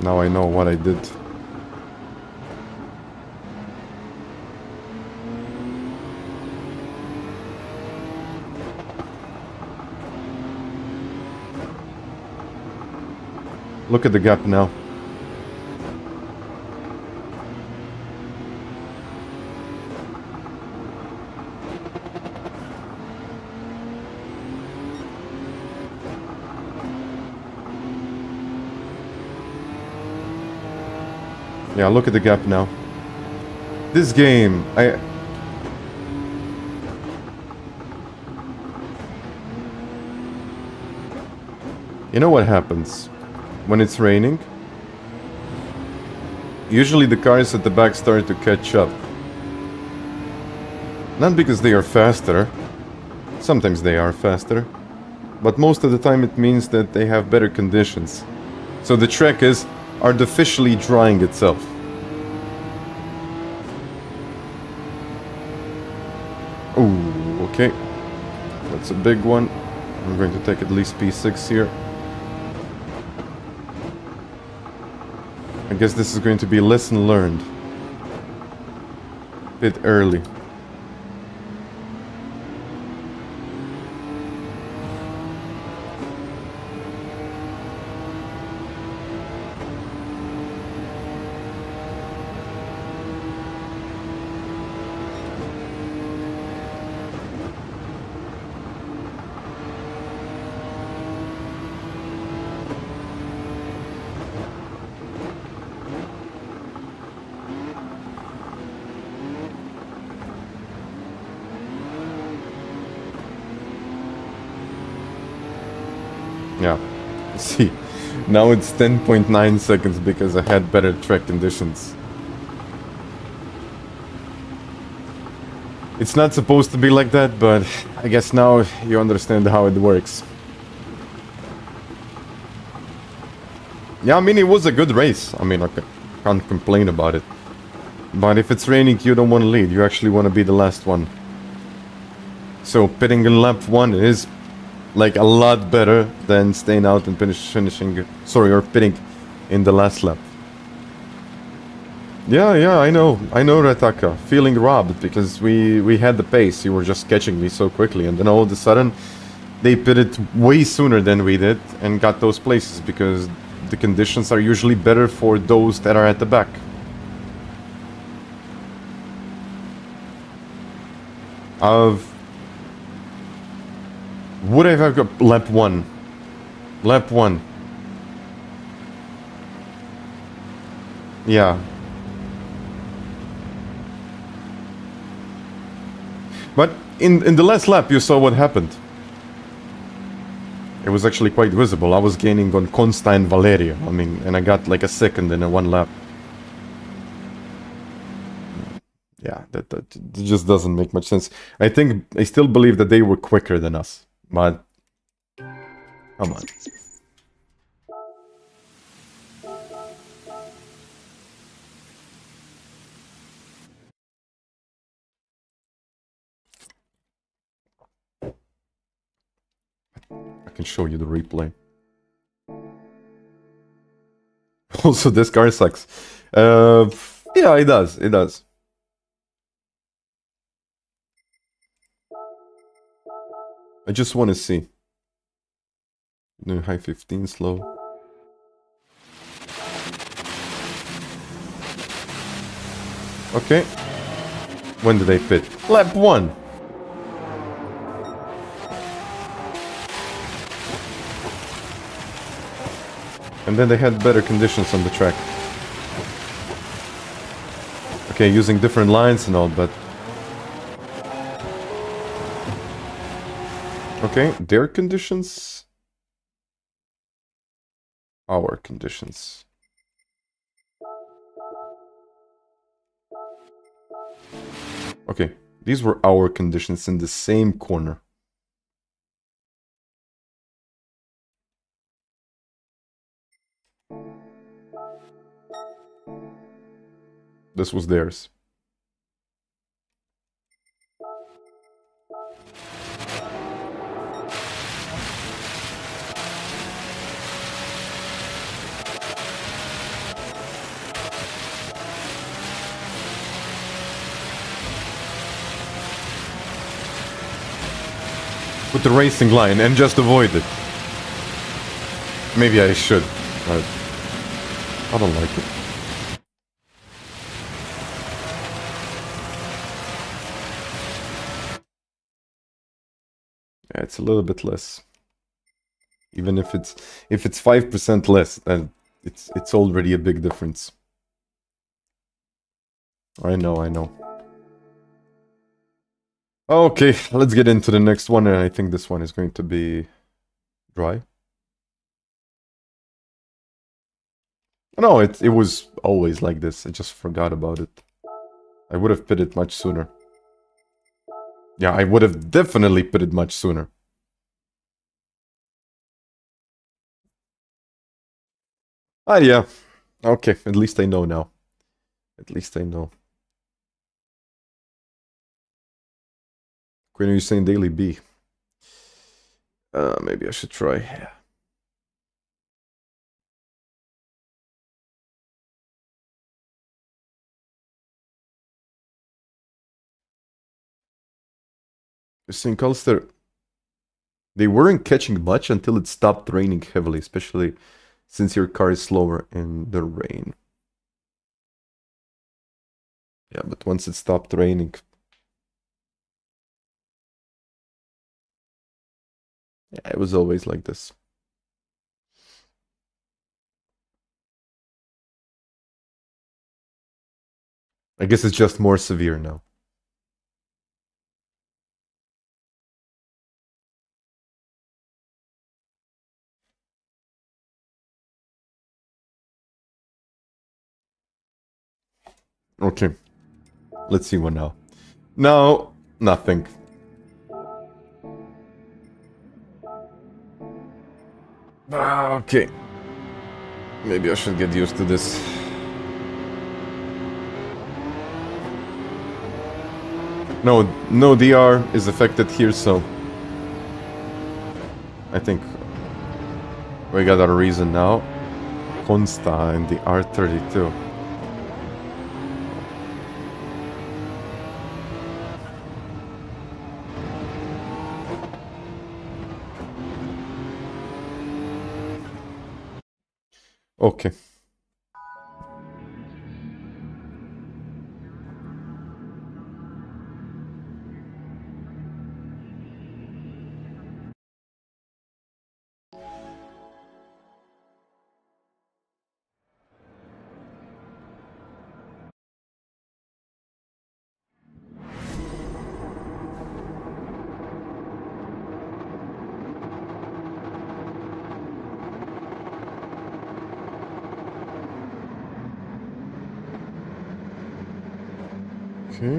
Now I know what I did. Look at the gap now. Yeah, look at the gap now. This game, You know what happens when it's raining? Usually the cars at the back start to catch up. Not because they are faster. Sometimes they are faster. But most of the time it means that they have better conditions. So the track is artificially drying itself. Ooh, okay. That's a big one. I'm going to take at least P6 here. I guess this is going to be a lesson learned. A bit early. Yeah, see, now it's 10.9 seconds because I had better track conditions. It's not supposed to be like that, but I guess now you understand how it works. Yeah, I mean, it was a good race. I mean, I can't complain about it. But if it's raining, you don't want to lead. You actually want to be the last one. So pitting in lap 1 is like a lot better than staying out and finishing, sorry, or pitting in the last lap. Yeah, I know, Rataka. Feeling robbed because we had the pace. You were just catching me so quickly, and then all of a sudden they pitted way sooner than we did and got those places because the conditions are usually better for those that are at the back. Would I have got lap 1? Lap 1. Yeah. But in the last lap you saw what happened. It was actually quite visible. I was gaining on Consta and Valerio. I mean, and I got like a second in a 1 lap. Yeah, that just doesn't make much sense. I still believe that they were quicker than us. But come on. I can show you the replay. Also, this car sucks. Yeah, it does. It does. I just want to see. No, high 15, slow. Okay. When did they pit? Lap 1. And then they had better conditions on the track. Okay, using different lines and all, but... Okay, their conditions... Our conditions. Okay, these were our conditions in the same corner. This was theirs. Put the racing line and just avoid it. Maybe I should, but I don't like it. Yeah, it's a little bit less. Even if it's 5% less, then it's already a big difference. I know. Okay, let's get into the next one, and I think this one is going to be dry. No, it was always like this. I just forgot about it. I would have pitted much sooner. Yeah, I would have definitely pitted much sooner. Ah, yeah. Okay, at least I know now. At least I know. Quinn, are you saying daily B? Maybe I should try. You're saying Colster, they weren't catching much until it stopped raining heavily, especially since your car is slower in the rain. Yeah, but once it stopped raining... Yeah, it was always like this. I guess it's just more severe now. Okay. Let's see what now. No, nothing. Okay. Maybe I should get used to this. No DR is affected here, so... I think we got our reason now. Consta in the R32. Okay. Okay.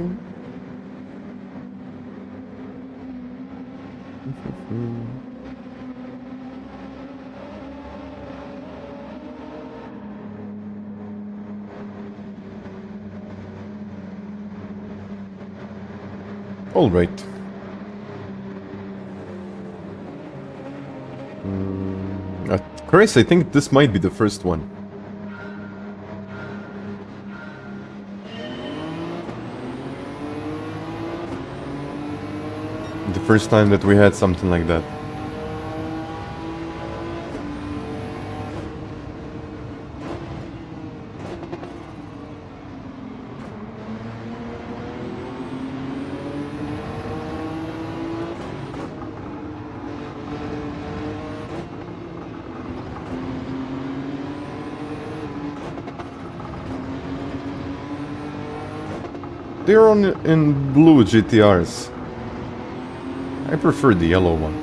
All right. Chris, I think this might be the first one. The first time that we had something like that. They're on in blue GTRs. I prefer the yellow one.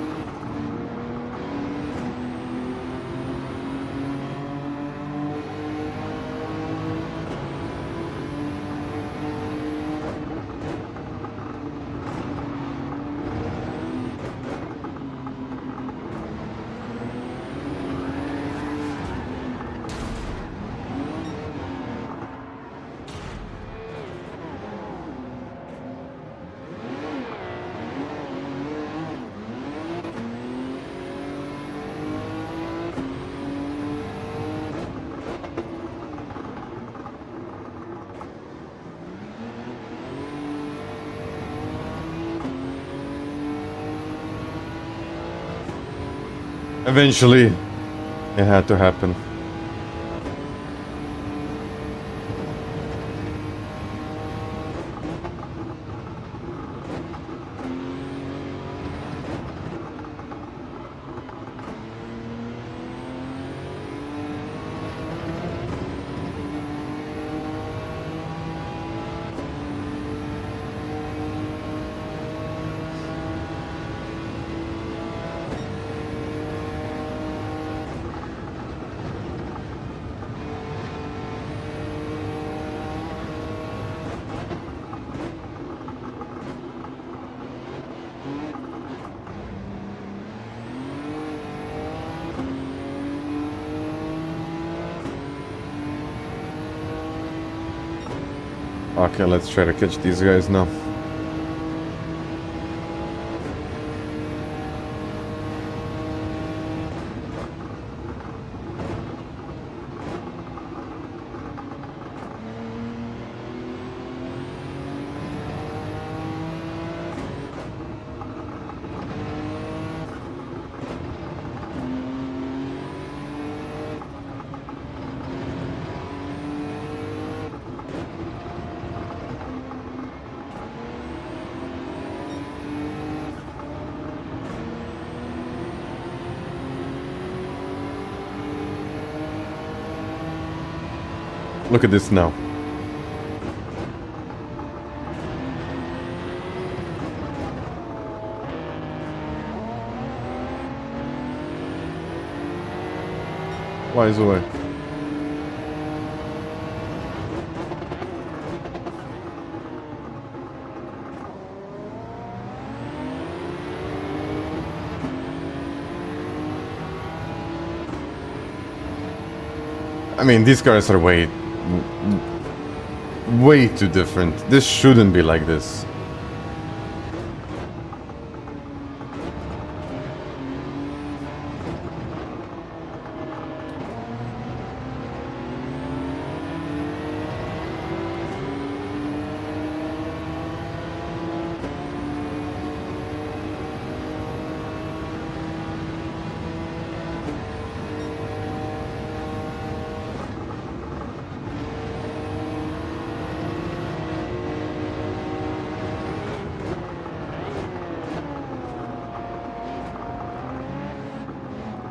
Eventually, it had to happen. Okay, let's try to catch these guys now. Look at this now. Flies away. I mean, these cars are way too different. This shouldn't be like this.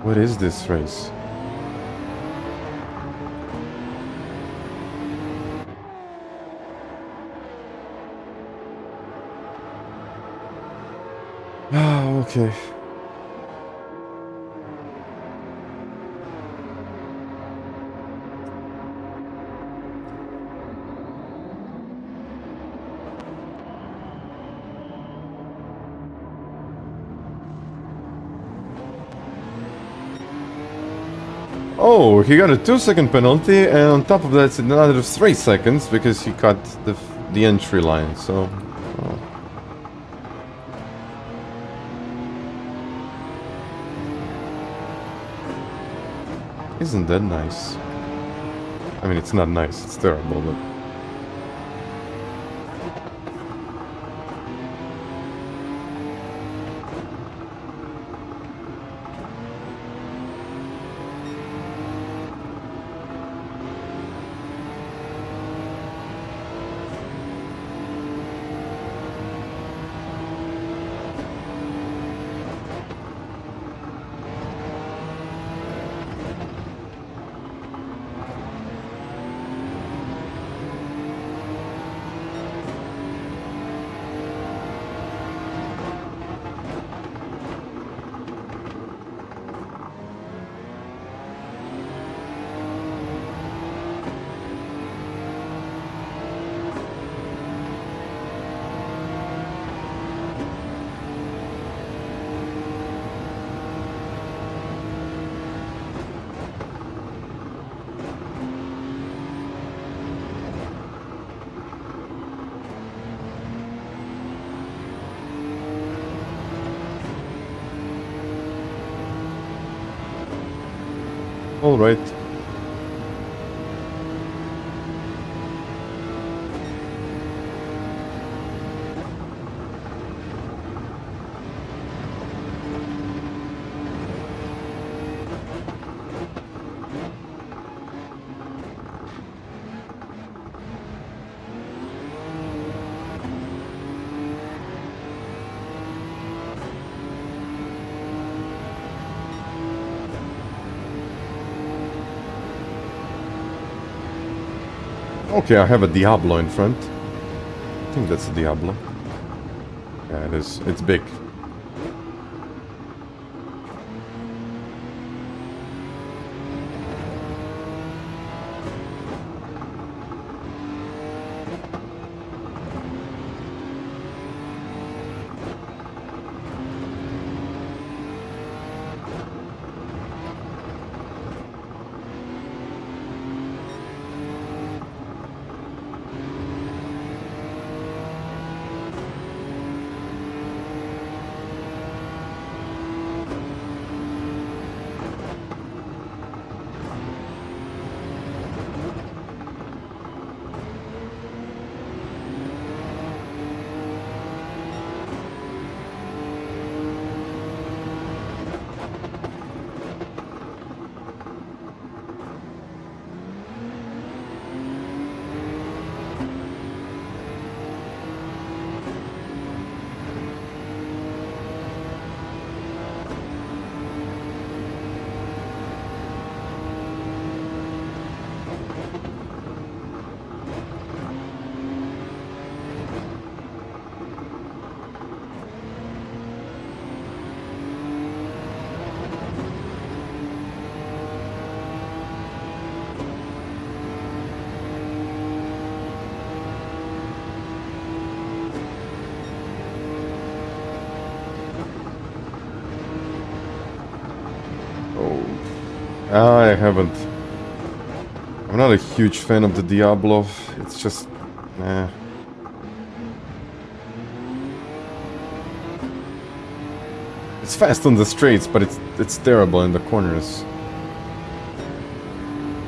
What is this race? Ah, okay. Oh, he got a 2-second penalty, and on top of that, it's another 3 seconds because he cut the entry line. So, oh. Isn't that nice? I mean, it's not nice; it's terrible, but. All right. Okay, I have a Diablo in front. I think that's a Diablo. Yeah, it is. It's big. I haven't. I'm not a huge fan of the Diablo. It's just, It's fast on the straights, but it's terrible in the corners.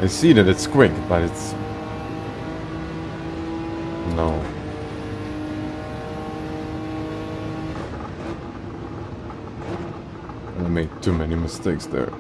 I see that it's quick, but it's no. I made too many mistakes there.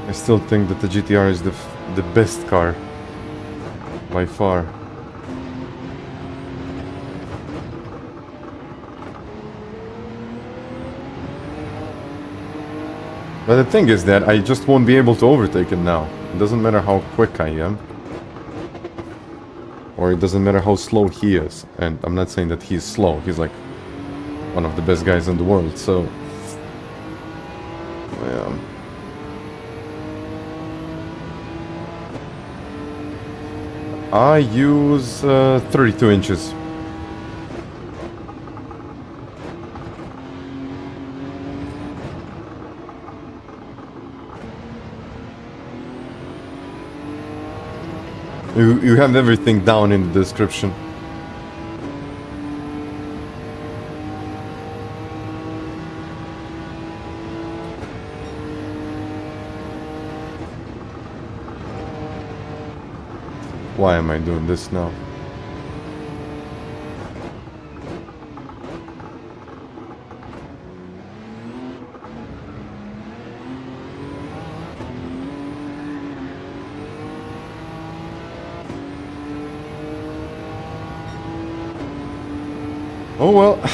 I still think that the GTR is the best car by far. But the thing is that I just won't be able to overtake it now. It doesn't matter how quick I am. Or it doesn't matter how slow he is. And I'm not saying that he's slow. He's like one of the best guys in the world, so... Yeah. I use 32 inches. You have everything down in the description. Why am I doing this now? Oh well.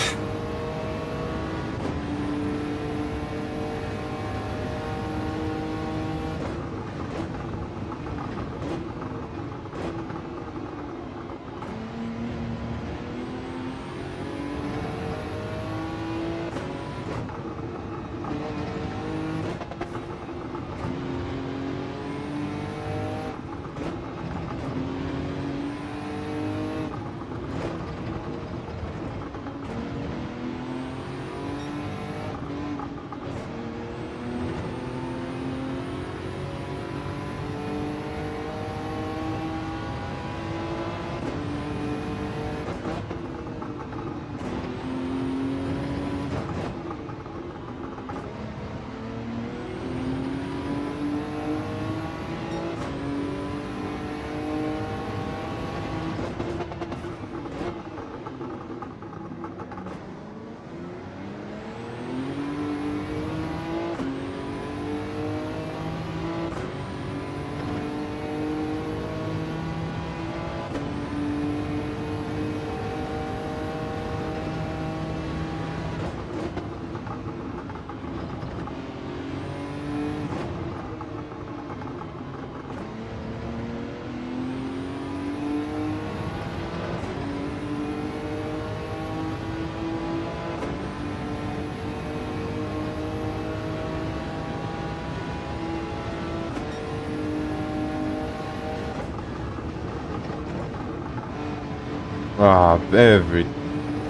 Ah,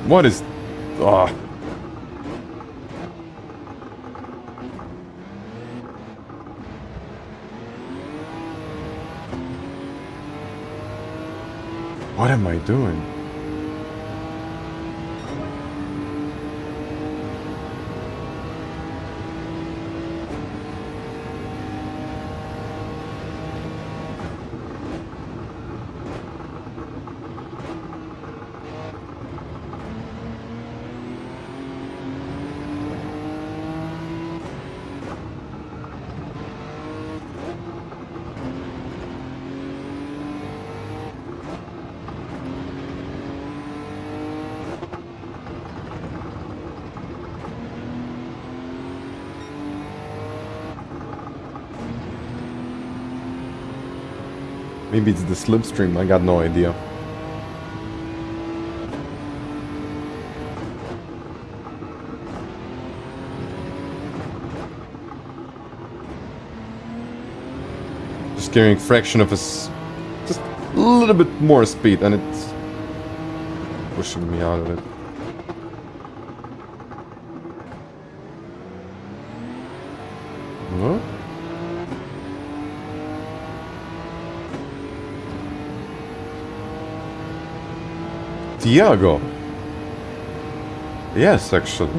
what is... Ah. What am I doing? Maybe it's the slipstream, I got no idea. Just carrying fraction of just a little bit more speed and it's pushing me out of it. What? Tiago. Yes, actually.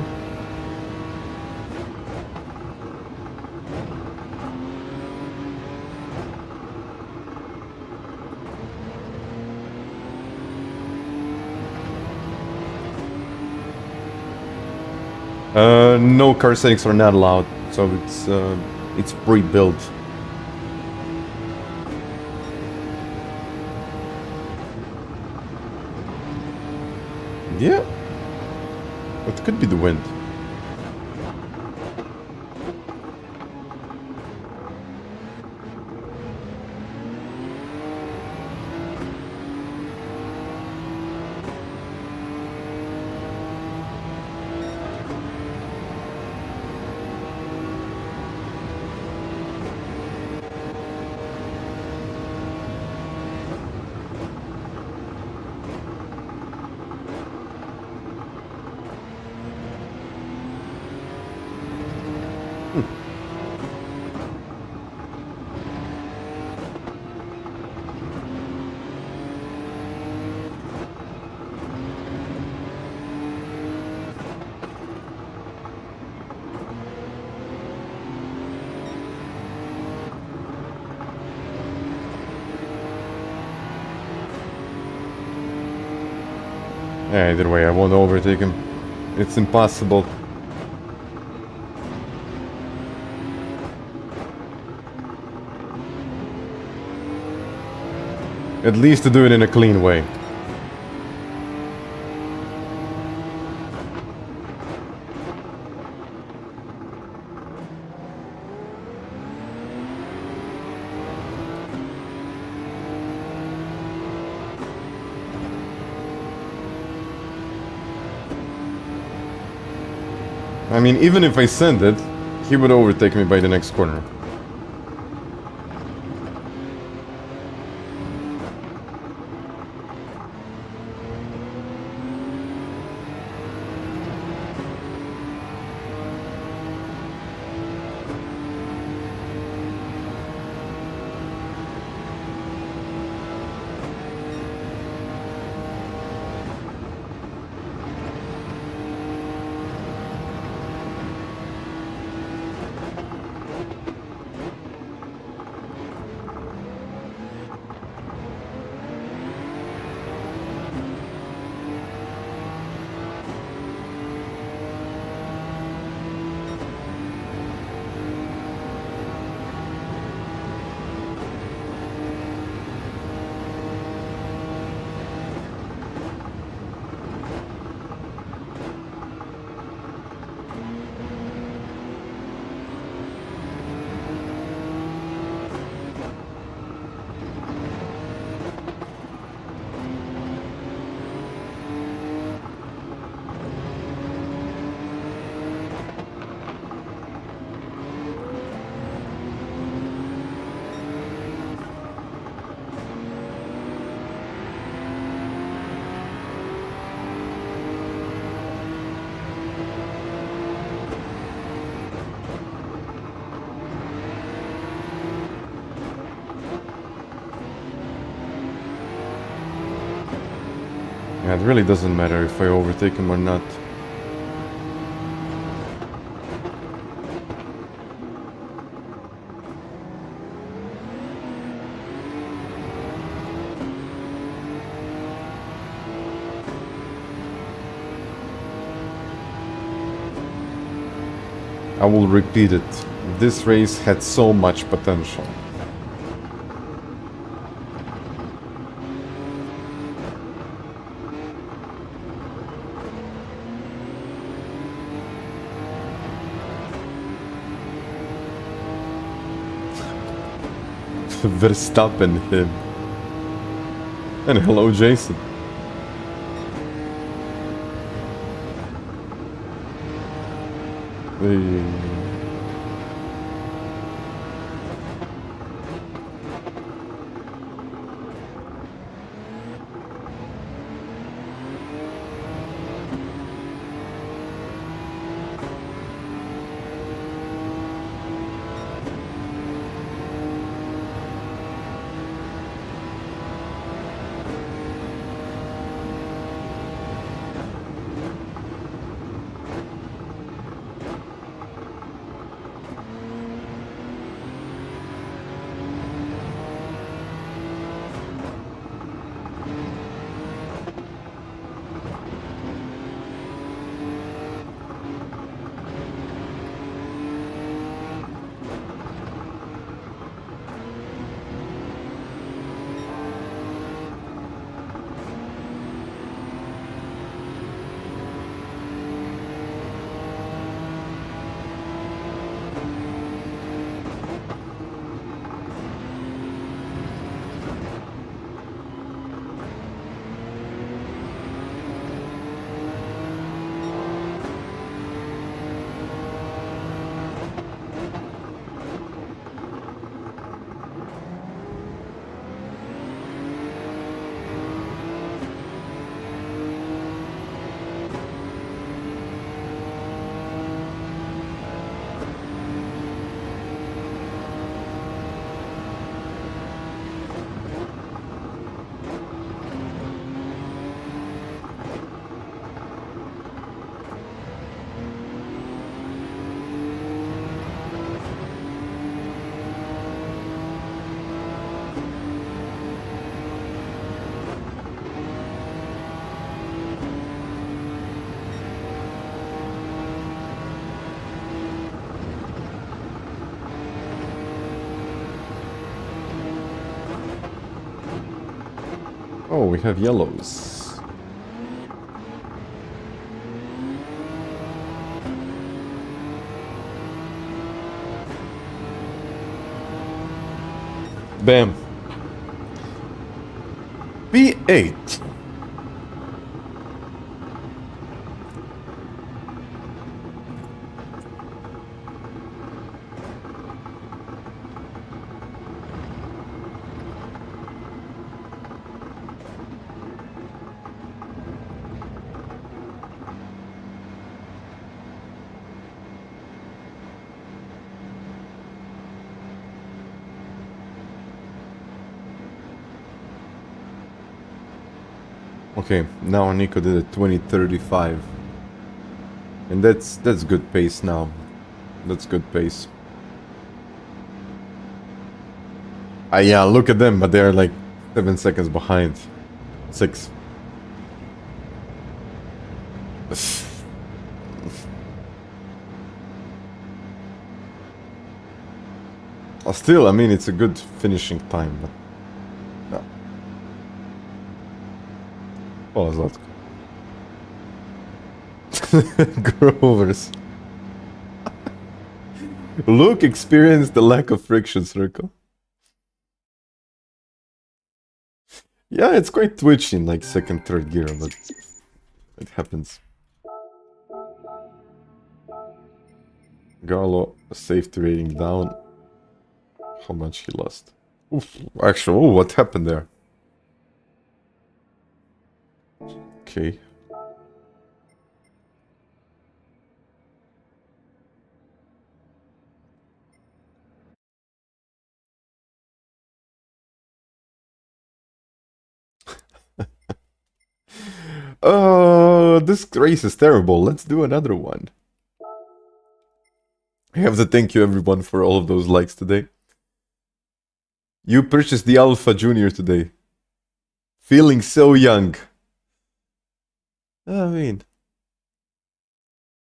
No car settings are not allowed, so it's pre-built. Yeah, it could be the wind. Yeah, either way, I won't overtake him. It's impossible. At least to do it in a clean way. I mean, even if I send it, he would overtake me by the next corner. really doesn't matter if I overtake him or not. I will repeat it. This race had so much potential. Verstappen him. And hello, Jason. Oh, we have yellows. Bam. B8. Okay, now Nico did a 20:35. And that's good pace now. That's good pace. Yeah, look at them, but they're like 7 seconds behind. 6. Still, I mean, it's a good finishing time, but no. Oh, Zlatko. Grovers. Luke experienced the lack of friction circle. Yeah, it's quite twitchy in like second, third gear, but it happens. Gallo, safety rating down. How much he lost? Oof, actually, oh, what happened there? Okay. This race is terrible. Let's do another one. I have to thank you everyone for all of those likes today. You purchased the Alpha Junior today. Feeling so young. I mean,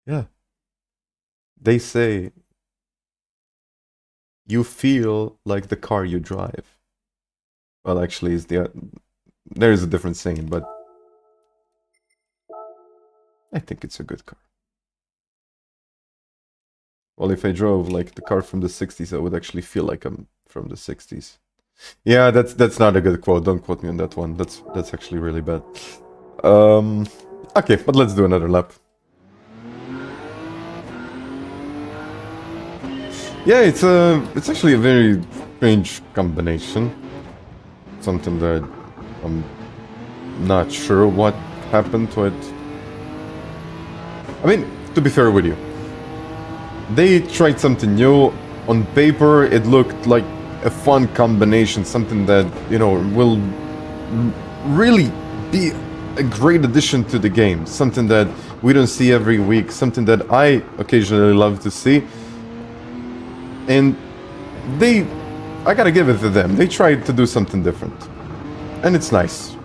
yeah. They say you feel like the car you drive. Well, actually, there is a different saying, but I think it's a good car. Well, if I drove like the car from the 60s, I would actually feel like I'm from the 60s. Yeah, that's not a good quote. Don't quote me on that one. That's actually really bad. Okay, but let's do another lap. Yeah, it's actually a very strange combination. Something that I'm not sure what happened to it. I mean, to be fair with you, they tried something new. On paper, it looked like a fun combination, something that, you know, will really be a great addition to the game, something that we don't see every week, something that I occasionally love to see. And I gotta give it to them, they tried to do something different. And it's nice.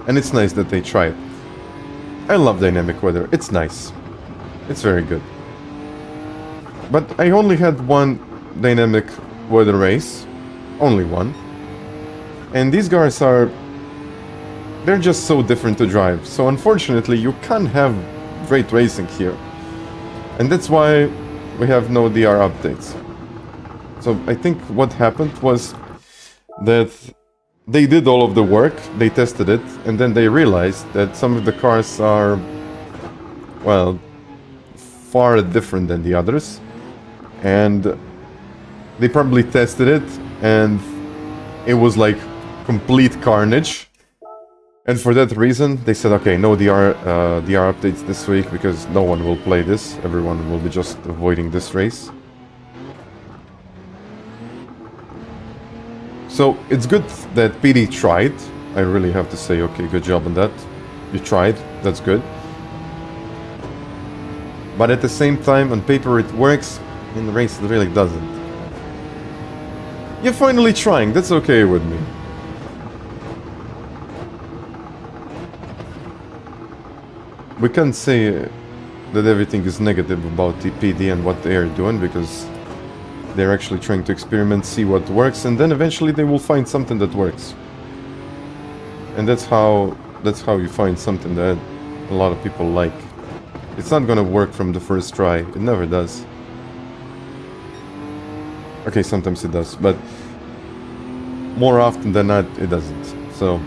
And it's nice that they tried. I love dynamic weather, it's nice. It's very good. But I only had one dynamic weather race. Only one. And these cars they're just so different to drive. So unfortunately, you can't have great racing here. And that's why we have no DR updates. So I think what happened was that they did all of the work, they tested it, and then they realized that some of the cars are, well, far different than the others. And they probably tested it, and it was like complete carnage. And for that reason, they said, okay, no DR updates this week, because no one will play this. Everyone will be just avoiding this race. So it's good that PD tried. I really have to say, okay, good job on that. You tried, that's good. But at the same time, on paper it works, in the race it really doesn't. You're finally trying, that's okay with me. We can't say that everything is negative about the PD and what they are doing, because they're actually trying to experiment, see what works, and then eventually they will find something that works. And that's how you find something that a lot of people like. It's not gonna work from the first try, it never does. Okay, sometimes it does, but more often than not, it doesn't. So,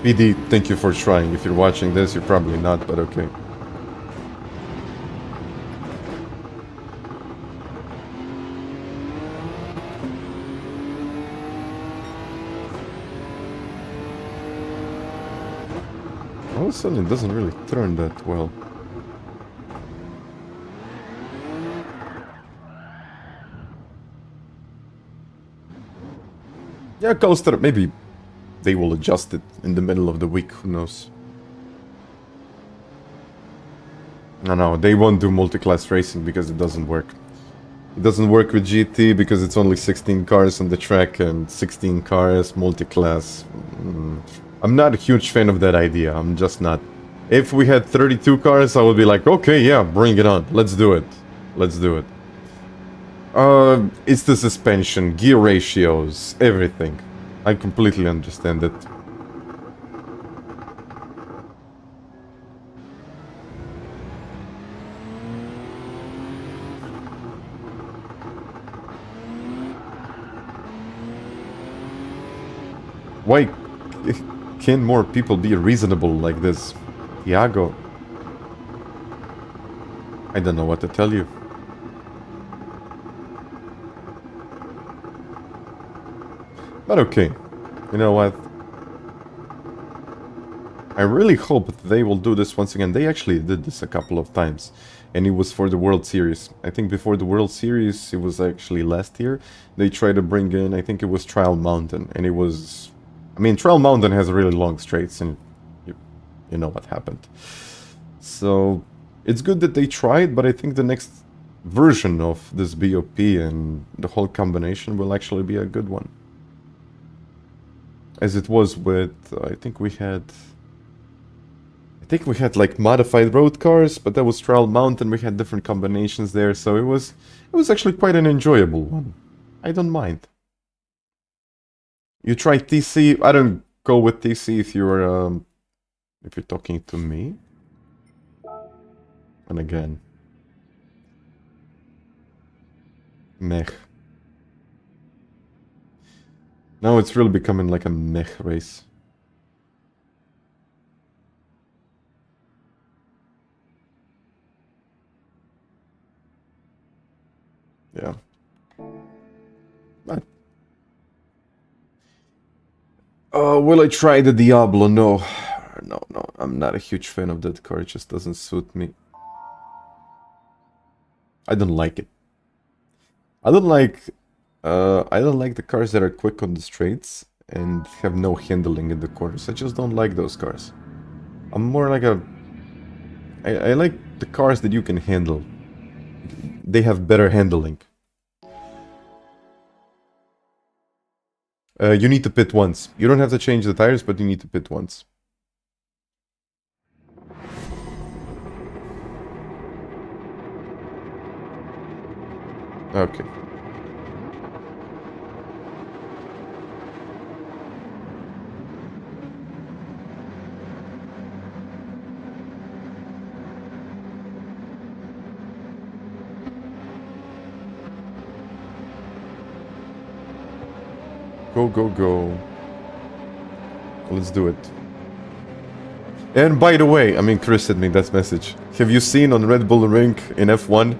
PD, thank you for trying. If you're watching this, you're probably not, but okay. All of a sudden, it doesn't really turn that well. Yeah, Coaster, maybe they will adjust it in the middle of the week, who knows. No, they won't do multi-class racing because it doesn't work. It doesn't work with GT because it's only 16 cars on the track and 16 cars multi-class. I'm not a huge fan of that idea, I'm just not. If we had 32 cars, I would be like, okay, yeah, bring it on, let's do it. Let's do it. It's the suspension, gear ratios, everything. I completely understand it. Why can more people be reasonable like this? Tiago. I don't know what to tell you. But okay, you know what? I really hope that they will do this once again. They actually did this a couple of times, and it was for the World Series. I think before the World Series, it was actually last year. They tried to bring in, I think it was Trial Mountain, and it was I mean, Trail Mountain has really long straights, and you know what happened. So it's good that they tried, but I think the next version of this BOP and the whole combination will actually be a good one. As it was with, I think we had like modified road cars, but that was Trail Mountain. We had different combinations there, so it was actually quite an enjoyable one. I don't mind. You try TC? I don't go with TC if you're talking to me. And again, mech. Now it's really becoming like a mech race. Yeah. But, will I try the Diablo? No. No, I'm not a huge fan of that car. It just doesn't suit me. I don't like it. I don't like the cars that are quick on the straights and have no handling in the corners. I just don't like those cars. I'm more like I like the cars that you can handle. They have better handling. You need to pit once. You don't have to change the tires, but you need to pit once. Okay. Go, go, go. Let's do it. And by the way, I mean, Chris sent me that message. Have you seen on Red Bull Ring in F1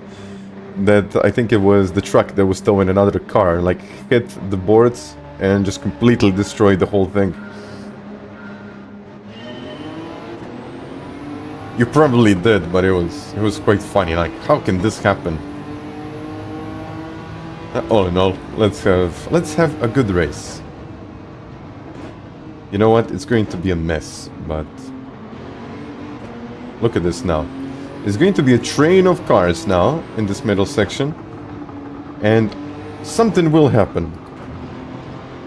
that I think it was the truck that was towing another car, like hit the boards and just completely destroyed the whole thing? You probably did, but it was quite funny. Like, how can this happen? All in all, let's have a good race. You know what? It's going to be a mess, but look at this now. There's going to be a train of cars now in this middle section, and something will happen.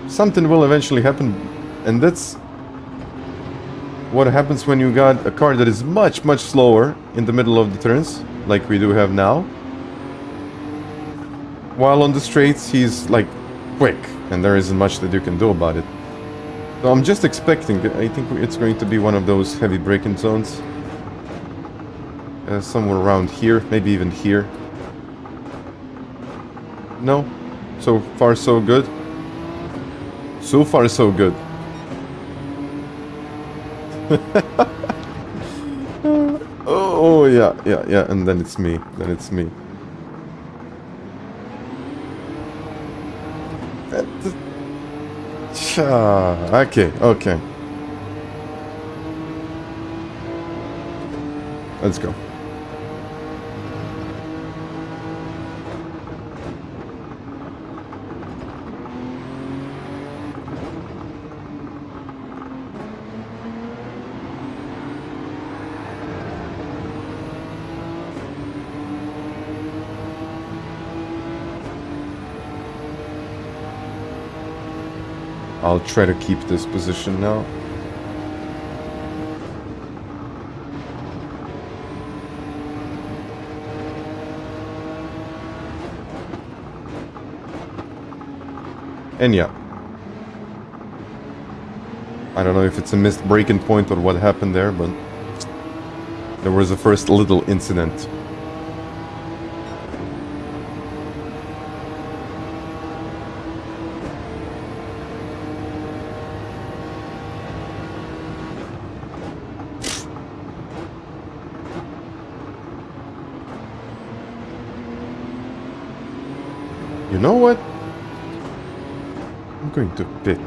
Something will eventually happen, and that's what happens when you got a car that is much, much slower in the middle of the turns, like we do have now. While on the straights, he's like quick, and there isn't much that you can do about it. So I'm just expecting, I think it's going to be one of those heavy braking zones. Somewhere around here, maybe even here. No? So far so good? So far so good. Oh yeah, and then it's me, Okay. Let's go. I'll try to keep this position now. And yeah. I don't know if it's a missed breaking point or what happened there, but there was a first little incident. You know what? I'm going to pit.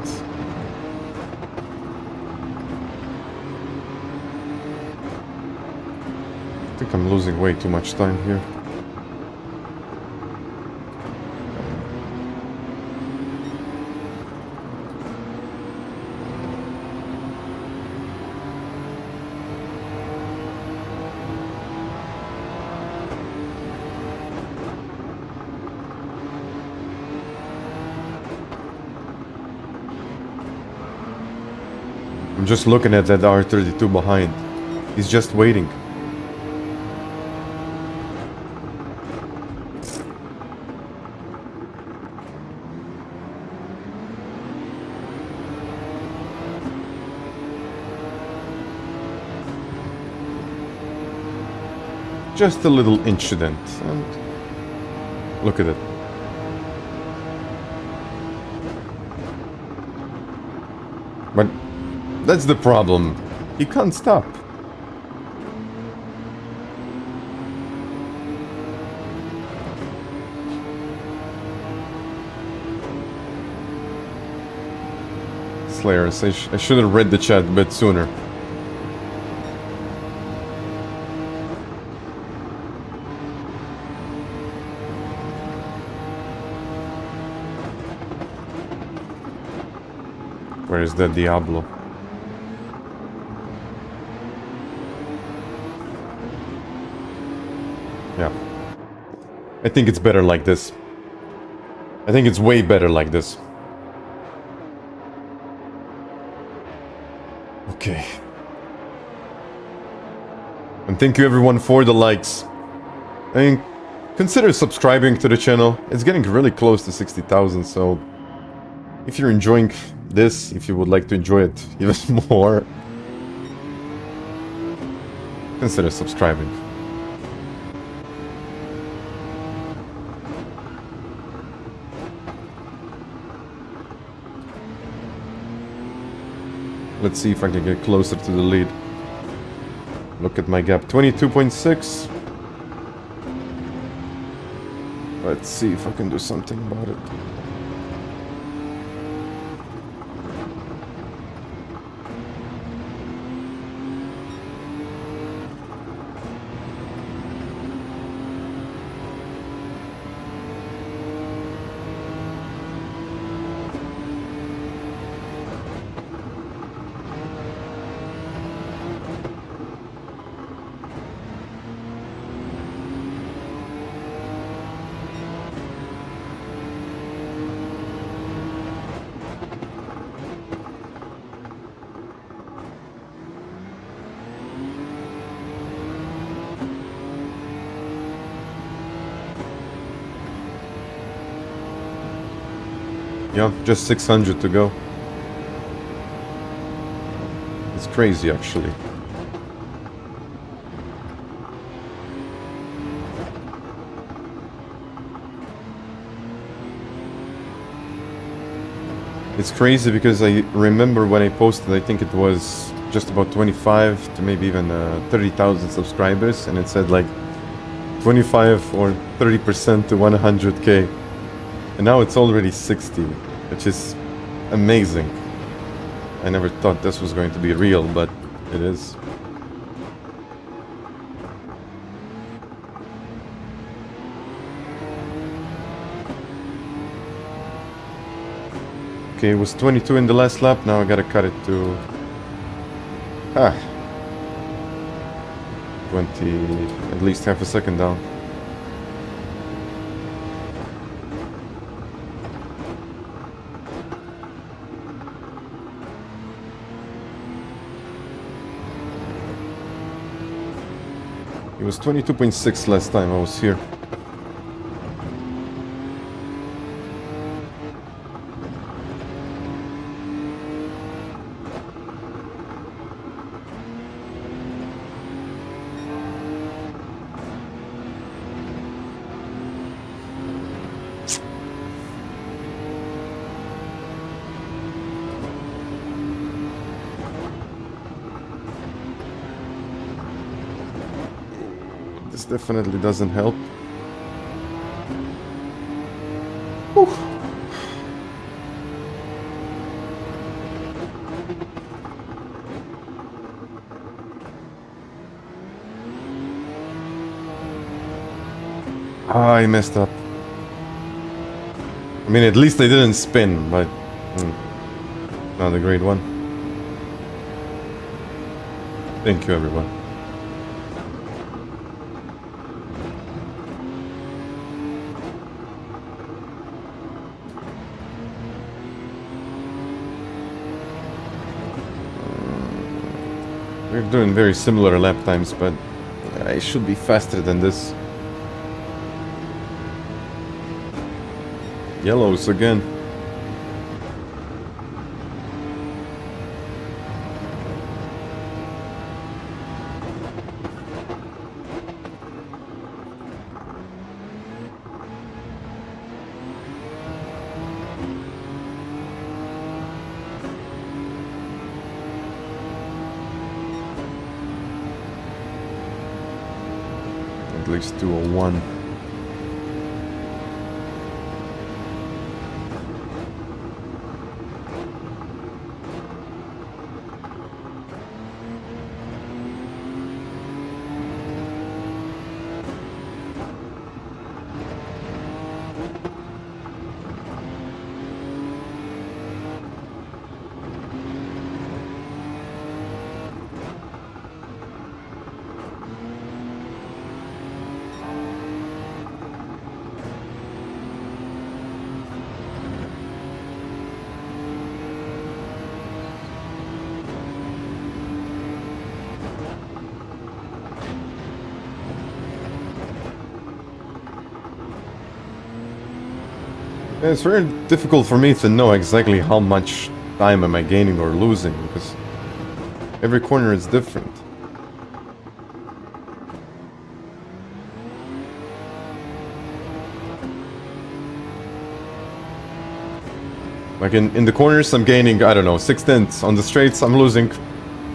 I think I'm losing way too much time here. I'm just looking at that R32 behind. He's just waiting. Just a little incident, and look at it. But that's the problem. He can't stop. Slayers, I should have read the chat a bit sooner. Where is that Diablo? Yeah. I think it's better like this. I think it's way better like this. Okay. And thank you everyone for the likes. And consider subscribing to the channel. It's getting really close to 60,000, so if you're enjoying this, if you would like to enjoy it even more, consider subscribing. Let's see if I can get closer to the lead. Look at my gap, 22.6. Let's see if I can do something about it. Yeah, just 600 to go. It's crazy, actually. It's crazy because I remember when I posted, I think it was just about 25 to maybe even 30,000 subscribers, and it said like 25 or 30% to 100k. And now it's already 60, which is amazing. I never thought this was going to be real, but it is. Okay, it was 22 in the last lap, now I gotta cut it to... 20, at least half a second down. It was 22.6 last time I was here. Definitely doesn't help. Whew. Ah, I messed up. I mean, at least I didn't spin, but not a great one. Thank you, everyone. We're doing very similar lap times, but I should be faster than this. Yellows again. At least 201. It's very difficult for me to know exactly how much time am I gaining or losing, because every corner is different. Like in the corners I'm gaining, I don't know, 6/10. On the straights I'm losing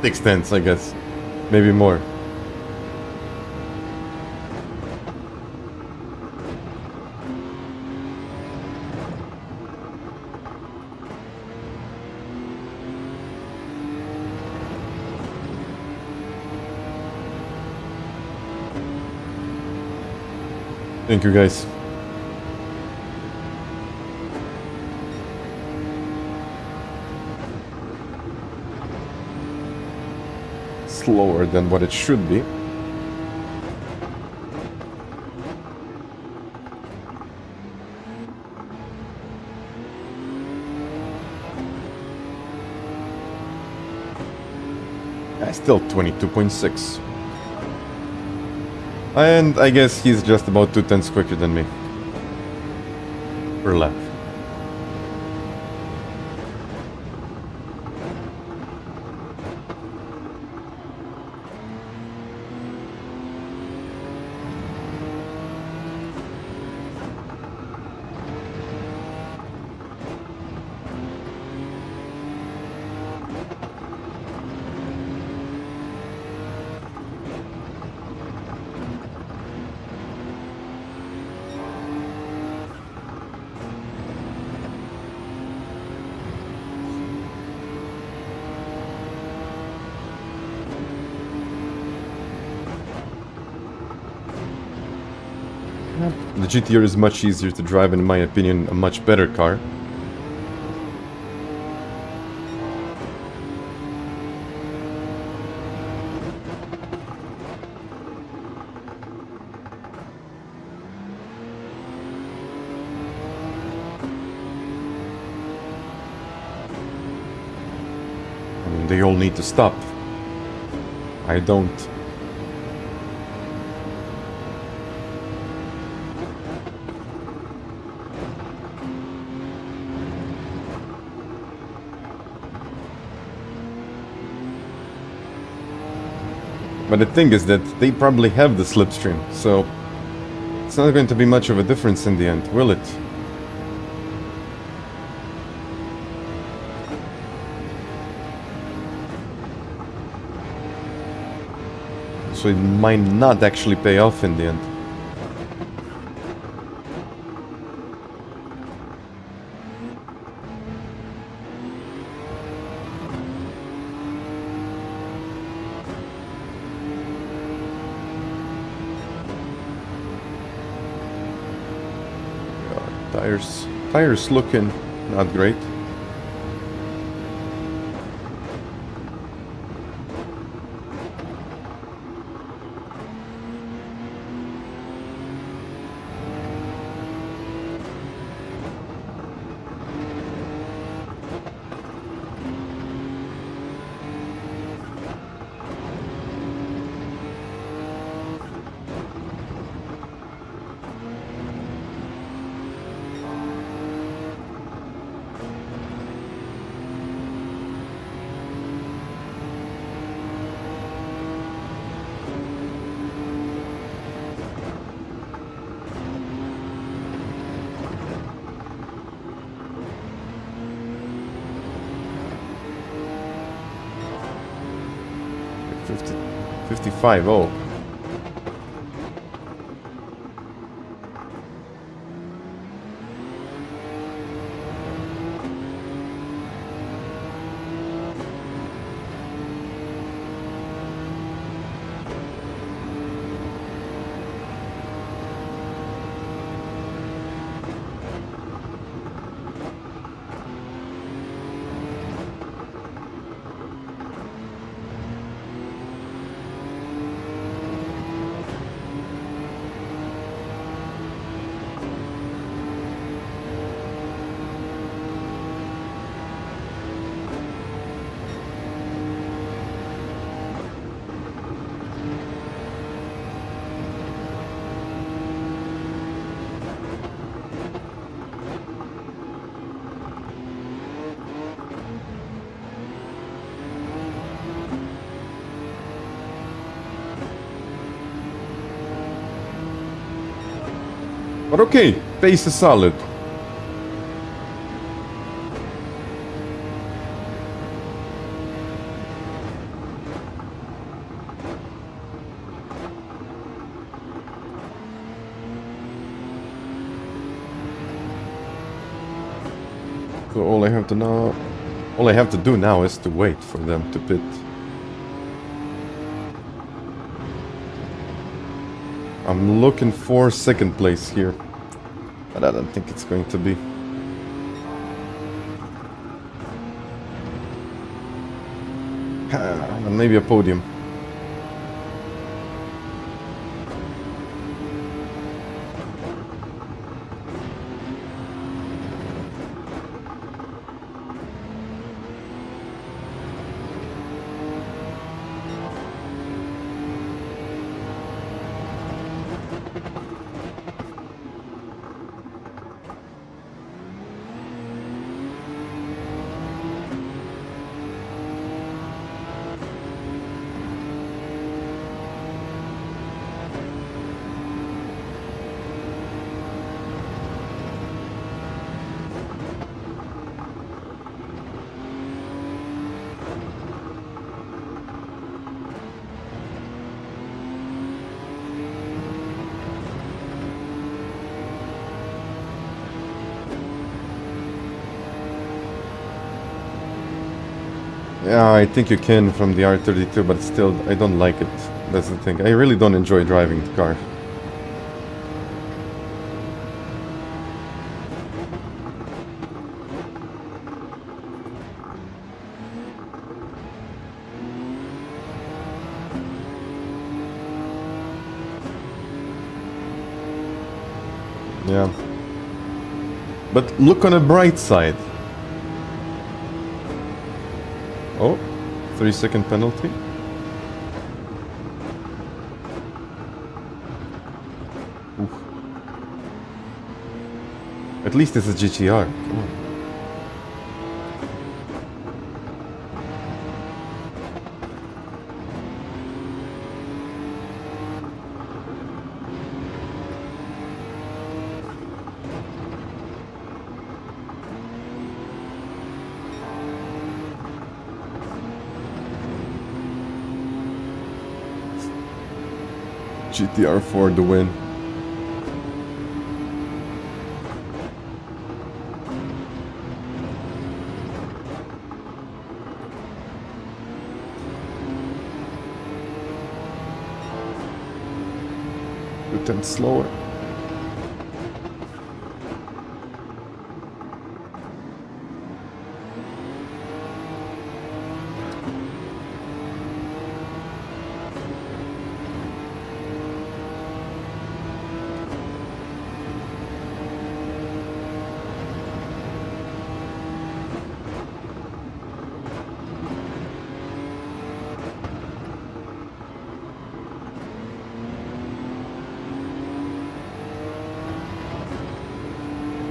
6/10, I guess. Maybe more. Thank you, guys. Slower than what it should be. Still 22.6. And I guess he's just about 2/10 quicker than me. Per lap. The GTR is much easier to drive, and in my opinion, a much better car. I mean, they all need to stop. I don't. But the thing is that they probably have the slipstream, so it's not going to be much of a difference in the end, will it? So it might not actually pay off in the end. Tires looking not great. 55, oh. But okay, pace is solid. So all I have to do now is to wait for them to pit. I'm looking for second place here, but I don't think it's going to be. Maybe a podium. Yeah, I think you can from the R32, but still, I don't like it. That's the thing. I really don't enjoy driving the car. Yeah. But look on the bright side. Oh, 3-second penalty. Oof. At least it's a GTR. Come on. GTR for the win. Two tenths slower.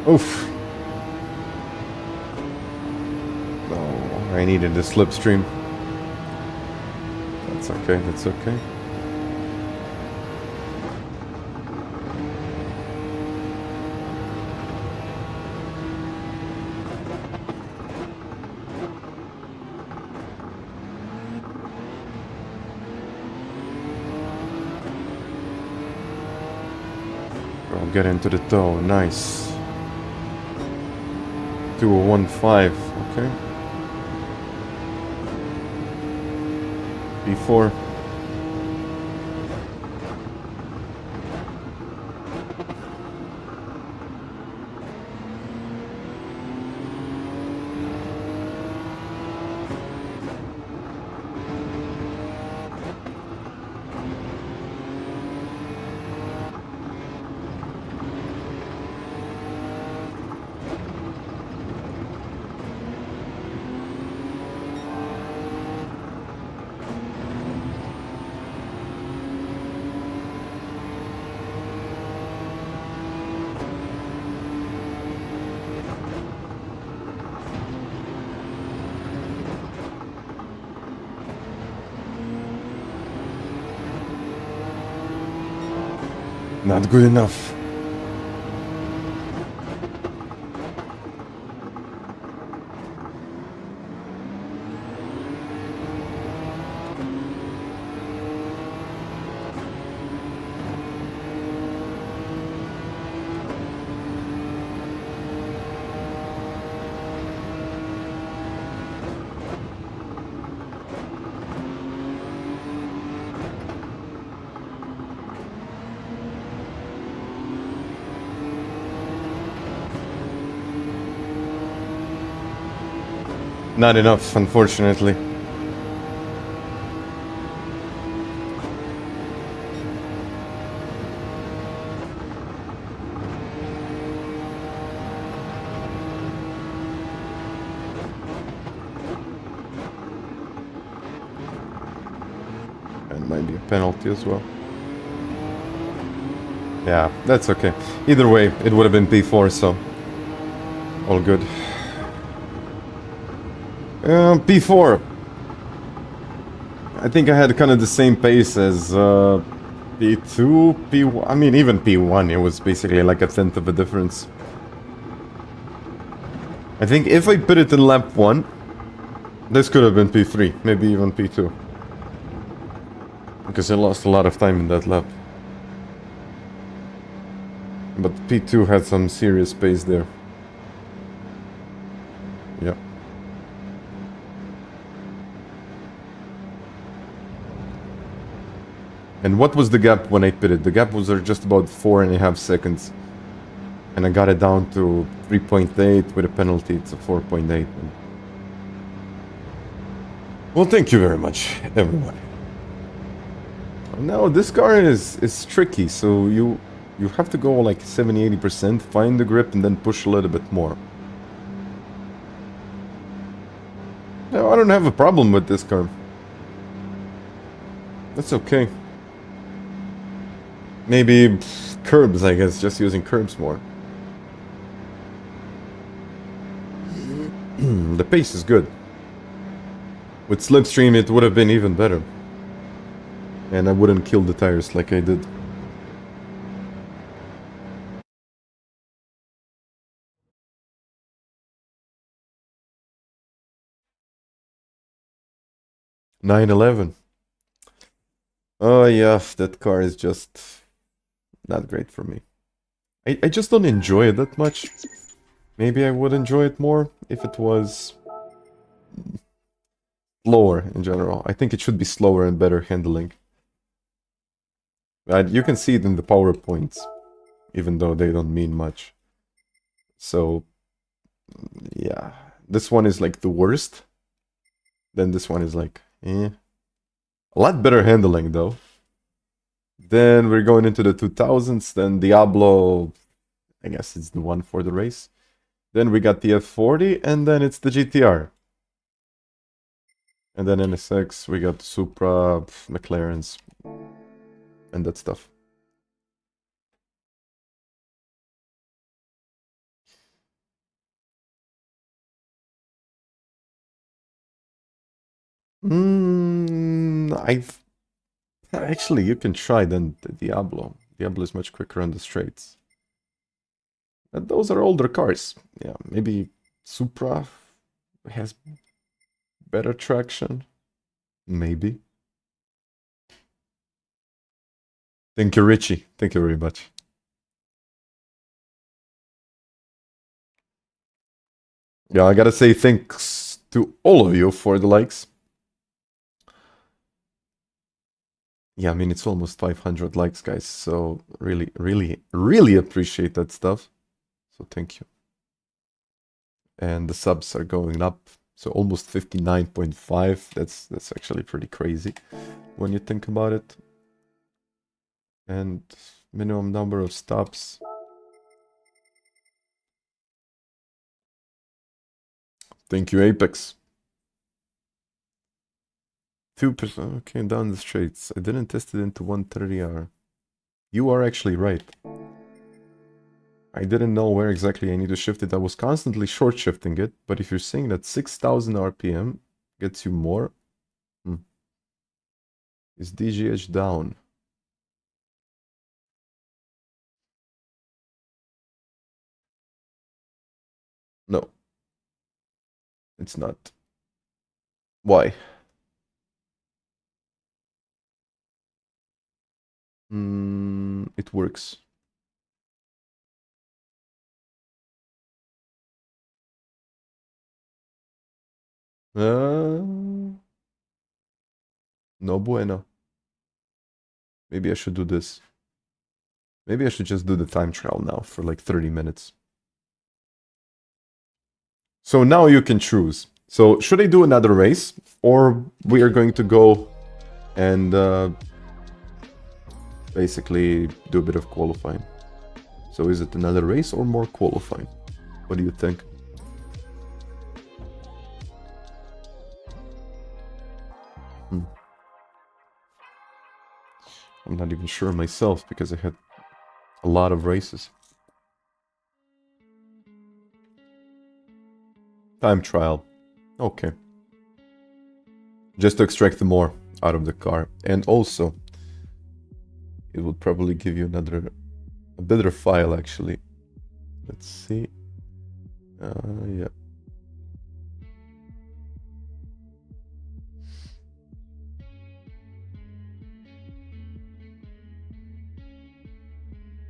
Oof. Oh, I needed the slipstream. That's okay, that's okay. Bro, get into the toe. Nice. 2:15. Okay. P4. Not good enough. Not enough, unfortunately. And might be a penalty as well. Yeah, that's okay. Either way, it would have been P4, so all good. P4. I think I had kind of the same pace as P2, P1. I mean, even P1, it was basically like a tenth of a difference. I think if I put it in lap 1, this could have been P3, maybe even P2. Because I lost a lot of time in that lap. But P2 had some serious pace there. Yeah. And what was the gap when I pitted? The gap was just about 4.5 seconds. And I got it down to 3.8 with a penalty. It's a 4.8. Well, thank you very much, everyone. Now, this car is tricky, so you have to go like 70-80%, find the grip, and then push a little bit more. No, I don't have a problem with this car. That's okay. Maybe curbs, I guess, just using curbs more. The pace is good. With slipstream, it would have been even better. And I wouldn't kill the tires like I did. (911) Oh yeah, that car is just not great for me. I just don't enjoy it that much. Maybe I would enjoy it more if it was slower in general. I think it should be slower and better handling. You can see it in the PowerPoints, even though they don't mean much. So, yeah. This one is like the worst. Then this one is like, eh. A lot better handling, though. Then we're going into the 2000s. Then Diablo, I guess it's the one for the race. Then we got the F40, and then it's the GTR. And then NSX, we got Supra, McLarens, and that stuff. Actually, you can try then the Diablo. Diablo is much quicker on the straights. And those are older cars. Yeah, maybe Supra has better traction. Maybe. Thank you, Richie. Thank you very much. Yeah, I gotta say thanks to all of you for the likes. Yeah, I mean, it's almost 500 likes, guys. So really, really, really appreciate that stuff. So thank you. And the subs are going up. So almost 59.5. That's actually pretty crazy when you think about it. And minimum number of stops. Thank you, Apex. 2%. Okay, down the straights. I didn't test it into 130R. You are actually right. I didn't know where exactly I need to shift it. I was constantly short shifting it, but if you're saying that 6,000 RPM gets you more, is DGH down? No, it's not. Why? It works. No bueno. Maybe I should do this. Maybe I should just do the time trial now for like 30 minutes. So now you can choose. So should I do another race, or we are going to go and basically do a bit of qualifying? So is it another race or more qualifying? What do you think? I'm not even sure myself because I had a lot of races. Time trial. Okay. Just to extract more out of the car. And also, it will probably give you a better file actually. Let's see. Yeah.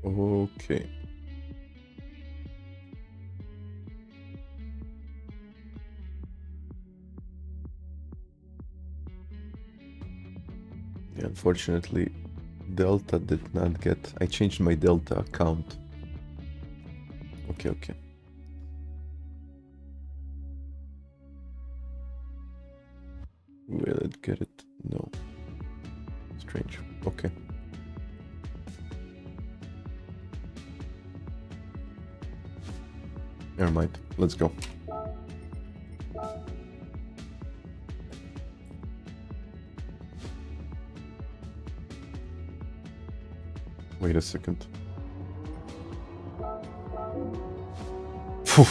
Okay. Yeah, unfortunately, Delta did not get... I changed my Delta account. Okay. Will it get it? No. Strange. Okay. Never mind. Let's go. Wait a second. Phew.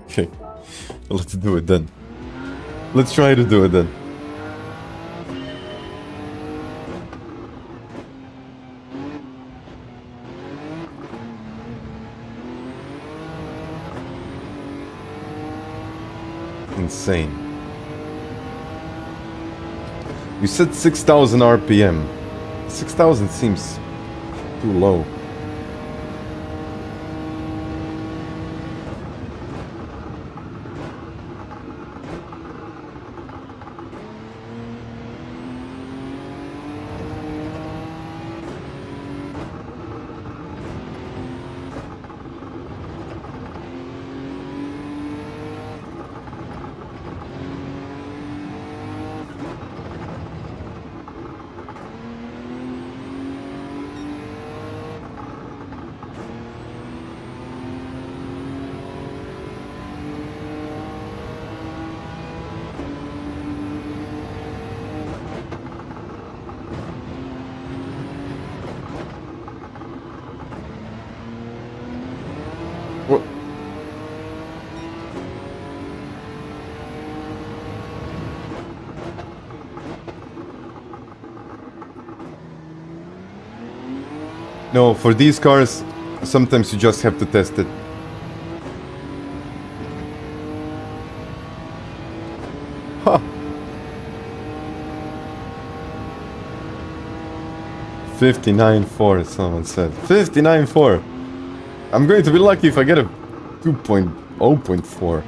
Okay. Let's do it then. Let's try to do it then. Insane. You said 6,000 RPM. 6,000 seems too low. No, for these cars, sometimes you just have to test it. Ha! 59.4, someone said. 59.4! I'm going to be lucky if I get a 2 point 0.4.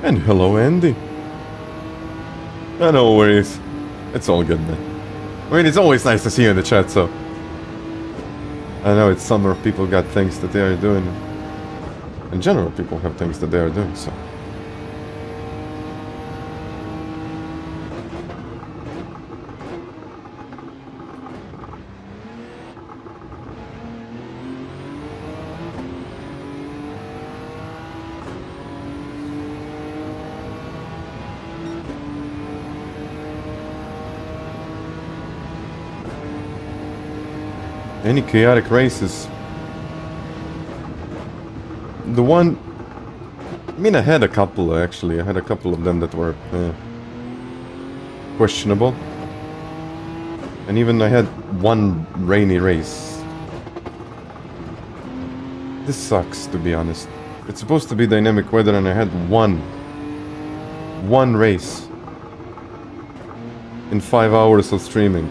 And hello, Andy. No worries. It's all good, man. I mean, it's always nice to see you in the chat, so... I know it's summer, people got things that they are doing. In general, people have things that they are doing, so... Any chaotic races? The one... I mean, I had a couple, actually. I had a couple of them that were questionable. And even I had one rainy race. This sucks, to be honest. It's supposed to be dynamic weather and I had one race in 5 hours of streaming.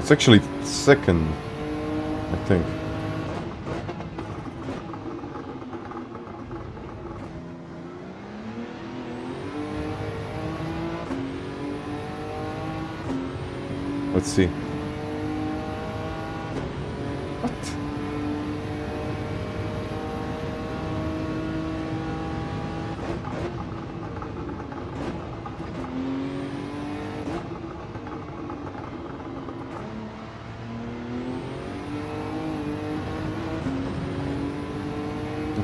It's actually second, I think. Let's see. What?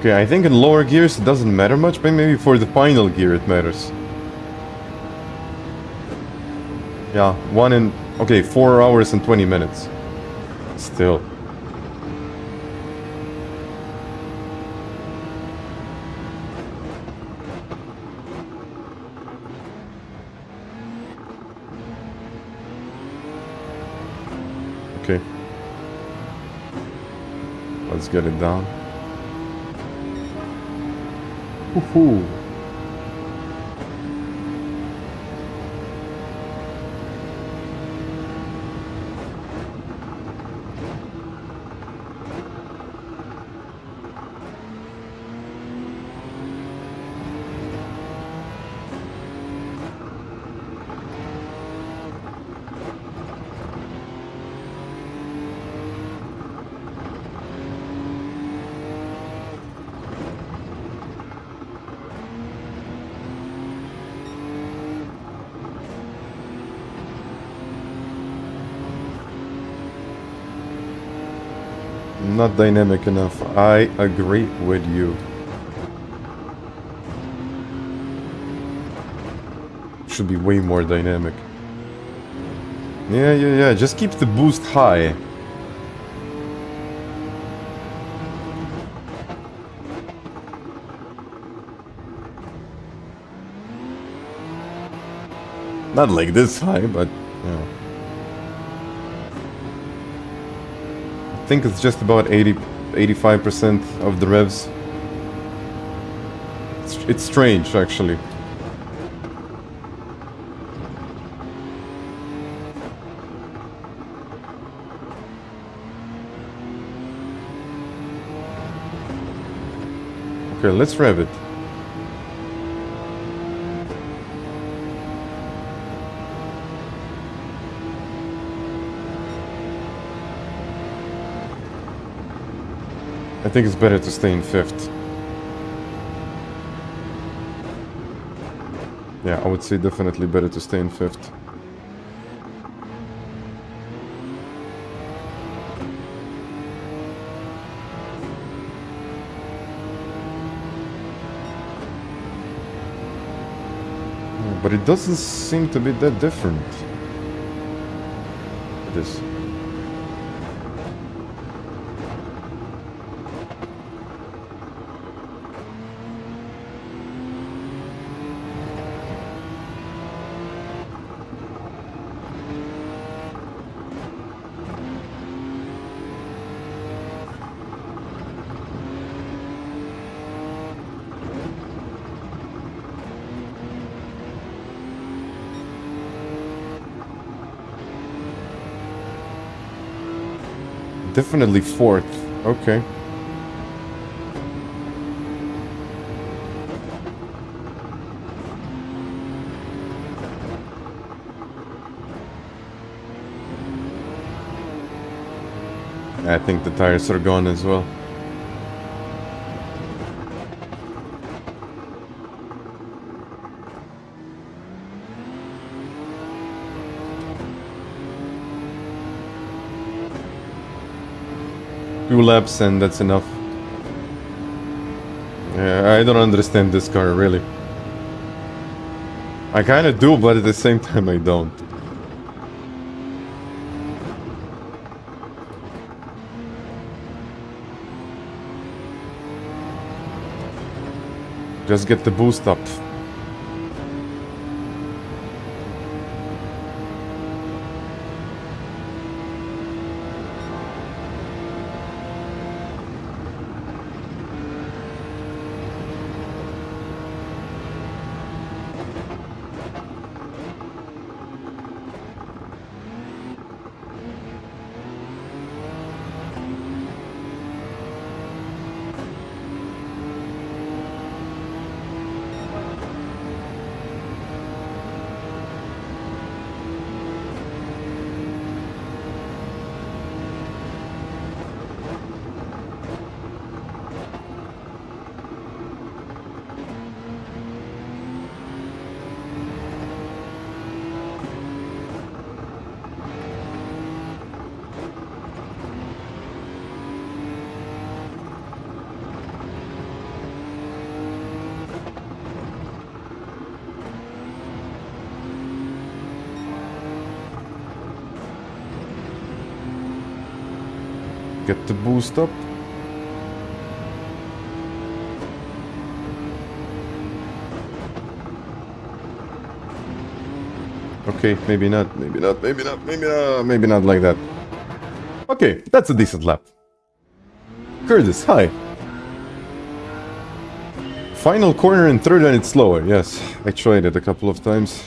Okay, I think in lower gears it doesn't matter much, but maybe for the final gear it matters. Yeah, okay, 4 hours and 20 minutes. Still. Okay. Let's get it down. Woohoo! Not dynamic enough. I agree with you. Should be way more dynamic. Yeah. Just keep the boost high. Not like this high, but yeah. I think it's just about 85% of the revs. It's strange, actually. Okay, let's rev it. I think it's better to stay in fifth. Yeah, I would say definitely better to stay in fifth. But it doesn't seem to be that different. It is. Definitely fourth. Okay. I think the tires are gone as well. Two laps and that's enough. Yeah, I don't understand this car, really. I kinda do, but at the same time I don't. Just get the boost up. Get the boost up. Okay, maybe not, maybe not, maybe not, maybe not like that. Okay, that's a decent lap. Curtis, hi. Final corner in third and it's slower. Yes, I tried it a couple of times.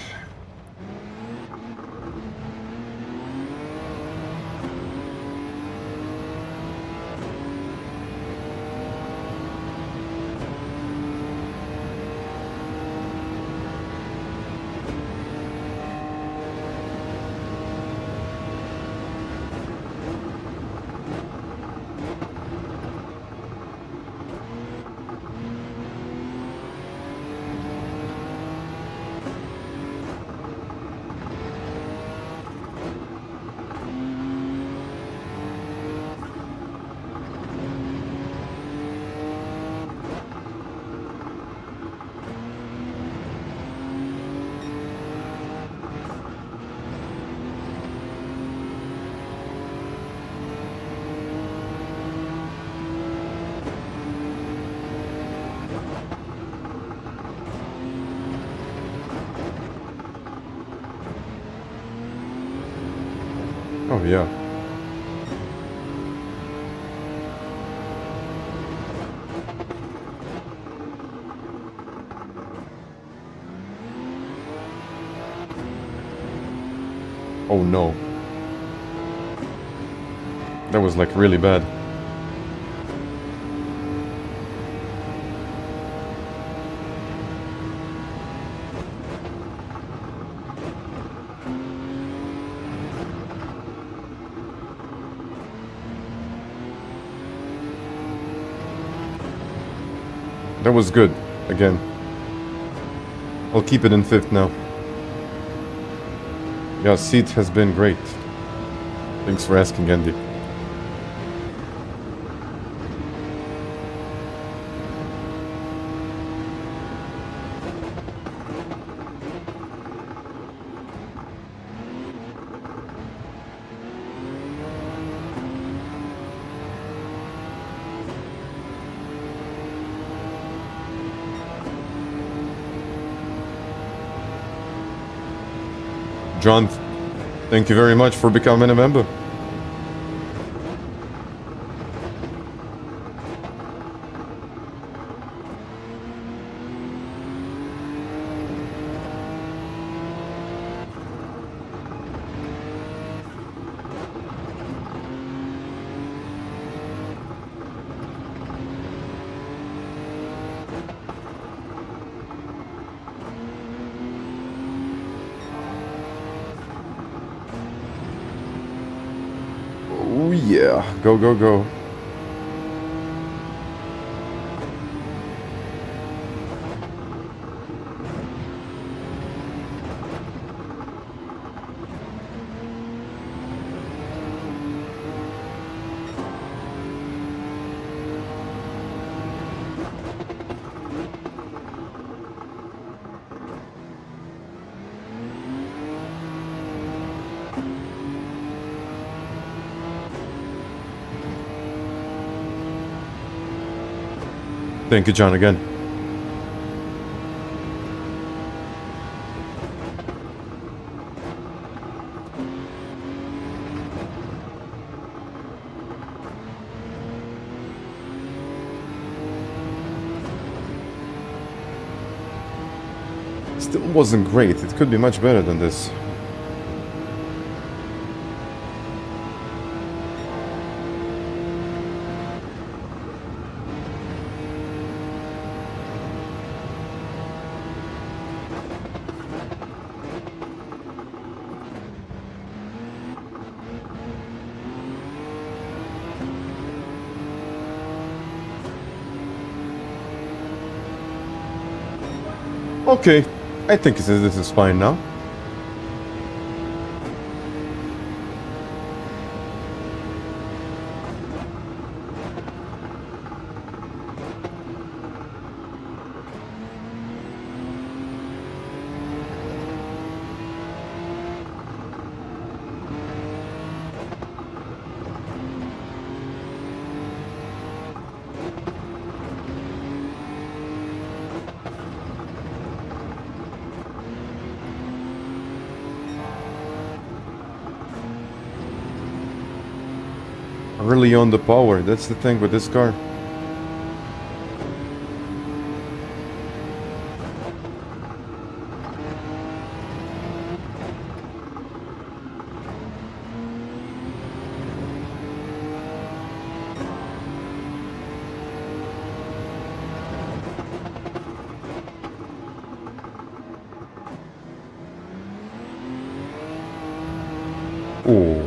Oh, yeah. Oh, no. That was, like, really bad. That was good, again. I'll keep it in fifth now. Yeah, seat has been great. Thanks for asking, Andy. John, thank you very much for becoming a member. Yeah, go, go, go. Thank you, John, again. Still wasn't great. It could be much better than this. Okay, I think this is fine now. Really on the power, that's the thing with this car. Oh.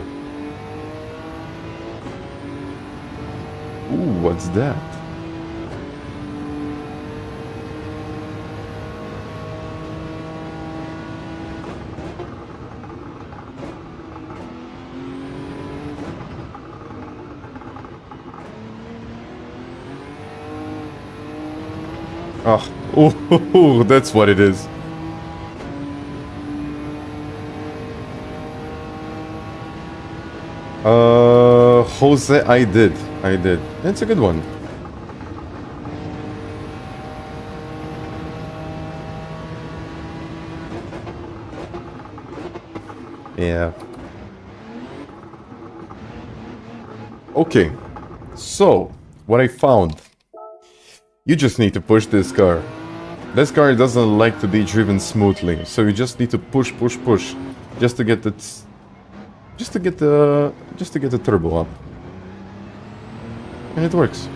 Ooh, what's that? Oh, that's what it is. Jose, I did. That's a good one. Yeah. Okay. So, what I found. You just need to push this car. This car doesn't like to be driven smoothly, so you just need to push, just to get it. Just to get the turbo up. And it works.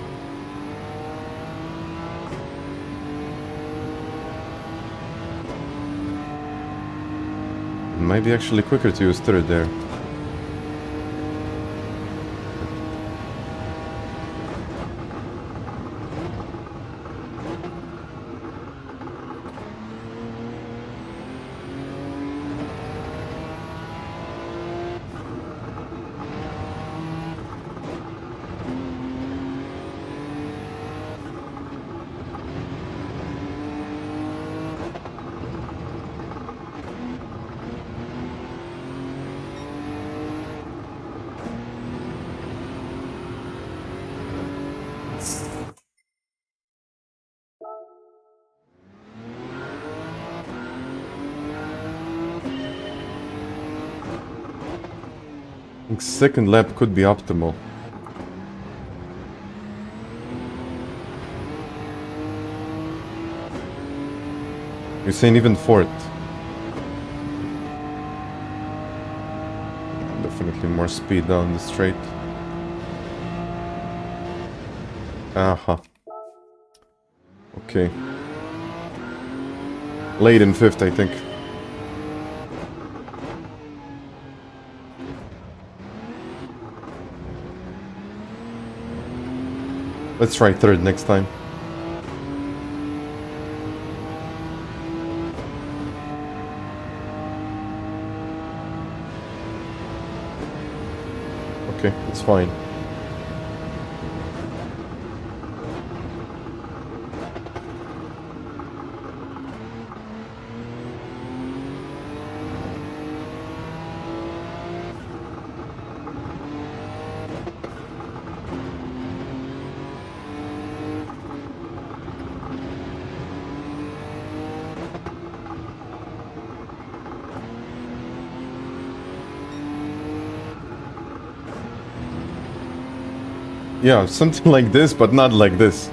It might be actually quicker to use third there. I think second lap could be optimal. You're saying even fourth? Definitely more speed down the straight. Aha. Okay. Late in fifth, I think. Let's try third next time. Okay, it's fine. Yeah, something like this, but not like this.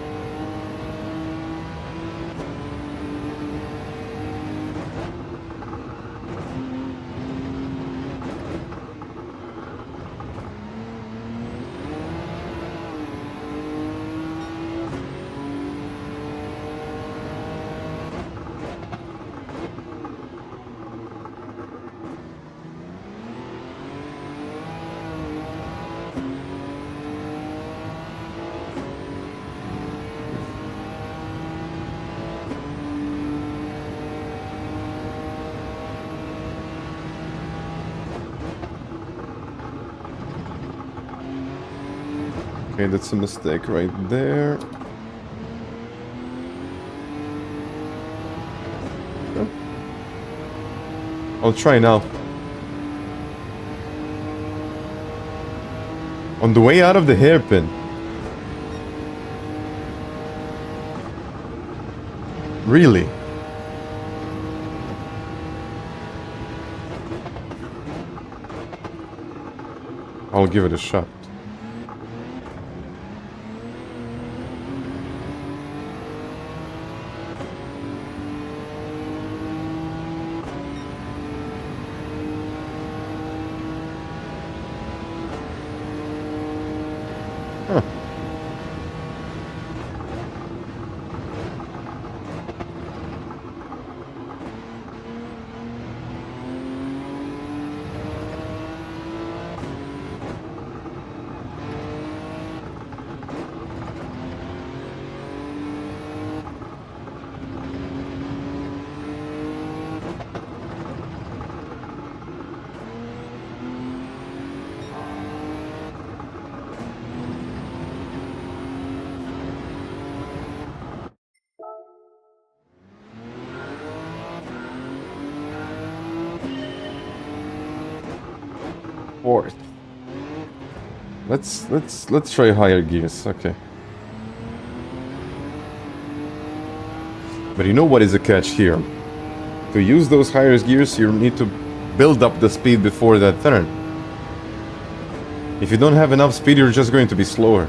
Okay, that's a mistake right there. Okay. I'll try now. On the way out of the hairpin. Really? I'll give it a shot. Fourth. Let's try higher gears. Okay. But you know what is the catch here? To use those higher gears, you need to build up the speed before that turn. If you don't have enough speed, you're just going to be slower.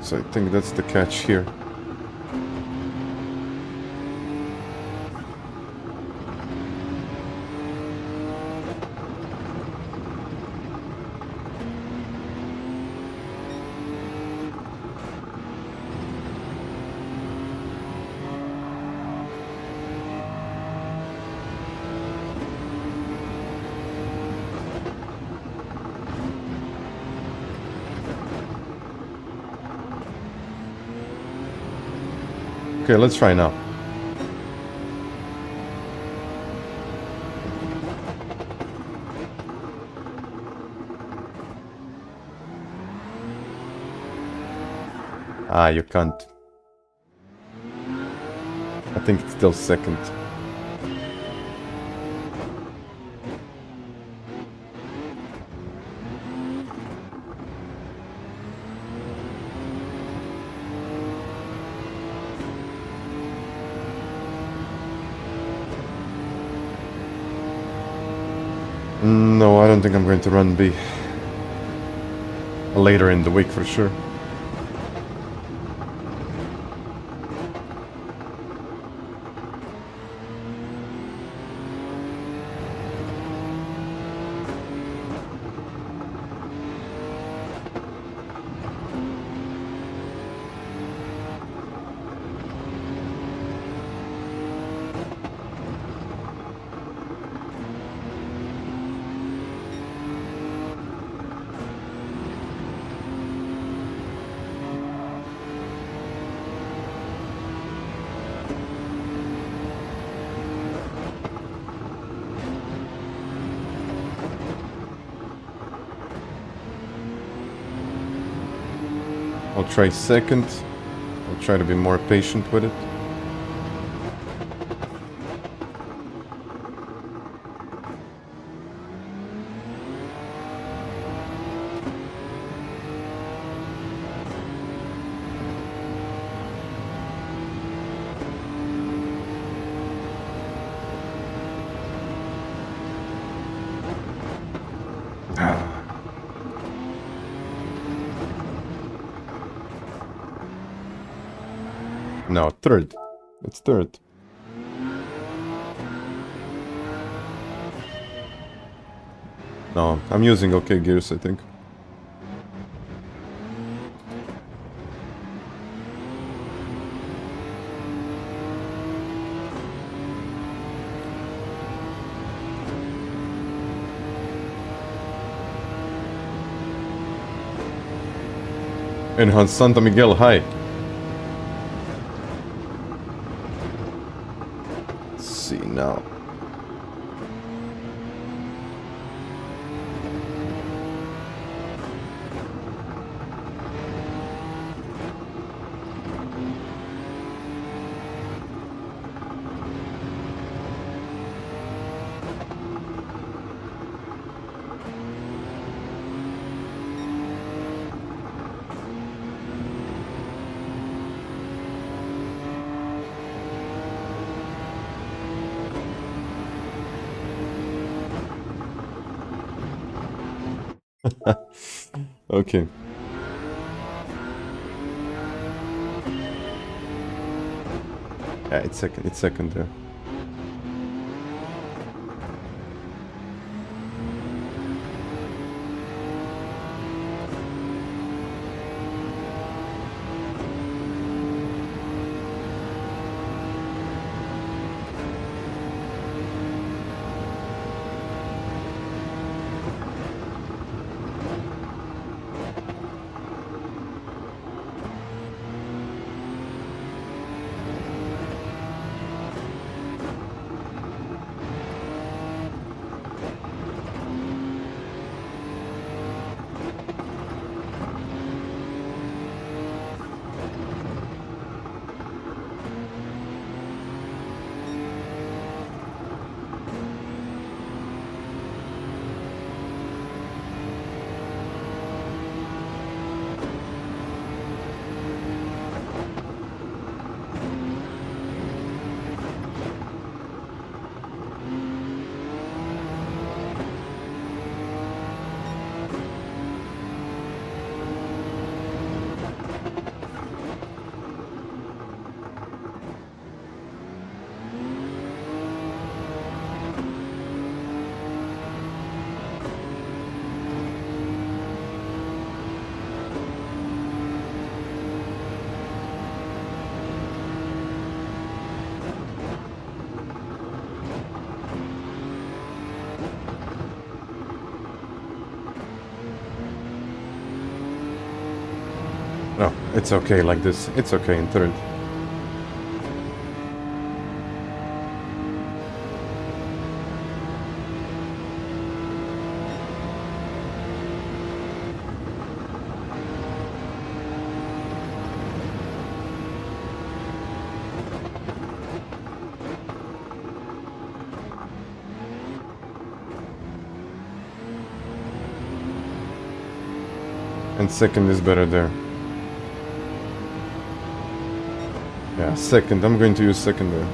So I think that's the catch here. Okay, let's try now. Ah, you can't. I think it's still second. No, I don't think I'm going to run B. Later in the week for sure. I'll try second. I'll try to be more patient with it. No, third. It's third. No, I'm using okay gears, I think. Enhanced Santa Miguel, hi. Let's see now. Okay. Yeah, it's second there. No, it's okay like this. It's okay in third. And second is better there. Yeah, second. I'm going to use second there.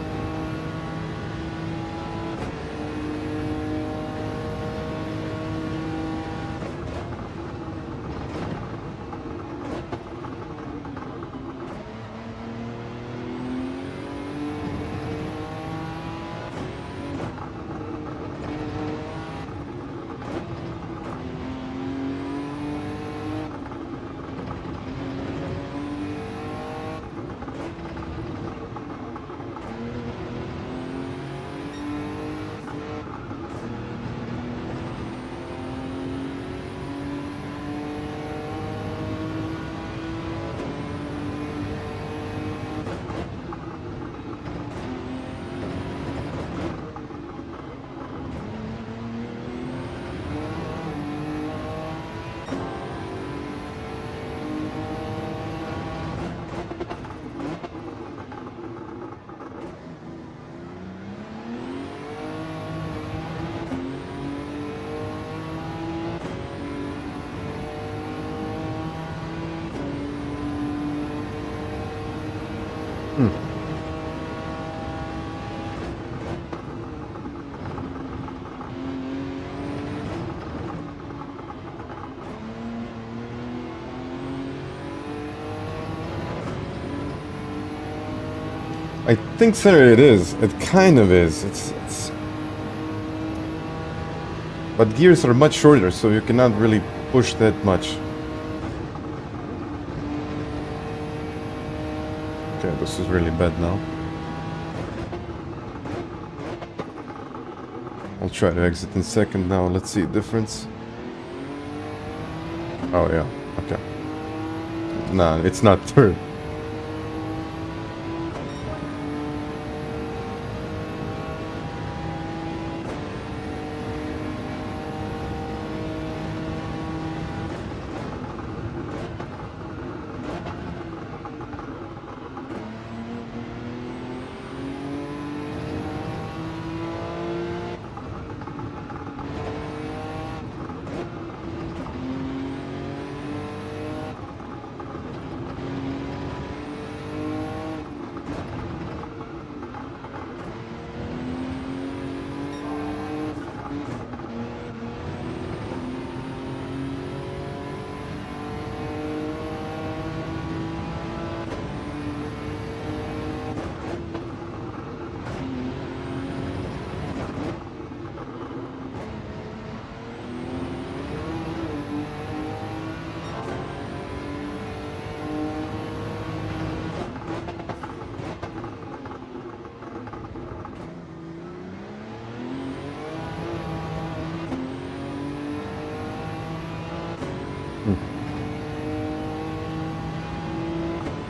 I think center it is. It kind of is. It's... But gears are much shorter, so you cannot really push that much. Okay, this is really bad now. I'll try to exit in second now. Let's see the difference. Oh yeah, okay. Nah, it's not third.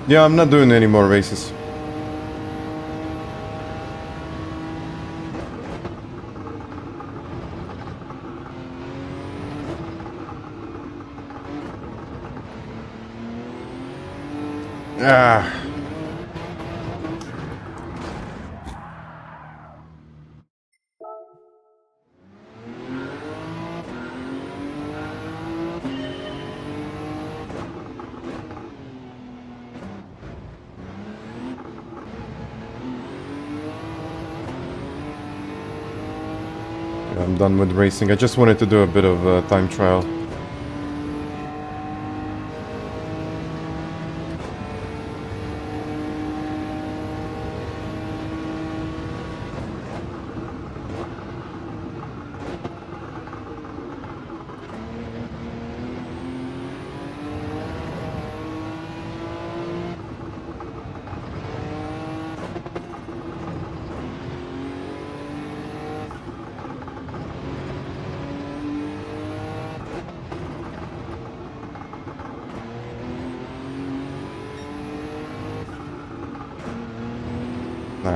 Yeah, I'm not doing any more races. Ah. I'm done with racing. I just wanted to do a bit of time trial.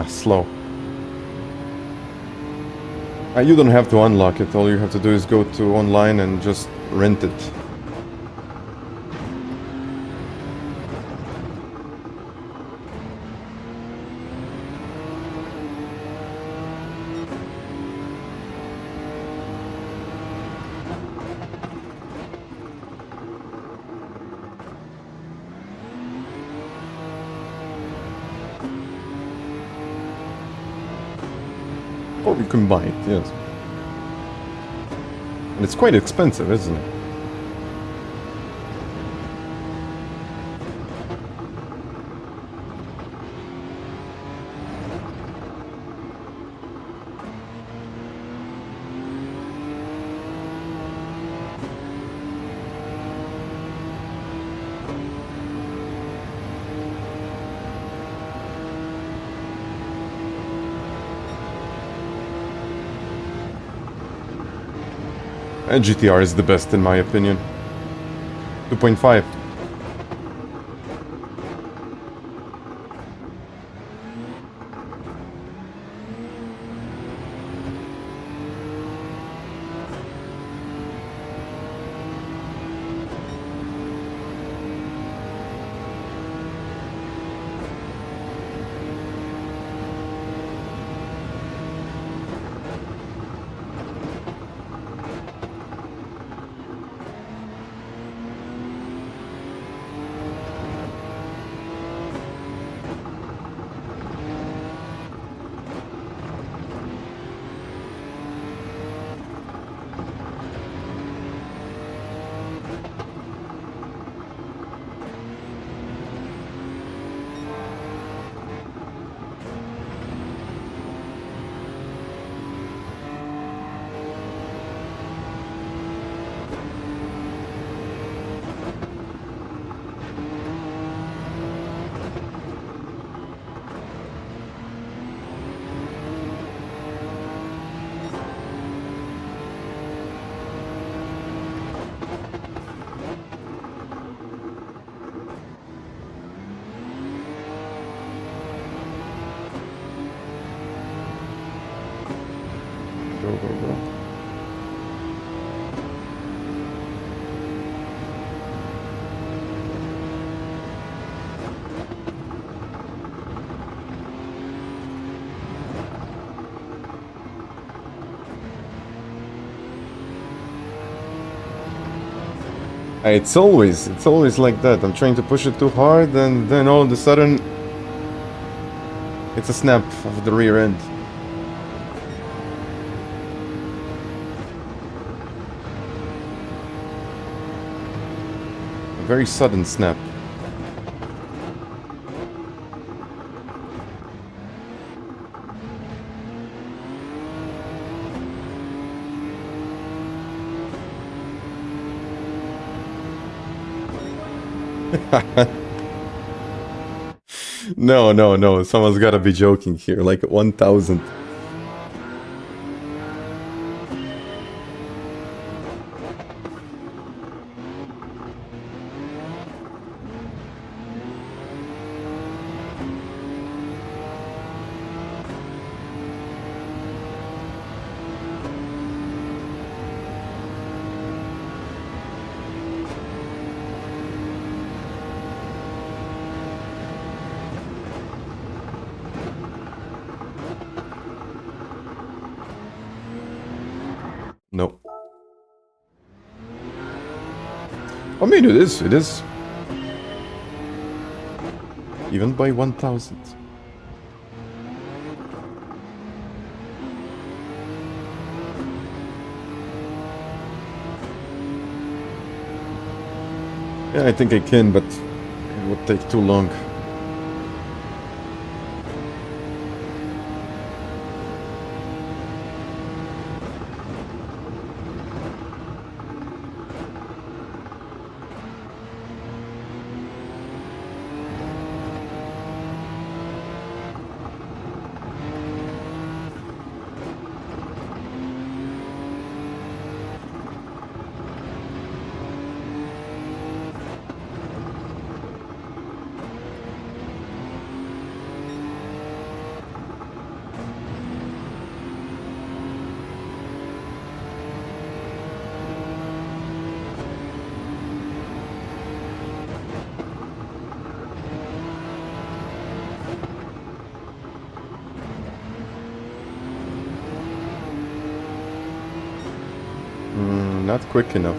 Slow. You don't have to unlock it. All you have to do is go to online and just rent it. Or we can buy it, yes. And it's quite expensive, isn't it? And GTR is the best in my opinion. 2.5. Go. It's always like that. I'm trying to push it too hard, and then all of a sudden, it's a snap of the rear end. A very sudden snap. No. Someone's gotta be joking here. Like 1,000. No. I mean, it is. Even by 1,000. Yeah, I think I can, but it would take too long. Not quick enough.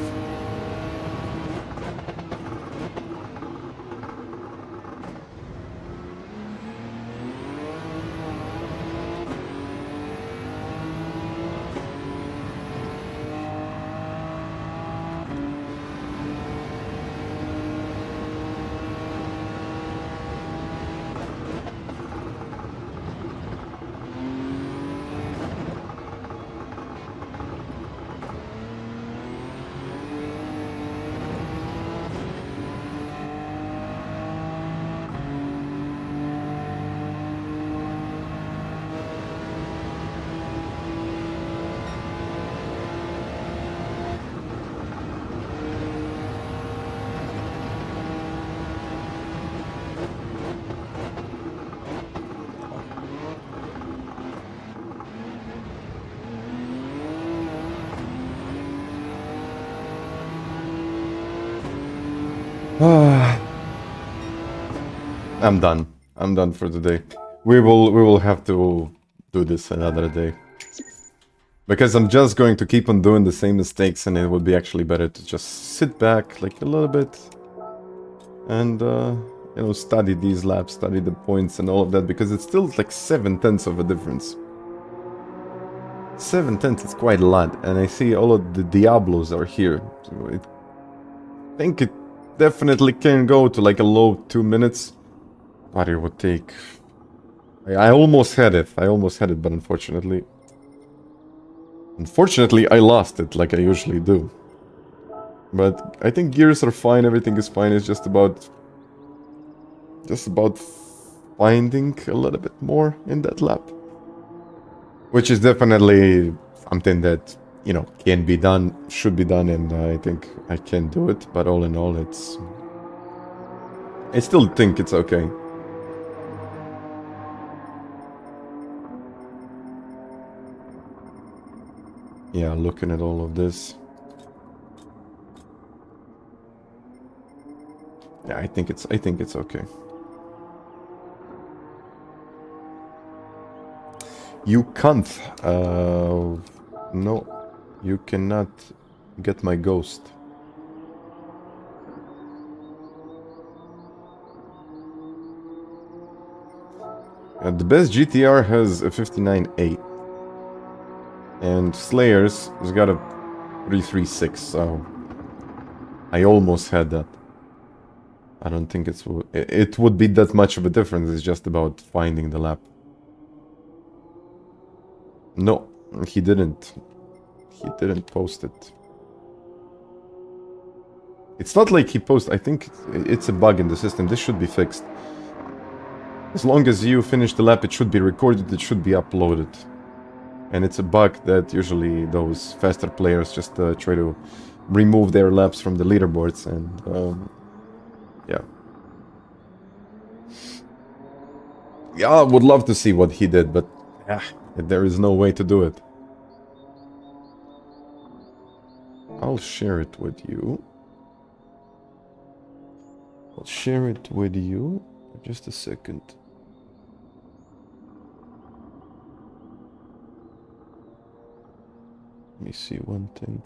I'm done. I'm done for today. We will have to do this another day. Because I'm just going to keep on doing the same mistakes, and it would be actually better to just sit back like a little bit and you know, study these laps, study the points and all of that, because it's still like 7/10 of a difference. 7/10 is quite a lot, and I see all of the Diablos are here. So I think it definitely can go to like a low 2 minutes. But it would take... I almost had it. But unfortunately... Unfortunately, I lost it like I usually do. But I think gears are fine, everything is fine, it's just about finding a little bit more in that lap. Which is definitely something that, you know, can be done, should be done, and I think I can do it. But all in all, it's... I still think it's okay. Yeah, looking at all of this. Yeah, I think it's okay. You can't. No, you cannot get my ghost. The best GTR has a 59.8. And Slayers has got a 336, so I almost had that. I don't think it would be that much of a difference. It's just about finding the lap. No, he didn't. He didn't post it. It's not like he posted. I think it's a bug in the system. This should be fixed. As long as you finish the lap, it should be recorded, it should be uploaded. And it's a bug that usually those faster players just try to remove their laps from the leaderboards, and yeah. Yeah, I would love to see what he did, but there is no way to do it. I'll share it with you. I'll share it with you. Just a second. Let me see one thing.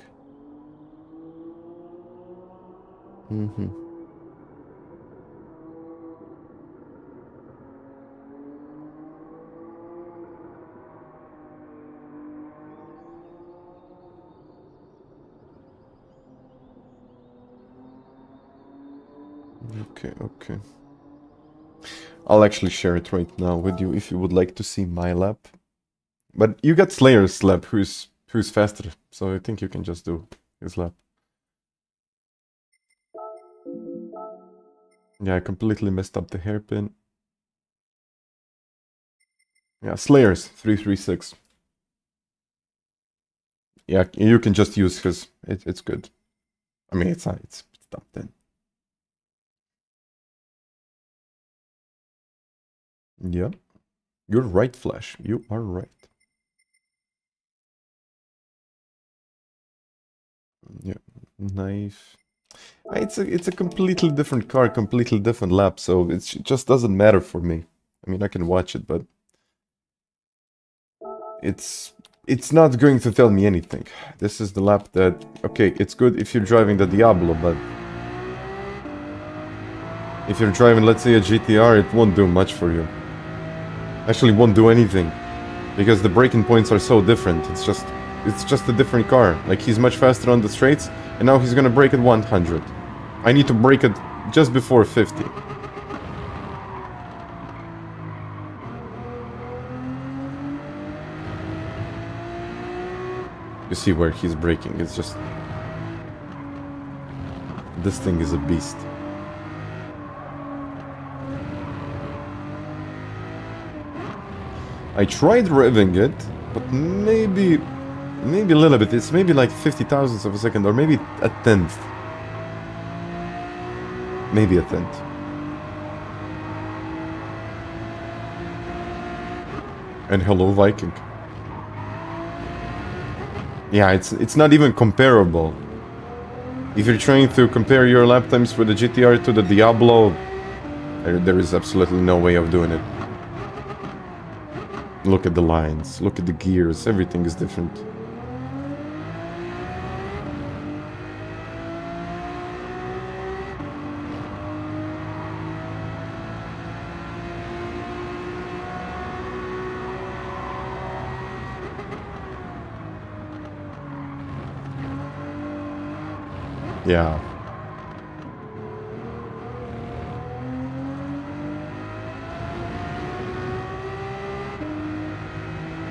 Okay. I'll actually share it right now with you if you would like to see my lap. But you got Slayer's lap, who's faster, so I think you can just do his lap. Yeah, I completely messed up the hairpin. Yeah, Slayer's 336. Yeah, you can just use his. It's good. I mean, it's top 10. Yeah, you're right, Flash. You are right. Yeah, nice. It's a completely different car, completely different lap, so it just doesn't matter for me. I mean, I can watch it, but it's not going to tell me anything. This is the lap that, okay, it's good if you're driving the Diablo, but if you're driving, let's say, a GTR, it won't do much for you. Actually, won't do anything, because the braking points are so different. It's just a different car. Like, he's much faster on the straights, and now he's gonna brake at 100. I need to brake it just before 50. You see where he's braking, it's just... This thing is a beast. I tried revving it, but maybe a little bit. It's maybe like 50 thousandths of a second, or maybe a tenth. Maybe a tenth. And hello, Viking. Yeah, it's not even comparable. If you're trying to compare your lap times with the GTR to the Diablo, there is absolutely no way of doing it. Look at the lines, look at the gears, everything is different. Yeah.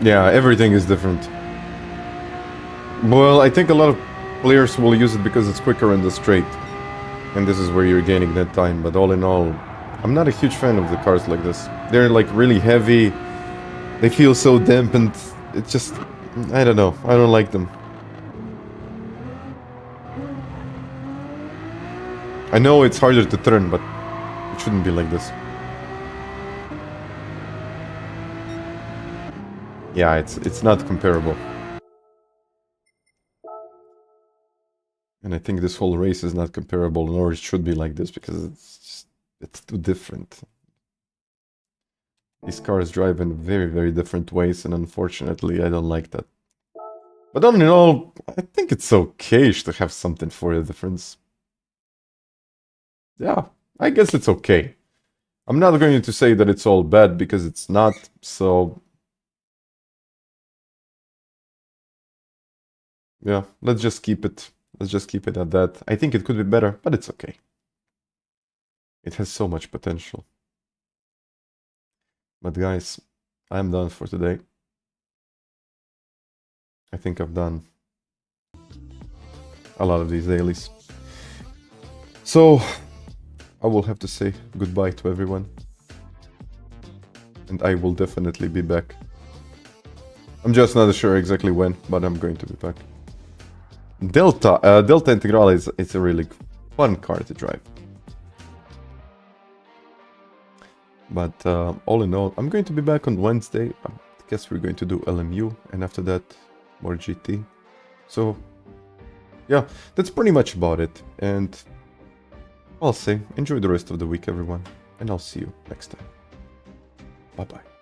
Yeah, everything is different. Well, I think a lot of players will use it because it's quicker in the straight. And this is where you're gaining that time. But all in all, I'm not a huge fan of the cars like this. They're like really heavy. They feel so dampened. It's just... I don't know. I don't like them. I know it's harder to turn, but it shouldn't be like this. Yeah, it's not comparable. And I think this whole race is not comparable, nor it should be like this, because it's too different. These cars drive in very, very different ways, and unfortunately, I don't like that. But all in all, I think it's okay to have something for a difference. Yeah, I guess it's okay. I'm not going to say that it's all bad, because it's not, so... Yeah, let's just keep it. Let's just keep it at that. I think it could be better, but it's okay. It has so much potential. But guys, I'm done for today. I think I've done a lot of these dailies. So, I will have to say goodbye to everyone. And I will definitely be back. I'm just not sure exactly when, but I'm going to be back. Delta Integrale is a really fun car to drive. But all in all, I'm going to be back on Wednesday. I guess we're going to do LMU, and after that, more GT. So, yeah, that's pretty much about it. And I'll say, enjoy the rest of the week, everyone. And I'll see you next time. Bye-bye.